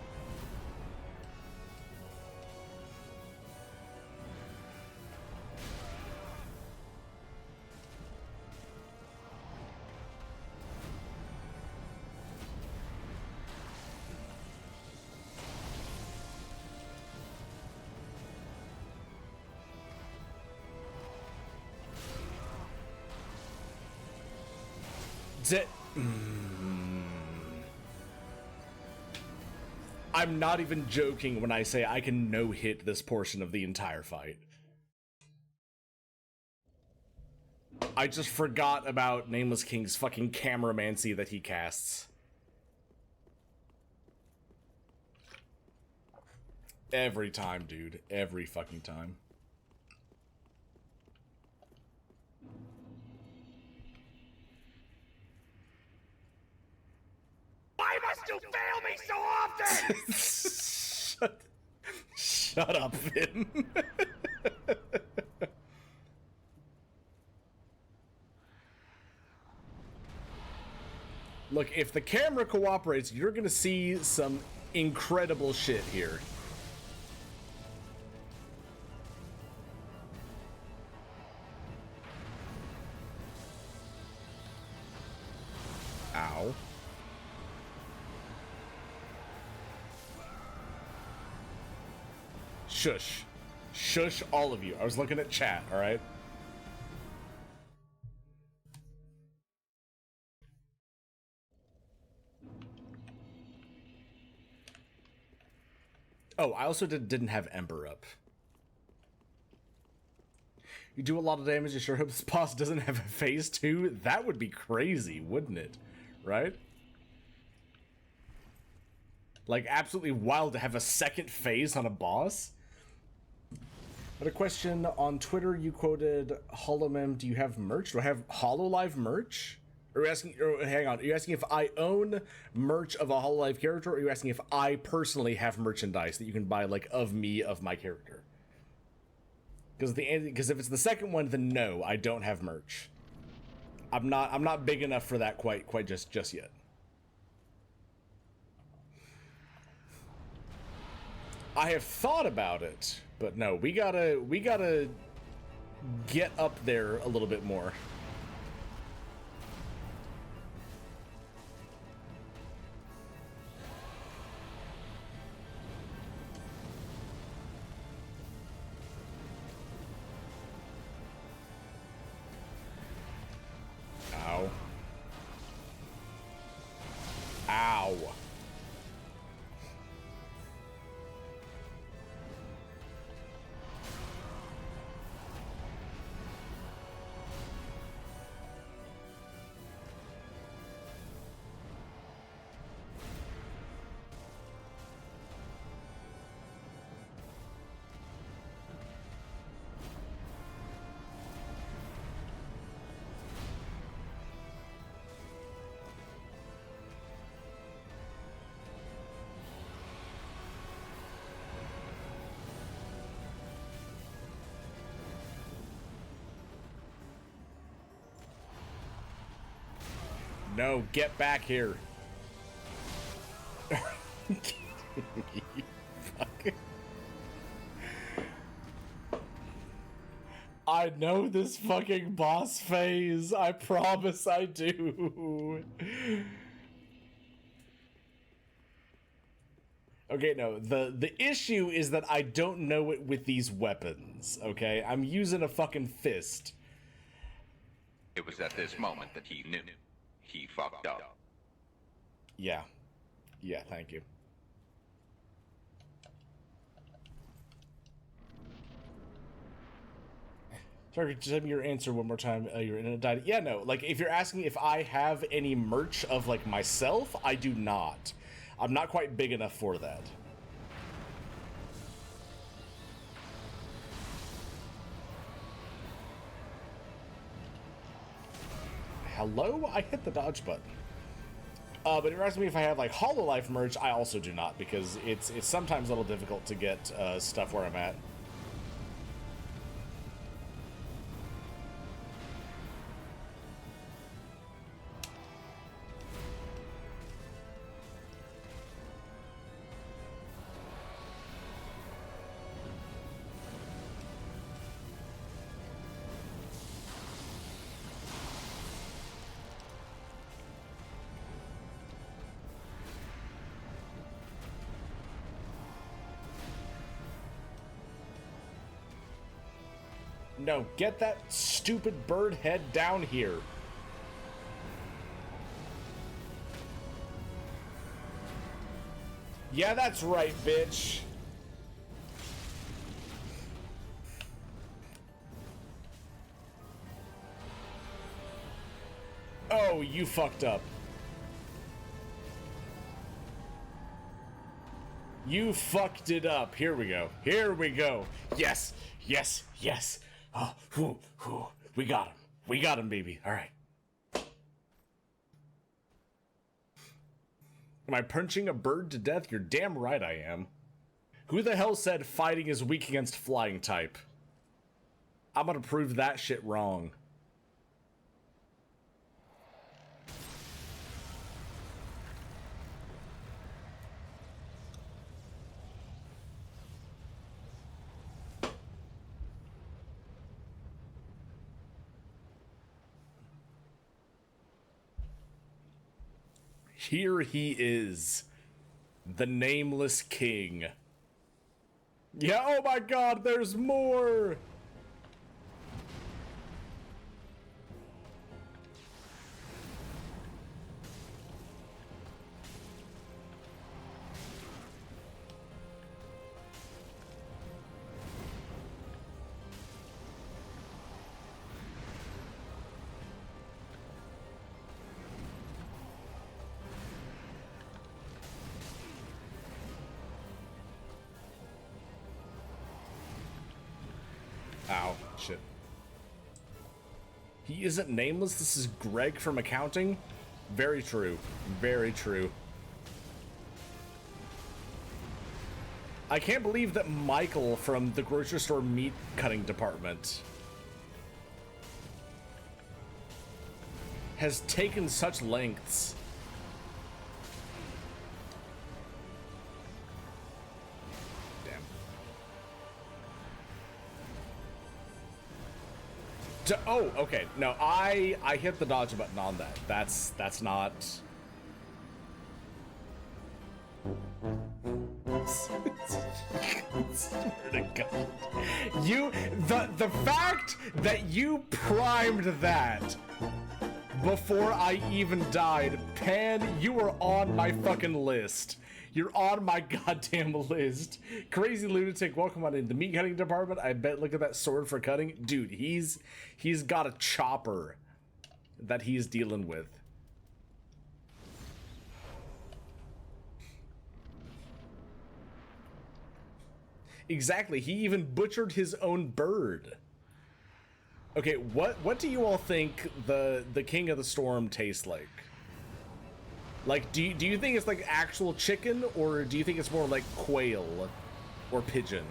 I'm not even joking when I say I can no-hit this portion of the entire fight. I just forgot about Nameless King's fucking cameramancy that he casts. Every time, dude. Every fucking time. Why must you fail me so often? Shut up, Finn. Look, if the camera cooperates, you're gonna see some incredible shit here. Ow. Shush. Shush, all of you. I was looking at chat, alright? Oh, I also didn't have Ember up. You do a lot of damage. You sure hope this boss doesn't have a phase 2? That would be crazy, wouldn't it? Right? Like, absolutely wild to have a second phase on a boss. But a question on Twitter, you quoted HoloMem, do you have merch? Do I have HoloLive merch? Are you asking, or hang on, are you asking if I own merch of a HoloLive character, or are you asking if I personally have merchandise that you can buy, like, of me, of my character? Because if it's the second one, then no, I don't have merch. I'm not big enough for that quite just yet. I have thought about it, but no, we gotta get up there a little bit more. Ow. Ow. No, get back here. Fuck. I know this fucking boss phase. I promise I do. Okay, no, the issue is that I don't know it with these weapons, okay? I'm using a fucking fist. It was at this moment that he knew. He fucked up. Yeah. Yeah, thank you. Sorry, just tell me your answer one more time. You're in a diet. Yeah, no, like, if you're asking if I have any merch of, like, myself, I do not. I'm not quite big enough for that. Hello? I hit the dodge button. But if you're asking me if I have, like, HoloLive merch, I also do not, because it's sometimes a little difficult to get stuff where I'm at. No, get that stupid bird head down here. Yeah, that's right, bitch. Oh, you fucked up. You fucked it up. Here we go. Here we go. Yes, yes, yes. Oh, whew, whew. We got him. We got him, baby. All right. Am I punching a bird to death? You're damn right I am. Who the hell said fighting is weak against flying type? I'm gonna prove that shit wrong. Here he is, the nameless king. Yeah, oh my god, there's more! shit. He isn't nameless. This is Greg from accounting. Very true. Very true. I can't believe that Michael from the grocery store meat cutting department has taken such lengths. Damn. Oh, okay. No, I hit the dodge button on that. That's not. Swear to God. The fact that you primed that before I even died, Pan, you were on my fucking list. You're on my goddamn list. Crazy Lunatic, welcome on in the meat cutting department. I bet, look at that sword for cutting. Dude, he's got a chopper that he's dealing with. Exactly, he even butchered his own bird. Okay, what do you all think the King of the Storm tastes like? Like, do you think it's like actual chicken, or do you think it's more like quail or pigeon?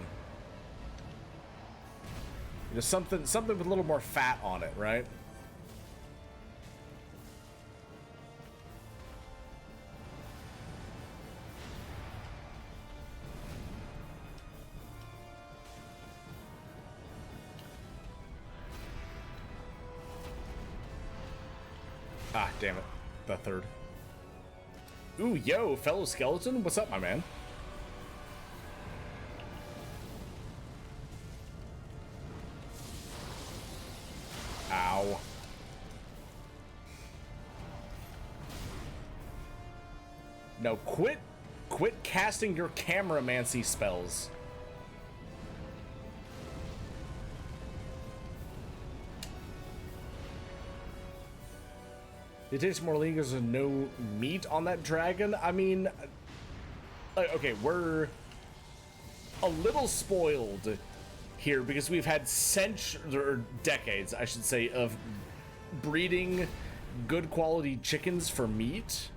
You know, something with a little more fat on it, right? Ah, damn it. The third. Ooh, yo, fellow skeleton. What's up, my man? Ow. No, quit casting your cameramancy spells. It tastes more lean because there's no meat on that dragon. I mean, okay, we're a little spoiled here because we've had decades, I should say, of breeding good quality chickens for meat.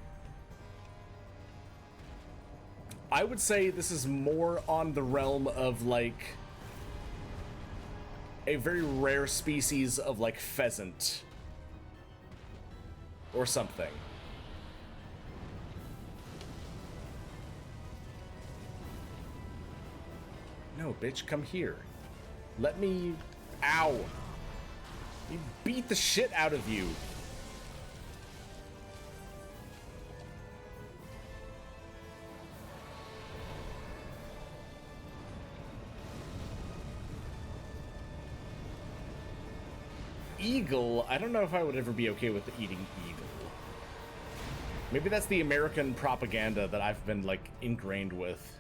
I would say this is more on the realm of like a very rare species of like pheasant or something. No, bitch, come here. Let me... Ow! Me beat the shit out of you. Eagle? I don't know if I would ever be okay with eating eagle. Maybe that's the American propaganda that I've been, like, ingrained with.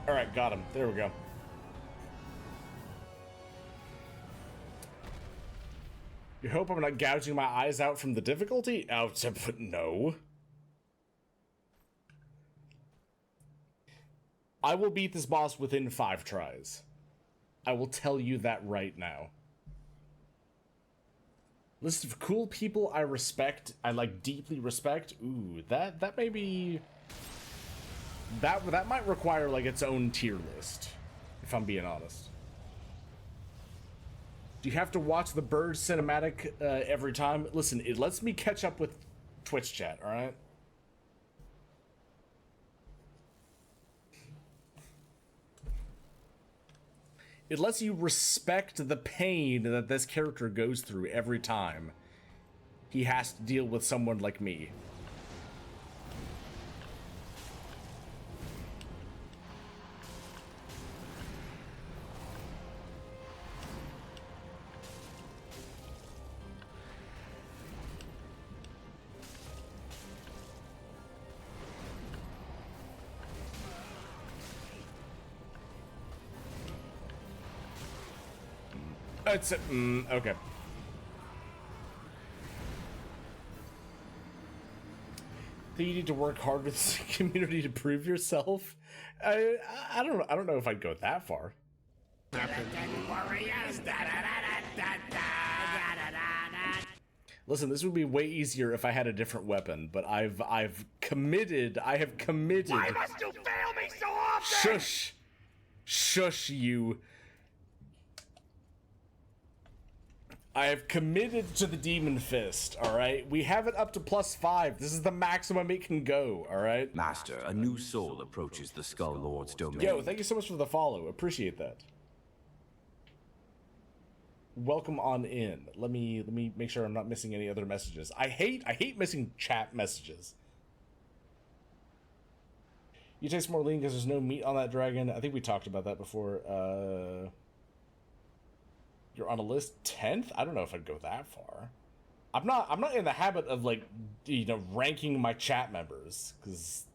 Alright, got him. There we go. You hope I'm not gouging my eyes out from the difficulty? Oh, no. I will beat this boss within 5 tries. I will tell you that right now. List of cool people I respect, I like deeply respect. Ooh, that may be... That might require like its own tier list, if I'm being honest. Do you have to watch the bird cinematic every time? Listen, it lets me catch up with Twitch chat, alright? It lets you respect the pain that this character goes through every time he has to deal with someone like me. It's okay. Think you need to work hard with the community to prove yourself? I don't know if I'd go that far. Listen, this would be way easier if I had a different weapon, but I have committed. Why must you fail me so often? Shush you. I have committed to the Demon Fist, alright? We have it up to +5. This is the maximum it can go, alright? Master, a new soul approaches the Skull Lord's domain. Yo, thank you so much for the follow. Appreciate that. Welcome on in. Let me make sure I'm not missing any other messages. I hate missing chat messages. You taste more lean because there's no meat on that dragon. I think we talked about that before. You're on a list 10th? I don't know if I'd go that far. I'm not in the habit of, like, you know, ranking my chat members, because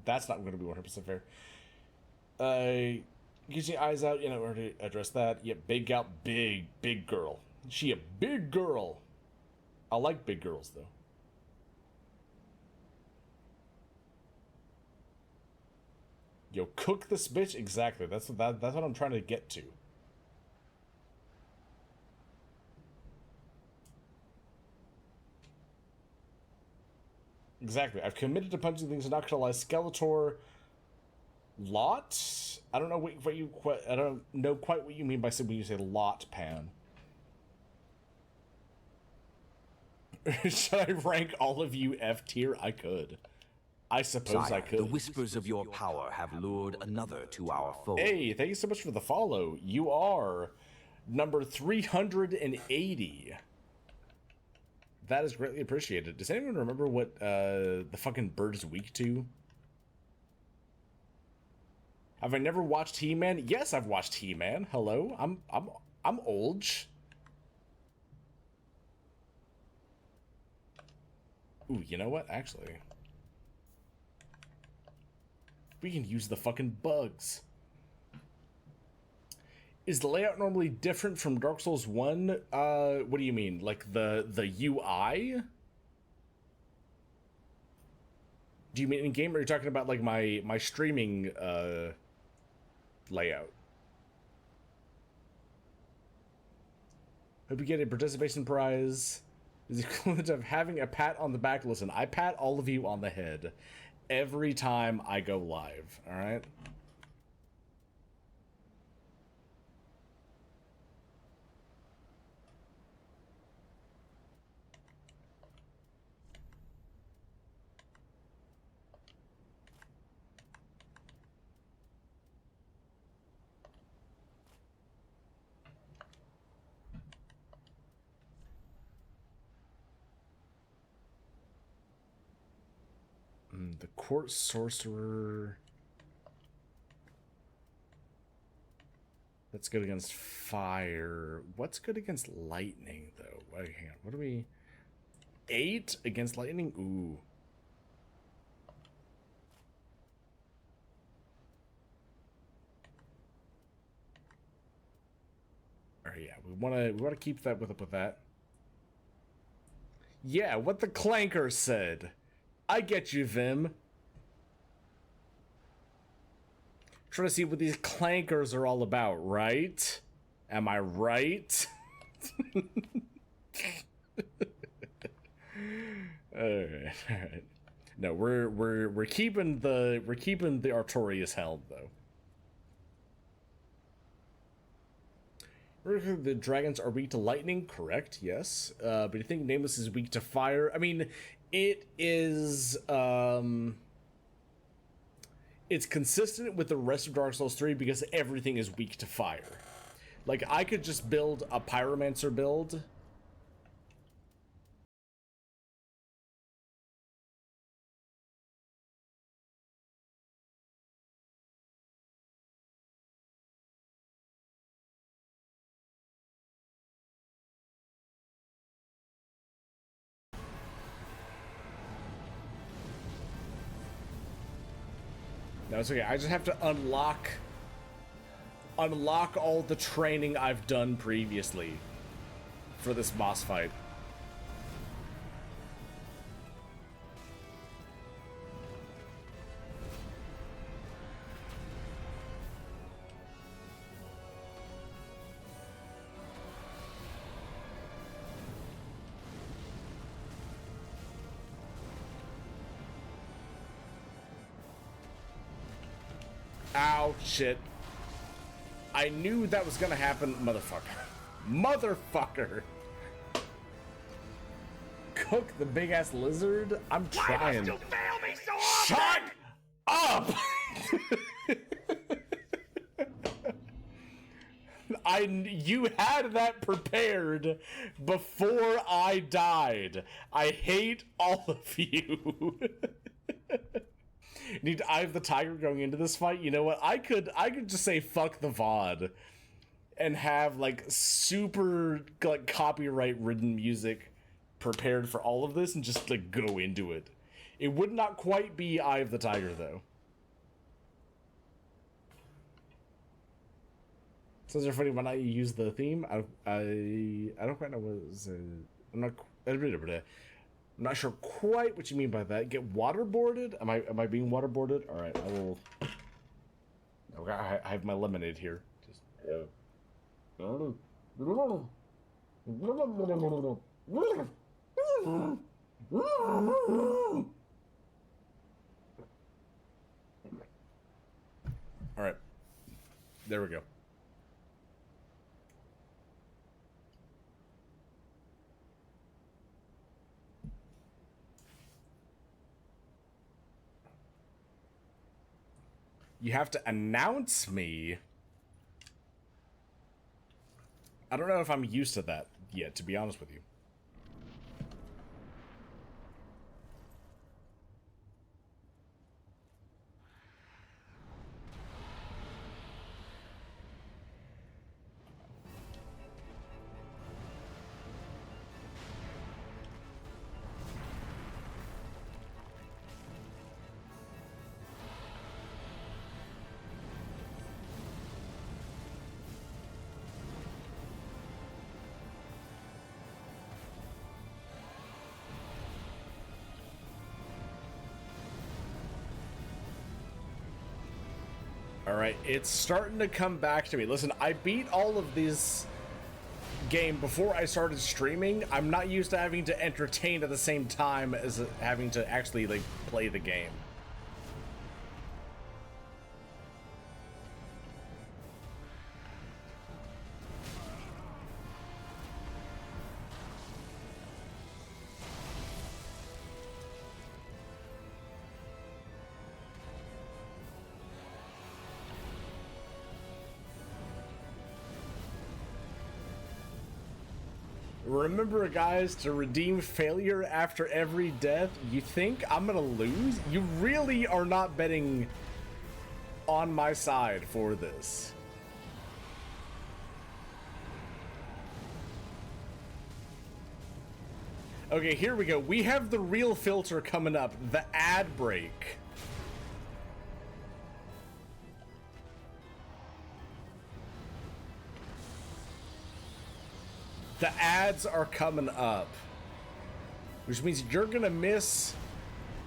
that's not going to be 100% fair. Using eyes out, you know, already addressed that. Yeah, big gal, big girl. She a big girl. I like big girls though. Yo, cook this bitch. Exactly. That's what I'm trying to get to. Exactly. I've committed to punching things not gonna lie. Skeletor. Lot? I don't know I don't know quite what you mean by when you say lot, Pan. Should I rank all of you F tier? I could. I suppose Sire, I could. the whispers of your power have lured another to our fold. Hey, thank you so much for the follow. You are number 380. That is greatly appreciated. Does anyone remember what the fucking bird is weak to? Have I never watched He-Man? Yes, I've watched He-Man. Hello, I'm old. Ooh, you know what? Actually, we can use the fucking bugs. Is the layout normally different from Dark Souls 1? What do you mean? Like the UI? Do you mean in game, or are you talking about like my streaming layout? Hope you get a participation prize. Is the equivalent of having a pat on the back. Listen, I pat all of you on the head every time I go live, alright? The court sorcerer. That's good against fire. What's good against lightning, though? Wait, hang on. What are we? 8 against lightning? Ooh. Alright, yeah. We wanna keep that with that. Yeah, what the clanker said. I get you, Vim. Trying to see what these clankers are all about, right? Am I right? Alright. No, we're keeping the Artorias helm though. The dragons are weak to lightning, correct? Yes. But you think Nameless is weak to fire? I mean, it is. It's consistent with the rest of Dark Souls 3 because everything is weak to fire. Like, I could just build a Pyromancer build. No, it's okay. I just have to unlock unlock all the training I've done previously for this boss fight. Ow, shit. I knew that was gonna happen, motherfucker. Motherfucker! Cook the big-ass lizard? I'm trying. Shut up! You had that prepared before I died. I hate all of you. Need Eye of the Tiger going into this fight? You know what? I could just say fuck the VOD and have like super like copyright ridden music prepared for all of this and just like go into it. It would not quite be Eye of the Tiger though. So is it funny when I use the theme? I don't quite know what it was. I'm not sure quite what you mean by that. Get waterboarded? Am I being waterboarded? All right, I will. Okay, I have my lemonade here. Just. All right, there we go. You have to announce me. I don't know if I'm used to that yet, to be honest with you. Alright, it's starting to come back to me. Listen, I beat all of this game before I started streaming. I'm not used to having to entertain at the same time as having to actually, like, play the game. Remember, guys, to redeem failure after every death. You think I'm gonna lose? You really are not betting on my side for this. Okay, here we go. We have the real filter coming up, the ad break. The ads are coming up, which means you're gonna miss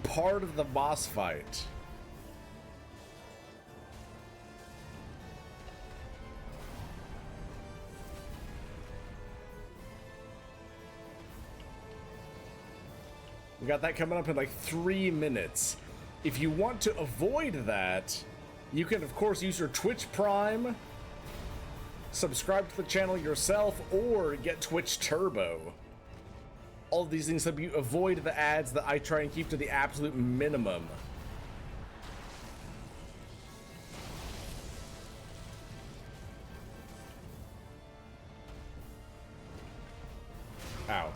part of the boss fight. We got that coming up in like 3 minutes. If you want to avoid that, you can of course use your Twitch Prime, subscribe to the channel yourself, or get Twitch Turbo. All of these things help you avoid the ads that I try and keep to the absolute minimum. Ow.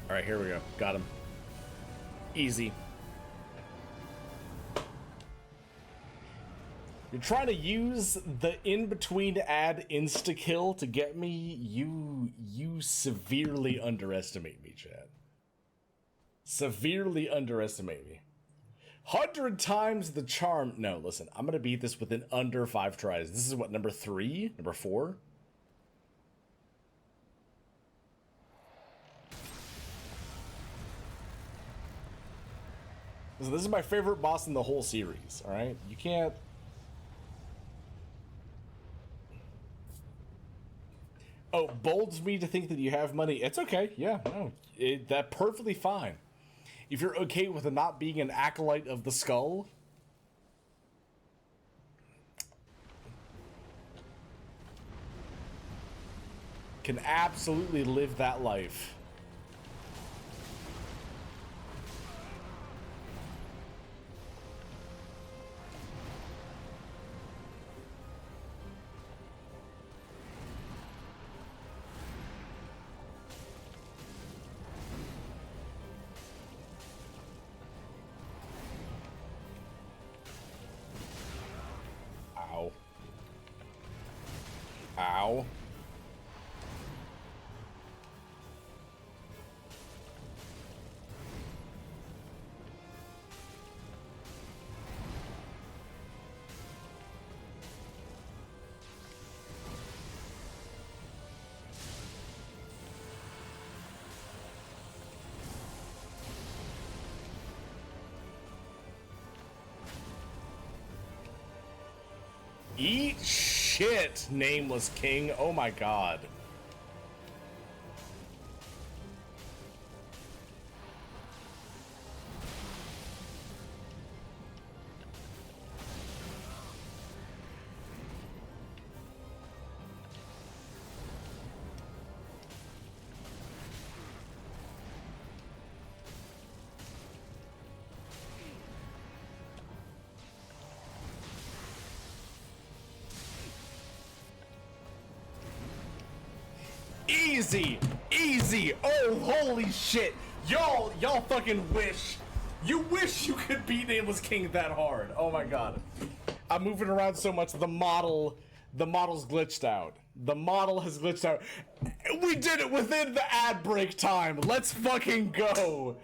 All right, here we go. Got him. Easy. You're trying to use the in-between ad insta-kill to get me? You severely underestimate me, Chad. Severely underestimate me. 100 times the charm. No, listen, I'm gonna beat this within under 5 tries. This is what, number 3? Number 4? Listen, this is my favorite boss in the whole series, alright? You can't... Oh, bolds me to think that you have money. It's okay. Yeah, no. That's perfectly fine. If you're okay with it not being an acolyte of the skull. Can absolutely live that life. Ow. Ow. Eat shit, Nameless King. Oh my god. Easy! Easy! Oh, holy shit! Y'all fucking wish. You wish you could beat Nameless King that hard. Oh my god. I'm moving around so much, the model's glitched out. The model has glitched out. We did it within the ad break time. Let's fucking go.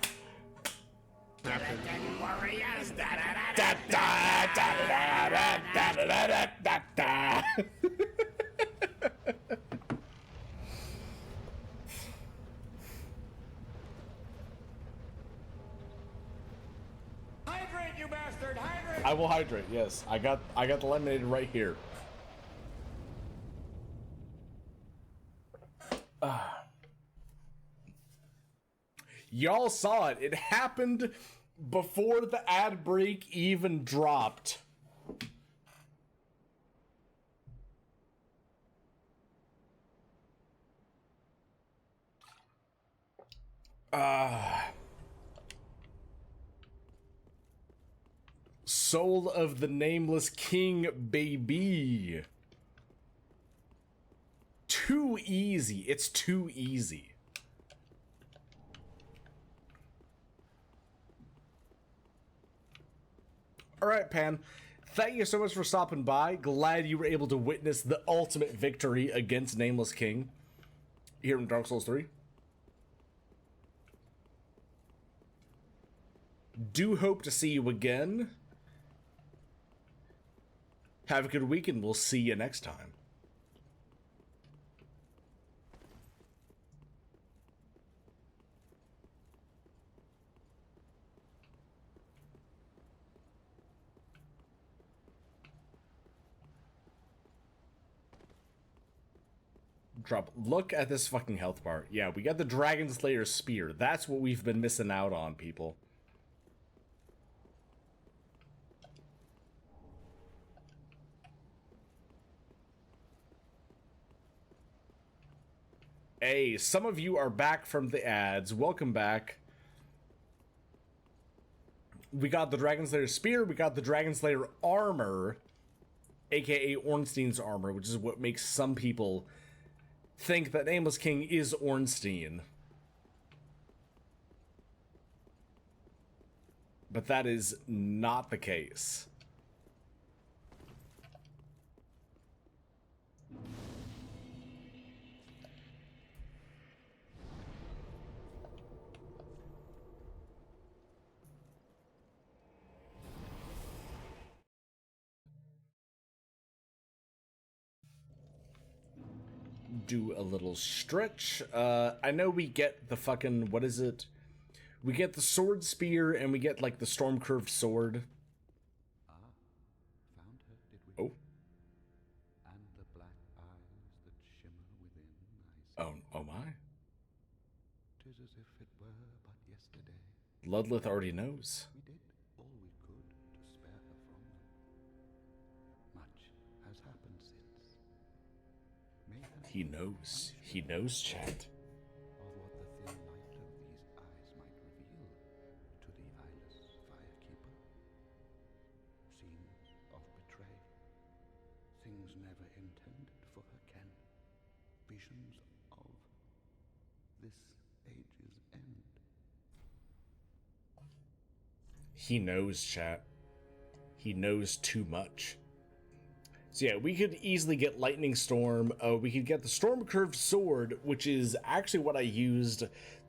Hydrate, you bastard! Hydrate! I will hydrate, yes. I got the lemonade right here. Y'all saw it. It happened before the ad break even dropped. Soul of the Nameless King, baby. Too easy. It's too easy. Alright, Pan. Thank you so much for stopping by. Glad you were able to witness the ultimate victory against Nameless King here in Dark Souls 3. Do hope to see you again. Have a good week, and we'll see you next time. Drop. Look at this fucking health bar. Yeah, we got the Dragon Slayer Spear. That's what we've been missing out on, people. Hey, some of you are back from the ads. Welcome back. We got the Dragon Slayer Spear. We got the Dragon Slayer Armor, aka Ornstein's armor, which is what makes some people think that Nameless King is Ornstein. But that is not the case. do a little stretch. I know we get the fucking, what is it? We get the sword spear and we get like the storm curved sword. Found her, did we? Oh. And the black eyes that shimmer within, I see. Oh my. 'Tis as if it were but yesterday. Ludleth already knows. We did all we could to spare her from them. Much has happened since. May her He knows. He knows, chat. of what the thin light of these eyes might reveal to the eyeless firekeeper. Scenes of betrayal, things never intended for her ken, visions of this age's end. He knows, chat. He knows too much. So yeah, we could easily get Lightning Storm. We could get the Storm Curved Sword, which is actually what I used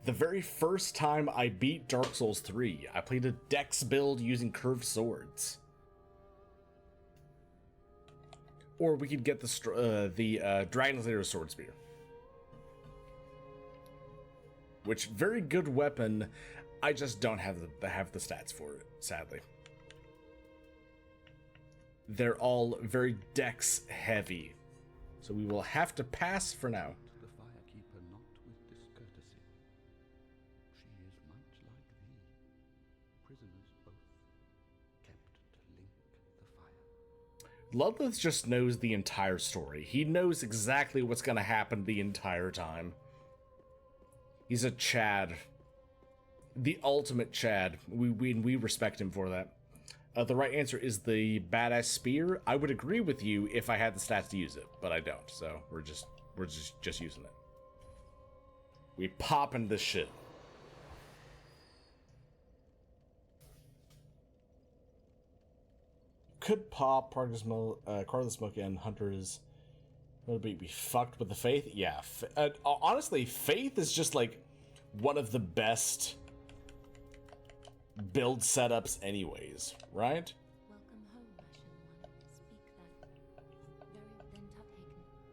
the very first time I beat Dark Souls 3. I played a Dex build using curved swords. Or we could get the Dragon Slayer Sword Spear. Which, very good weapon. I just don't have the stats for it, sadly. They're all very dex heavy, so we will have to pass for now. The firekeeper not with discourtesy. She is much like thee. Prisoners both, kept to link the fire. Ludleth just knows the entire story. He knows exactly what's going to happen the entire time. He's a Chad. The ultimate Chad. We respect him for that. The right answer is the badass spear. I would agree with you if I had the stats to use it, but I don't. So we're just using it. We popping this shit. Could pop part of the smoke and hunters would be fucked with the faith. Yeah, honestly, faith is just like one of the best build setups anyways, right? Welcome home, Ashen One. Speak that. Very then taken.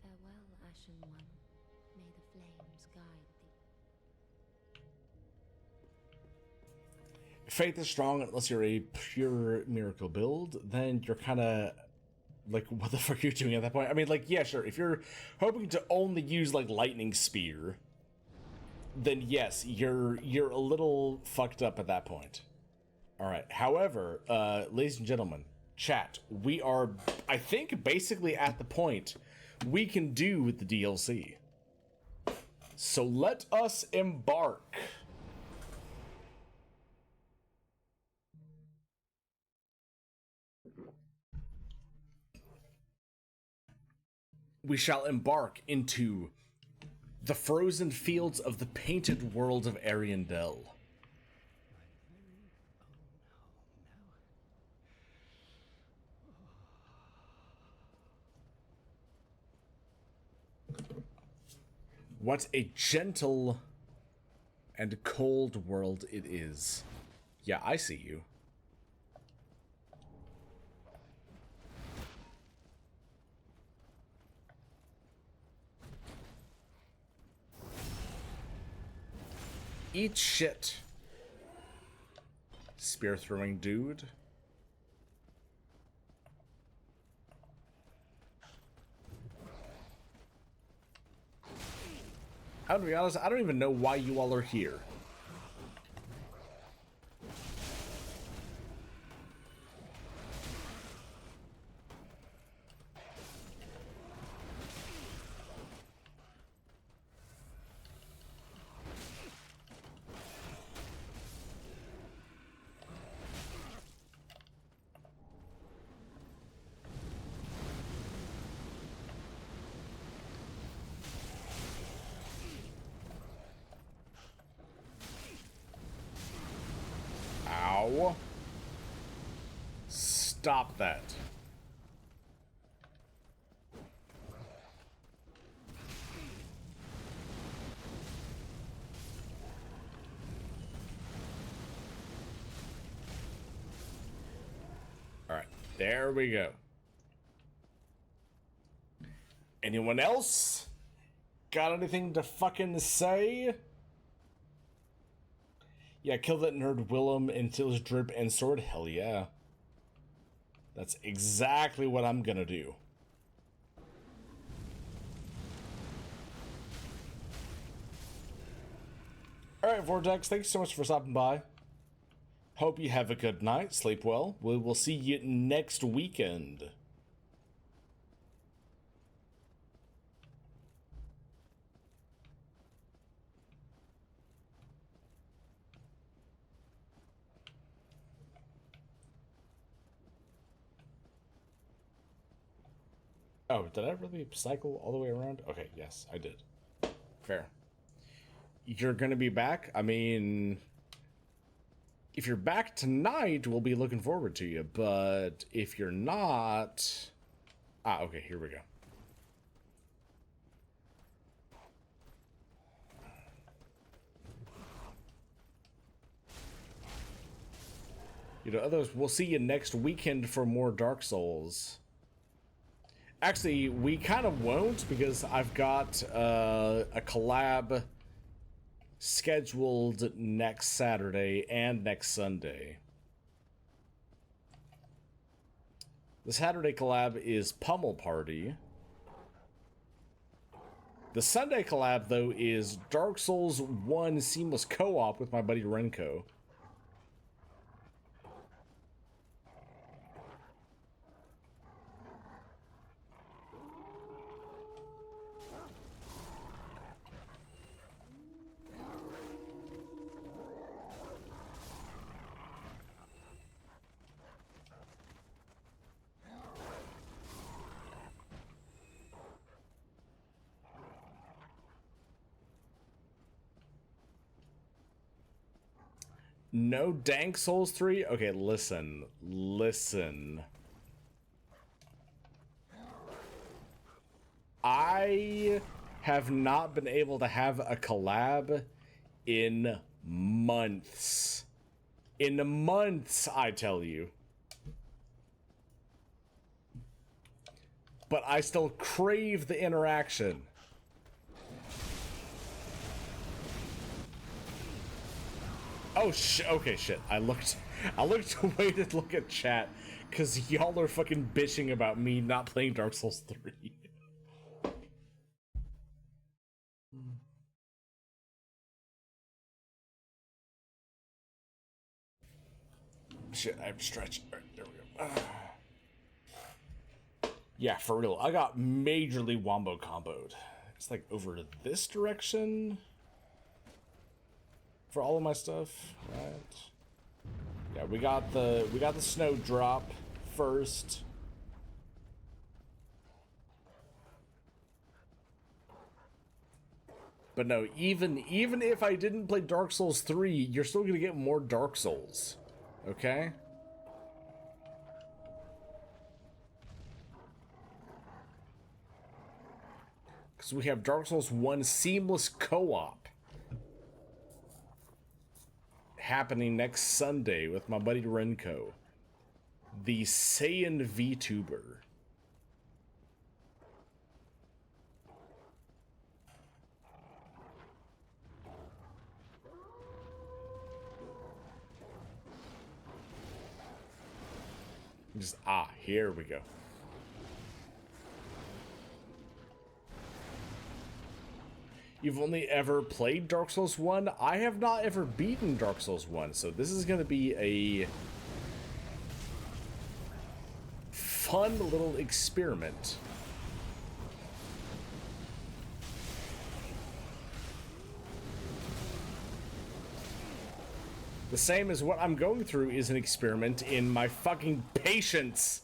Farewell, Ashen One. May the flames guide thee. Faith is strong unless you're a pure miracle build, then you're kind of like, what the fuck are you doing at that point? I mean, like, yeah, sure, if you're hoping to only use like lightning spear, then yes, you're a little fucked up at that point. All right. However, ladies and gentlemen, chat, we are, I think, basically at the point we can do with the DLC. So let us embark. We shall embark into the frozen fields of the painted world of Ariandel. What a gentle and cold world it is. Yeah, I see you. Eat shit. Spear throwing dude. I'm gonna be honest, I don't even know why you all are here. Ow. Stop that. There we go. Anyone else got anything to fucking say? Yeah, kill that nerd Willem until his drip and sword. Hell yeah. That's exactly what I'm gonna do. Alright, Vortex, thanks so much for stopping by. Hope you have a good night. Sleep well. We will see you next weekend. Oh, did I really cycle all the way around? Okay, yes, I did. Fair. You're gonna be back? I mean, if you're back tonight, we'll be looking forward to you. But if you're not... Ah, okay, here we go. You know, others, we'll see you next weekend for more Dark Souls. Actually, we kind of won't, because I've got a collab scheduled next Saturday and next Sunday. The Saturday collab is Pummel Party. The Sunday collab, though, is Dark Souls 1 Seamless Co-op with my buddy Renko. No Dank Souls 3? Okay, listen. I have not been able to have a collab in months. In months, I tell you. But I still crave the interaction. Oh, okay, shit. I looked away to look at chat, because y'all are fucking bitching about me not playing Dark Souls 3. Shit, I have to stretch. Alright, there we go. Yeah, for real. I got majorly wombo comboed. It's like over to this direction for all of my stuff, right? Yeah, we got the snow drop first. But no, even if I didn't play Dark Souls 3, you're still gonna get more Dark Souls. Okay? Because we have Dark Souls 1 Seamless Co-op happening next Sunday with my buddy Renko, the Saiyan VTuber. Just, here we go. You've only ever played Dark Souls 1? I have not ever beaten Dark Souls 1, so this is going to be a fun little experiment. The same as what I'm going through is an experiment in my fucking patience.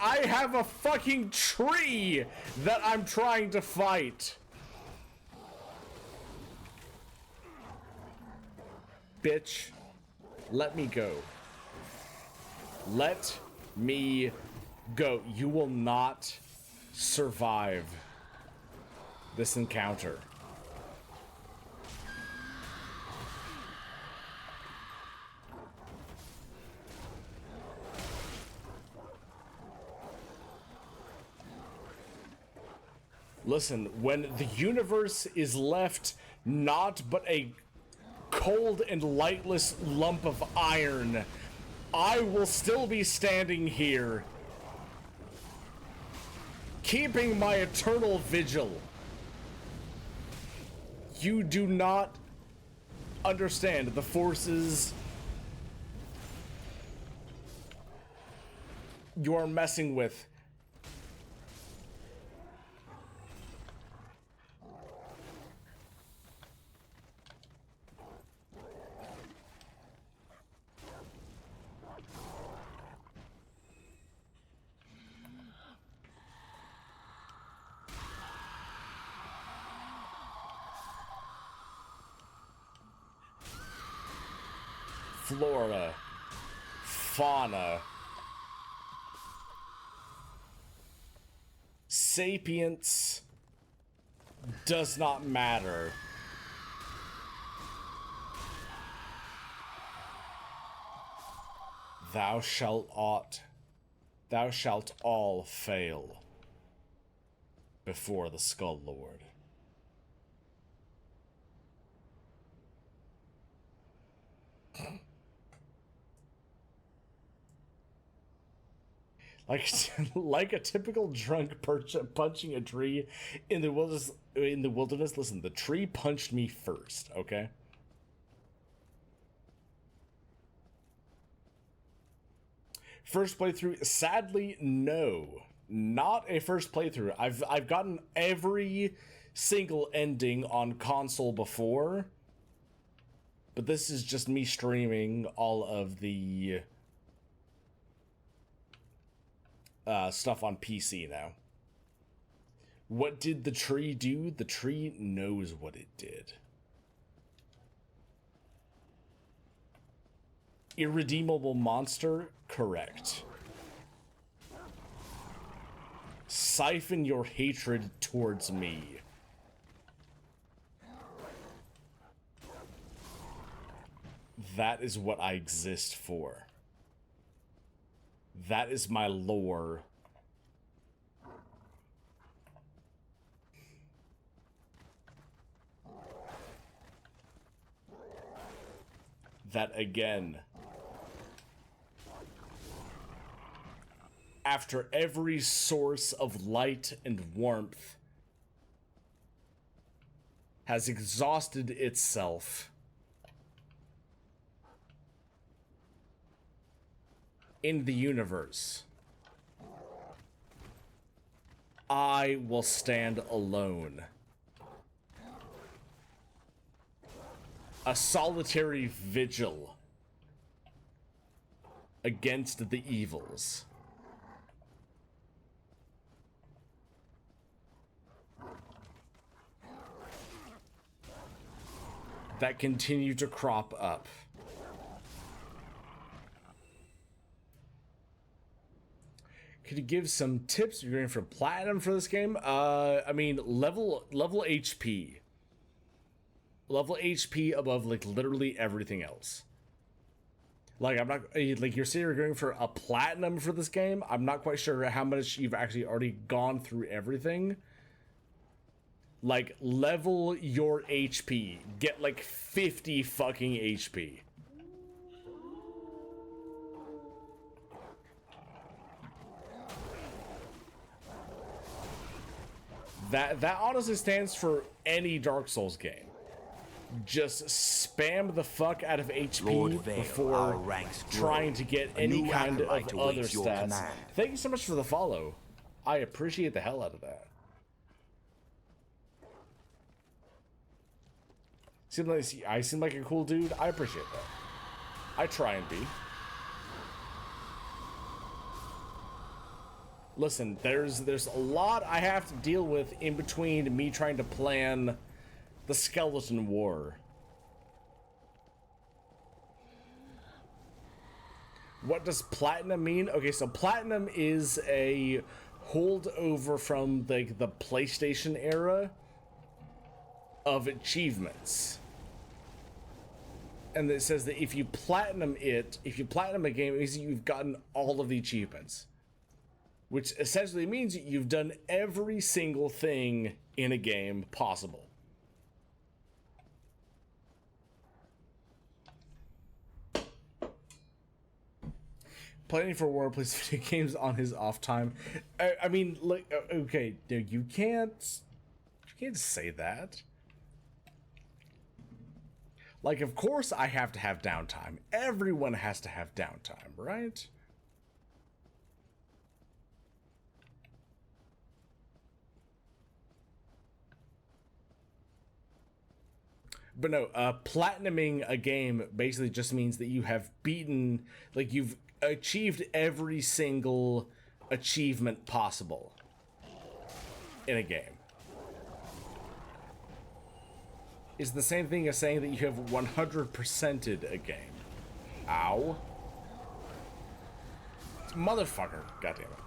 I have a fucking tree that I'm trying to fight. Bitch, let me go. Let me go. You will not survive this encounter. Listen, when the universe is left not but a cold and lightless lump of iron, I will still be standing here, keeping my eternal vigil. You do not understand the forces you are messing with. Flora, fauna, sapience does not matter. Thou shalt all fail before the Skull Lord. Like a typical drunk punching a tree in the wilderness. Listen, the tree punched me first, okay? First playthrough, sadly, no, not a first playthrough. I've gotten every single ending on console before, but this is just me streaming all of the stuff on PC now. What did the tree do? The tree knows what it did. Irredeemable monster? Correct. Siphon your hatred towards me. That is what I exist for. That is my lore. That again, after every source of light and warmth has exhausted itself, in the universe, I will stand alone. A solitary vigil against the evils. That continue to crop up. Could you give some tips if you're going for platinum for this game? I mean, level HP. Level HP above, like, literally everything else. Like, I'm not, like, you're saying you're going for a platinum for this game. I'm not quite sure how much you've actually already gone through everything. Like, level your HP. Get, like, 50 fucking HP. That honestly stands for any Dark Souls game. Just spam the fuck out of HP Vaal, before trying to get any kind of other stats. Command. Thank you so much for the follow. I appreciate the hell out of that. I seem like a cool dude. I appreciate that. I try and be. Listen, there's a lot I have to deal with in between me trying to plan the Skeleton War. What does platinum mean? Okay, so platinum is a holdover from the PlayStation era of achievements. And it says that if you platinum a game, it means you've gotten all of the achievements. which essentially means you've done every single thing in a game possible. Planning for war, plays video games on his off time. I mean, like, okay, you can't say that. Like, of course I have to have downtime. Everyone has to have downtime, right? But no, platinuming a game basically just means that you have beaten, like, you've achieved every single achievement possible in a game. It's the same thing as saying that you have 100%ed a game. Ow. Motherfucker. Goddamn it.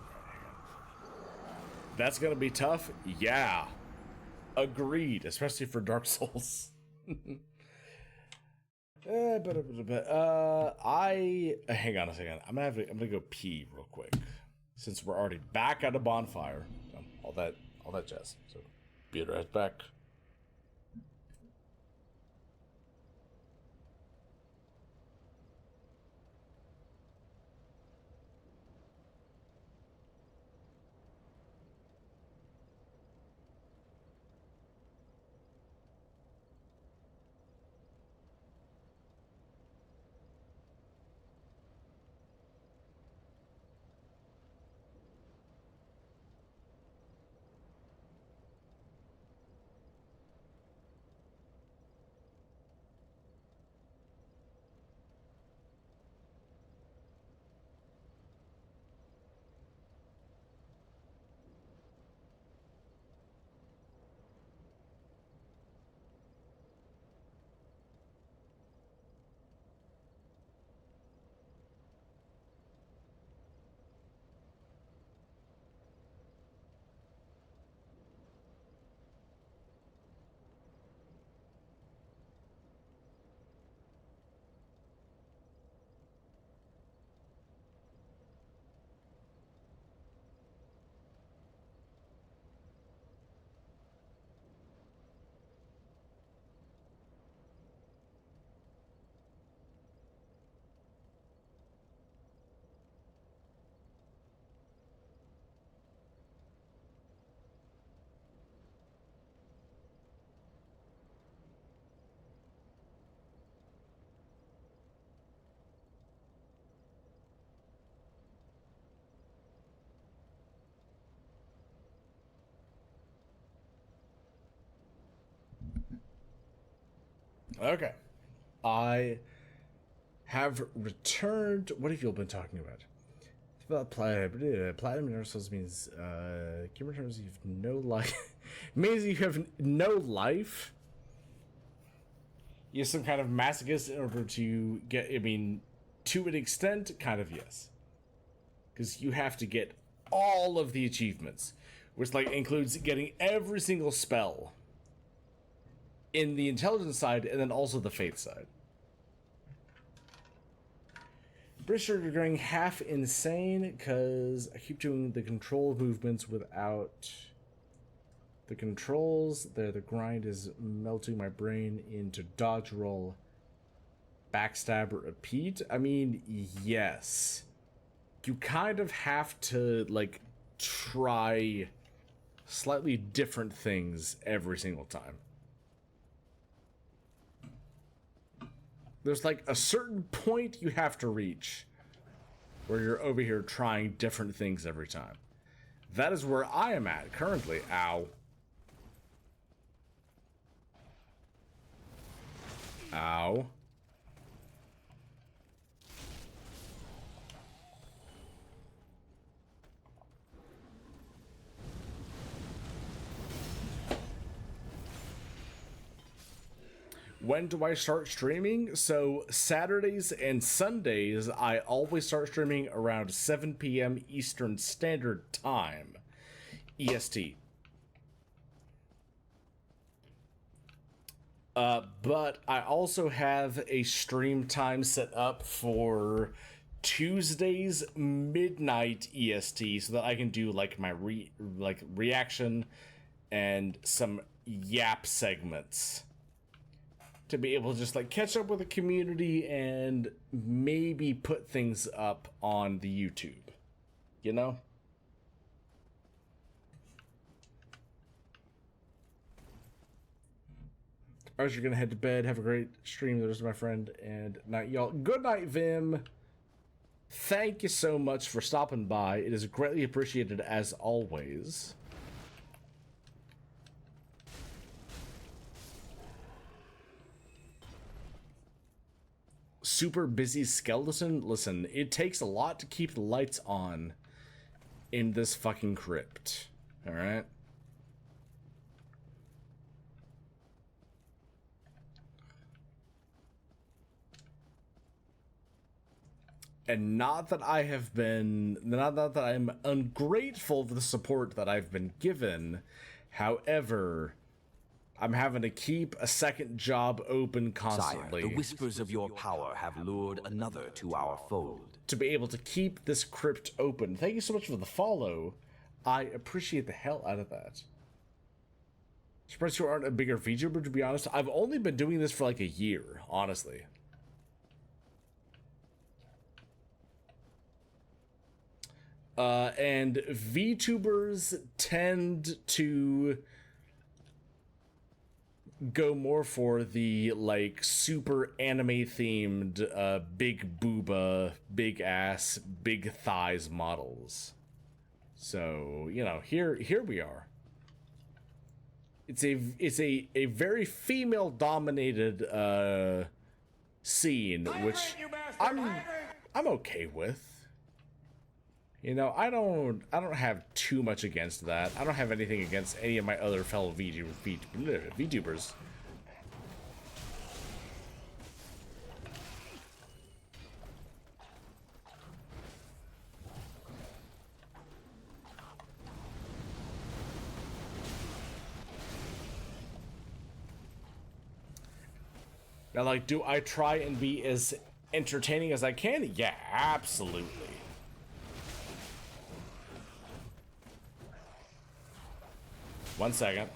That's gonna be tough? Yeah. Agreed, especially for Dark Souls. Hang on a second. I'm gonna go pee real quick, since we're already back at a bonfire. All that jazz. So, be right back. Okay. I have returned. What have you all been talking about? It's about platinum universals means game returns you have no life. Means you have no life. You're some kind of masochist in order to get, I mean, to an extent, kind of yes. Because you have to get all of the achievements, which like includes getting every single spell in the intelligence side and then also the faith side. Pretty sure you're going half insane because I keep doing the control movements without the controls. The grind is melting my brain into dodge roll, backstab, repeat. I mean, yes. You kind of have to like try slightly different things every single time. There's like a certain point you have to reach where you're over here trying different things every time. That is where I am at currently. Ow. Ow. When do I start streaming? So Saturdays and Sundays, I always start streaming around 7 p.m. Eastern Standard Time, EST. But I also have a stream time set up for Tuesdays midnight EST so that I can do like my reaction and some yap segments to be able to just like catch up with the community and maybe put things up on the YouTube, you know? Alright, you're gonna head to bed. Have a great stream. There's my friend, and night, y'all. Good night, Vim. Thank you so much for stopping by. It is greatly appreciated as always. Super busy skeleton. Listen, it takes a lot to keep the lights on in this fucking crypt. All right. And not that I have been, not that I'm ungrateful for the support that I've been given. However, I'm having to keep a second job open constantly. Sire, the whispers of your power have lured another to our fold. To be able to keep this crypt open. Thank you so much for the follow. I appreciate the hell out of that. Surprised you aren't a bigger VTuber, to be honest. I've only been doing this for like a year, honestly. And VTubers tend to go more for the like super anime themed big booba, big ass, big thighs models. So, you know, here we are. It's a very female dominated scene, which I'm okay with. You know, I don't have too much against that. I don't have anything against any of my other fellow VTubers. Now, like, do I try and be as entertaining as I can? Yeah, absolutely. One second.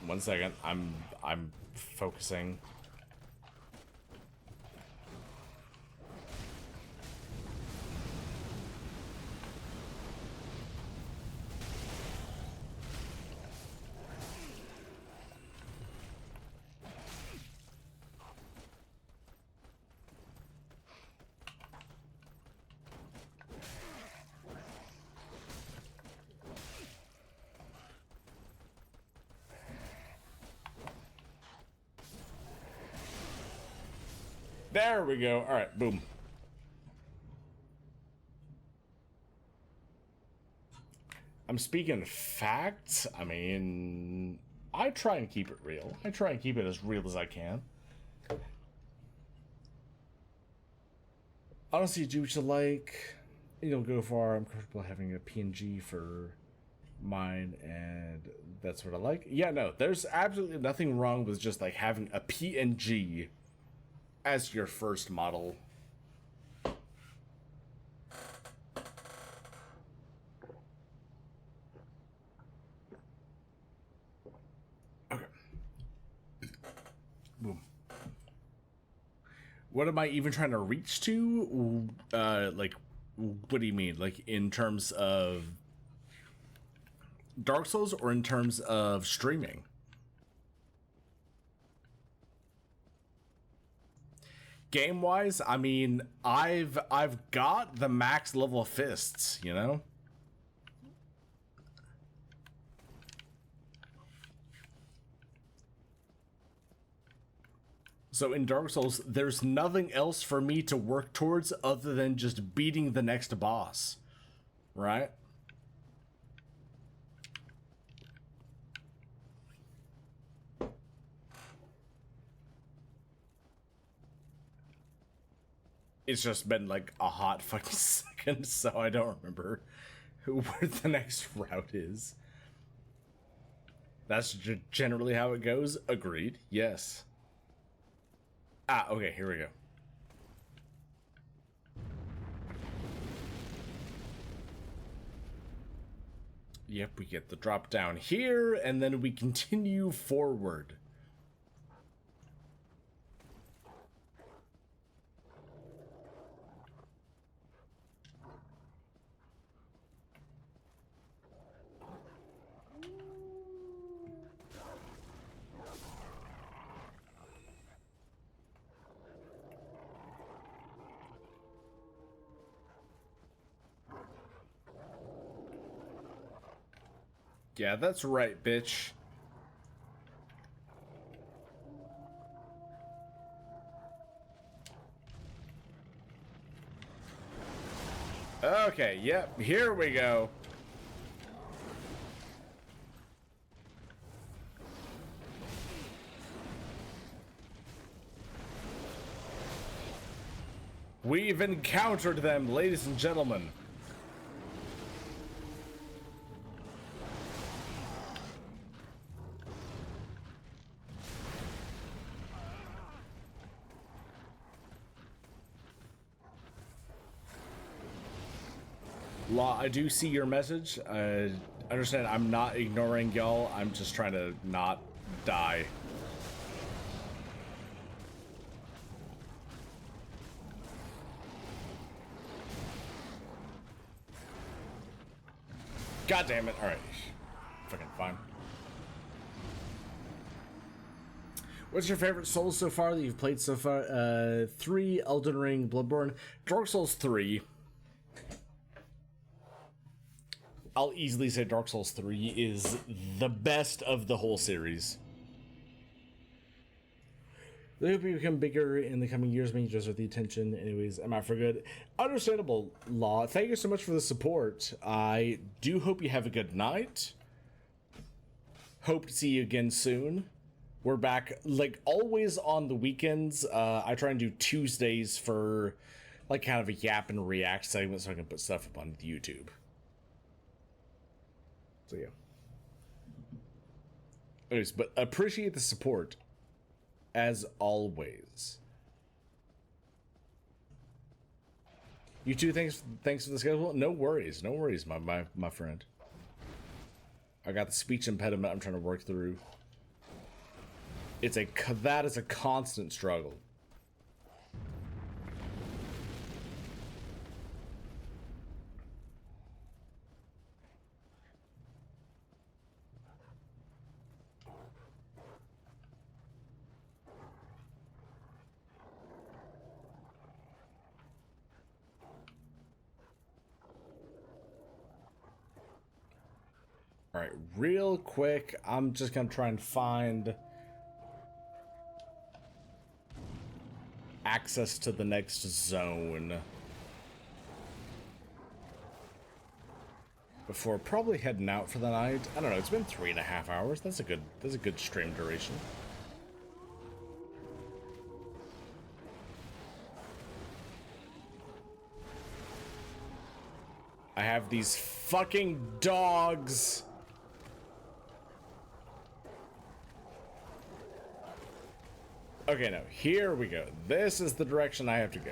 I'm focusing. There we go. All right, boom. I'm speaking facts. I mean, I try and keep it real. I try and keep it as real as I can. Honestly, do what you like. You don't go far. I'm comfortable having a PNG for mine, and that's what I like. Yeah, no, there's absolutely nothing wrong with just like having a PNG as your first model. Okay. Boom. What am I even trying to reach to? Like, what do you mean? Like, in terms of Dark Souls or in terms of streaming? Game wise, I mean, I've got the max level of fists, you know? So in Dark Souls, there's nothing else for me to work towards other than just beating the next boss, right? It's just been like a hot fucking second, so I don't remember where the next route is. That's generally how it goes. Agreed. Yes. Ah, okay, here we go. Yep, we get the drop down here, and then we continue forward. Yeah, that's right, bitch. Okay, yep, here we go. We've encountered them, ladies and gentlemen. Law, I do see your message. Understand, I'm not ignoring y'all. I'm just trying to not die. God damn it. Alright. Fucking fine. What's your favorite Souls so far that you've played so far? 3, Elden Ring, Bloodborne. Dark Souls 3. I'll easily say Dark Souls 3 is the best of the whole series. I hope you become bigger in the coming years, man. You deserve the attention. Anyways, am I for good? Understandable, Law. Thank you so much for the support. I do hope you have a good night. Hope to see you again soon. We're back, like always, on the weekends. I try and do Tuesdays for, like, kind of a yap and react segment so I can put stuff up on YouTube. So, yeah. Anyways, but appreciate the support. As always. You too, thanks for the schedule. No worries, my friend. I got the speech impediment I'm trying to work through. That is a constant struggle. Alright, real quick, I'm just gonna try and find access to the next zone before probably heading out for the night. I don't know, it's been 3.5 hours. That's a good stream duration. I have these fucking dogs. Okay, no, here we go. This is the direction I have to go.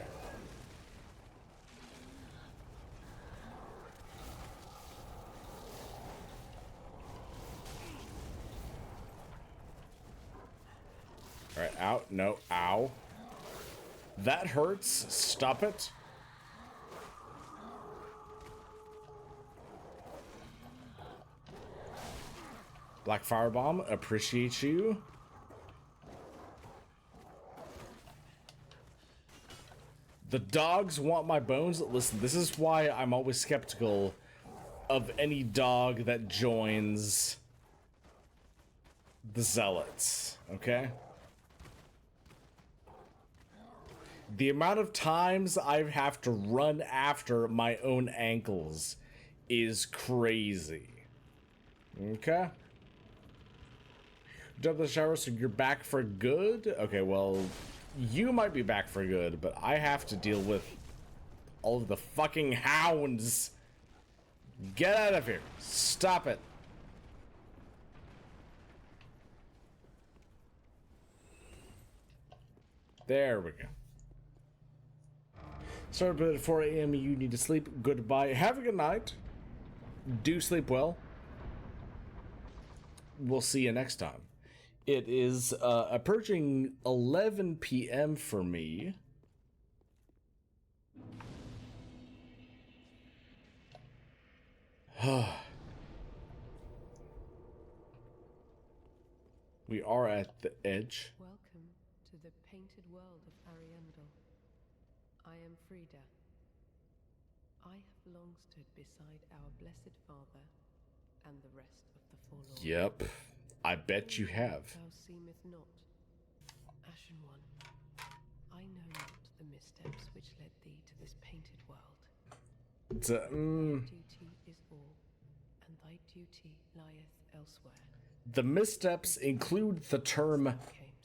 Alright, out. No, ow. That hurts. Stop it. Black Firebomb, appreciate you. The dogs want my bones. Listen, this is why I'm always skeptical of any dog that joins the Zealots, okay? The amount of times I have to run after my own ankles is crazy. Okay? Jump in the shower, so you're back for good? Okay, well, you might be back for good, but I have to deal with all of the fucking hounds. Get out of here. Stop it. There we go. Sorry, but at 4 a.m. you need to sleep. Goodbye. Have a good night. Do sleep well. we'll see you next time. It is approaching 11 p.m. for me. We are at the edge. Welcome to the painted world of Ariandel. I am Frida. I have long stood beside our blessed Father and the rest of the forlorn. Yep, I bet you have. Thou seemeth not, Ashen One. I know not the missteps which led thee to this painted world. Thy Duty is all, and thy duty lieth elsewhere. the missteps include the term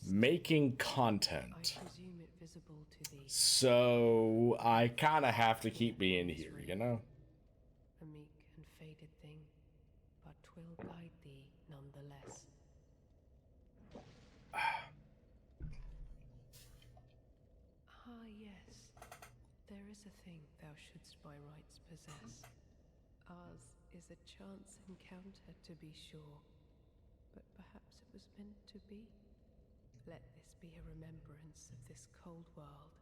making content. I presume it visible to thee. So I kind of have to keep being here, you know? A meek and faded thing, but 'twill guide thee nonetheless. Ah, yes. There is a thing thou shouldst by rights possess. Ours is a chance encounter, to be sure, but perhaps it was meant to be. Let this be a remembrance of this cold world,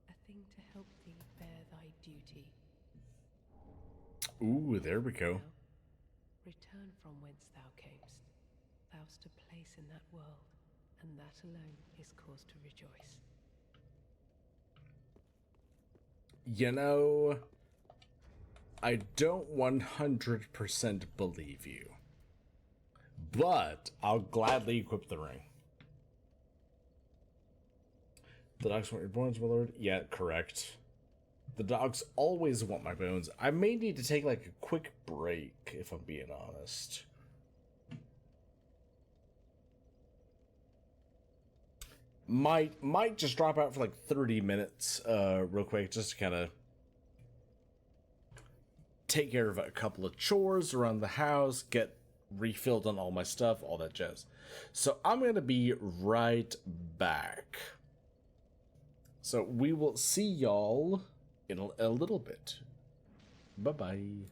a thing to help thee bear thy duty. Ooh, there we go. Now, return from whence thou camest. Thou'st a place in that world, and that alone is cause to rejoice. You know, I don't 100% believe you, but I'll gladly equip the ring. The dogs want your bones, my lord? Yeah, correct. The dogs always want my bones. I may need to take like a quick break, if I'm being honest. Might just drop out for like 30 minutes, real quick, just to kind of take care of a couple of chores around the house, get refilled on all my stuff, all that jazz. So I'm gonna be right back. So we will see y'all in a little bit. Bye-bye.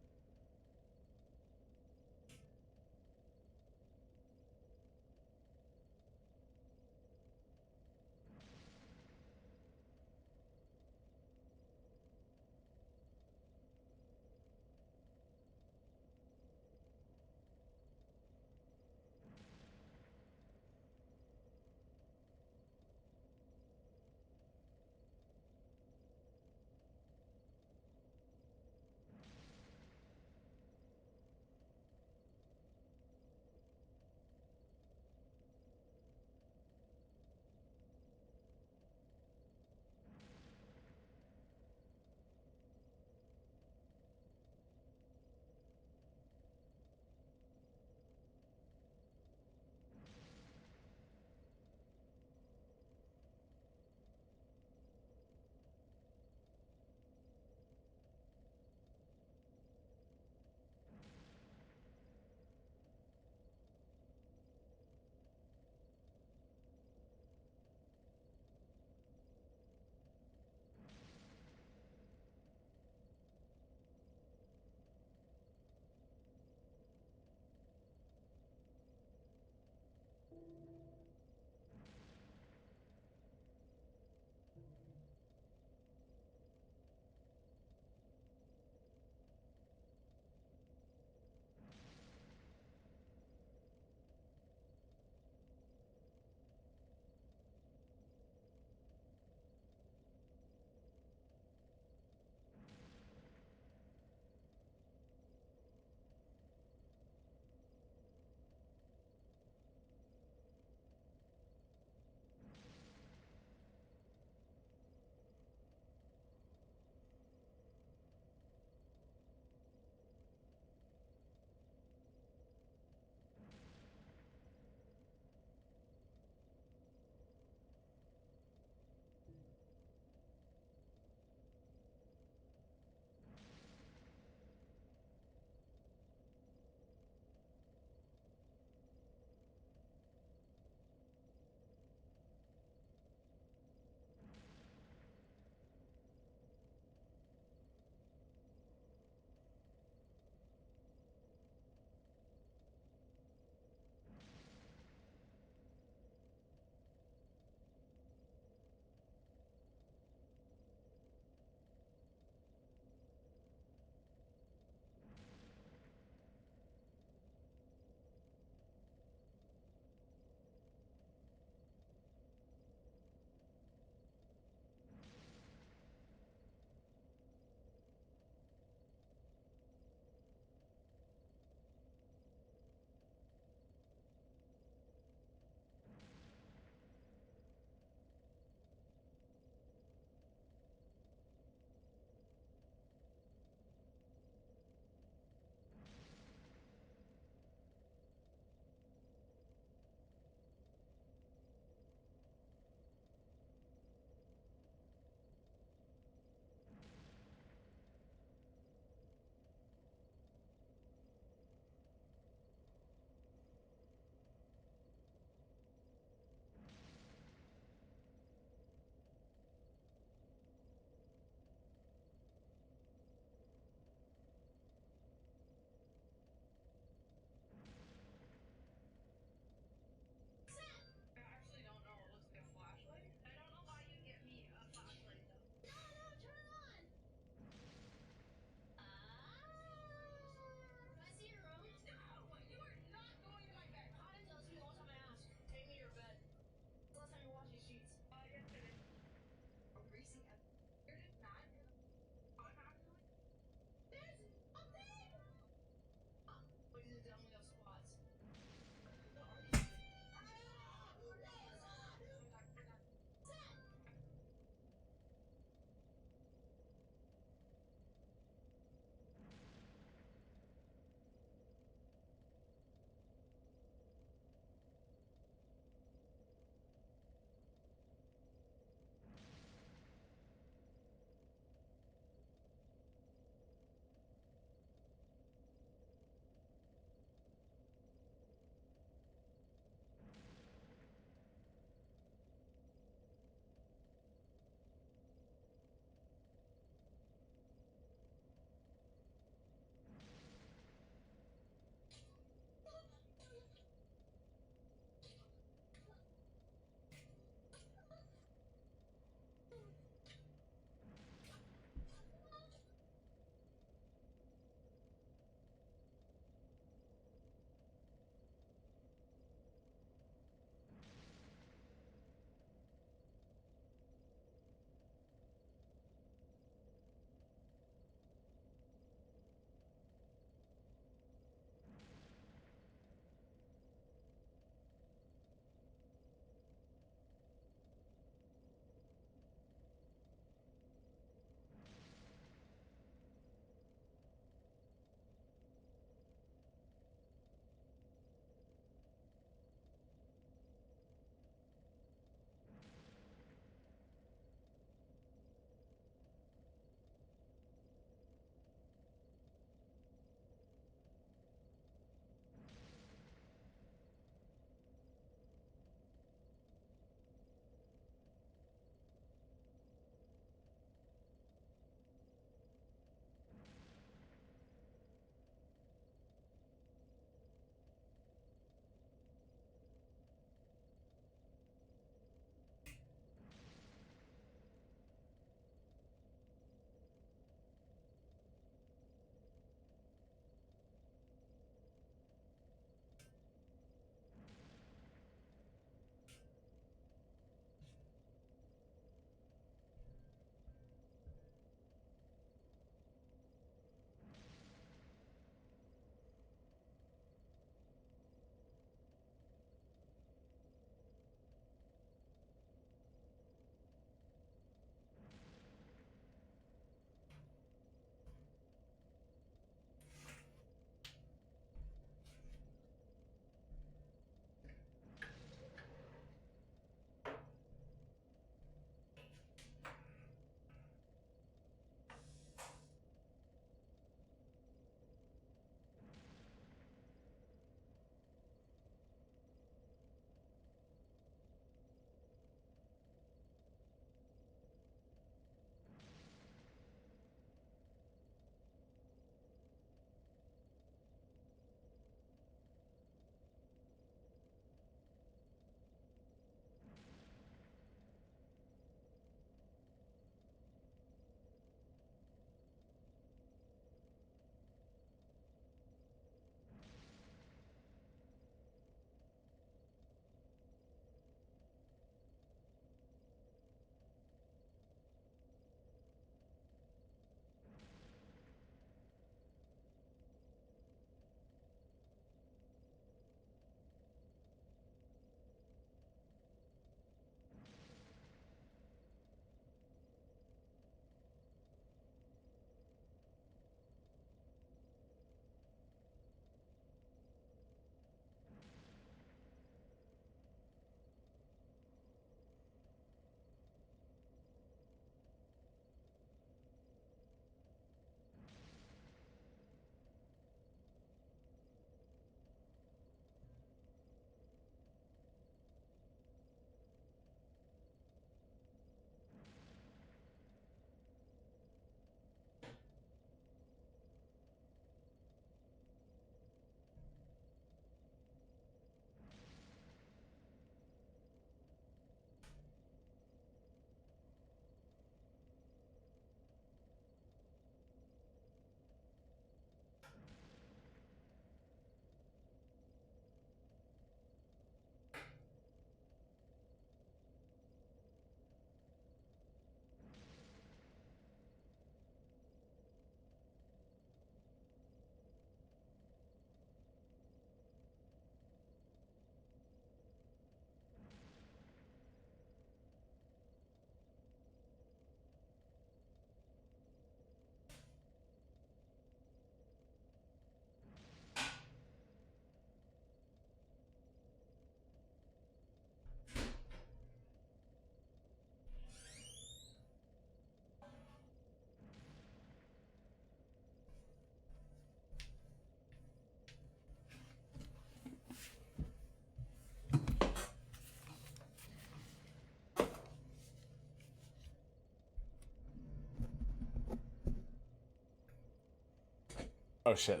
Oh shit,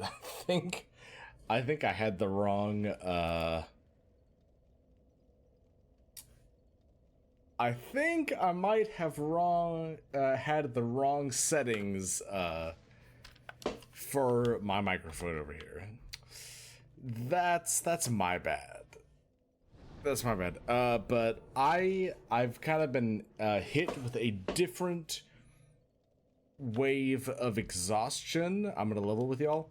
I think I had the wrong, I think I might have had the wrong settings, for my microphone over here. That's my bad. That's my bad. But I've kind of been hit with a different wave of exhaustion. I'm gonna level with y'all.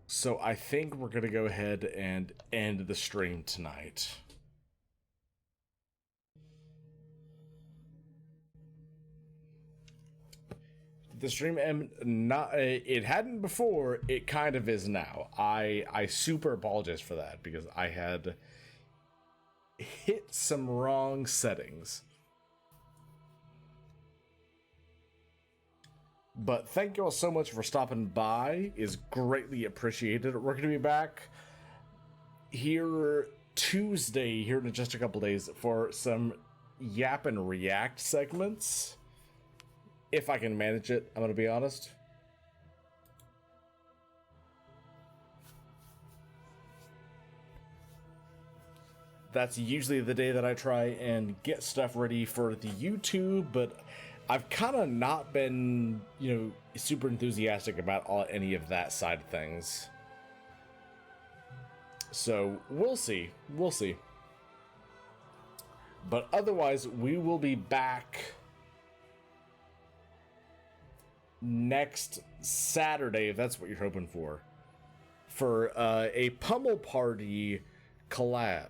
So I think we're gonna go ahead and end the stream tonight. The stream it hadn't before, it kind of is now. I super apologize for that because I had hit some wrong settings. But thank you all so much for stopping by. Is greatly appreciated. We're going to be back here Tuesday, here in just a couple days, for some Yap and React segments. If I can manage it, I'm going to be honest. That's usually the day that I try and get stuff ready for the YouTube, but I've kind of not been, super enthusiastic about any of that side of things. So we'll see. We'll see. But otherwise, we will be back next Saturday, if that's what you're hoping for a Pummel Party collab.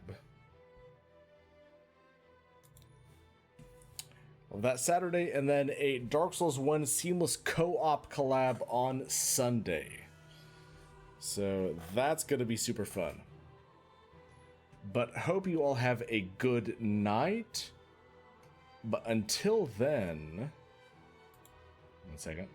Well, that Saturday, and then a Dark Souls 1 seamless co-op collab on Sunday. So that's going to be super fun. But hope you all have a good night. But until then... One second.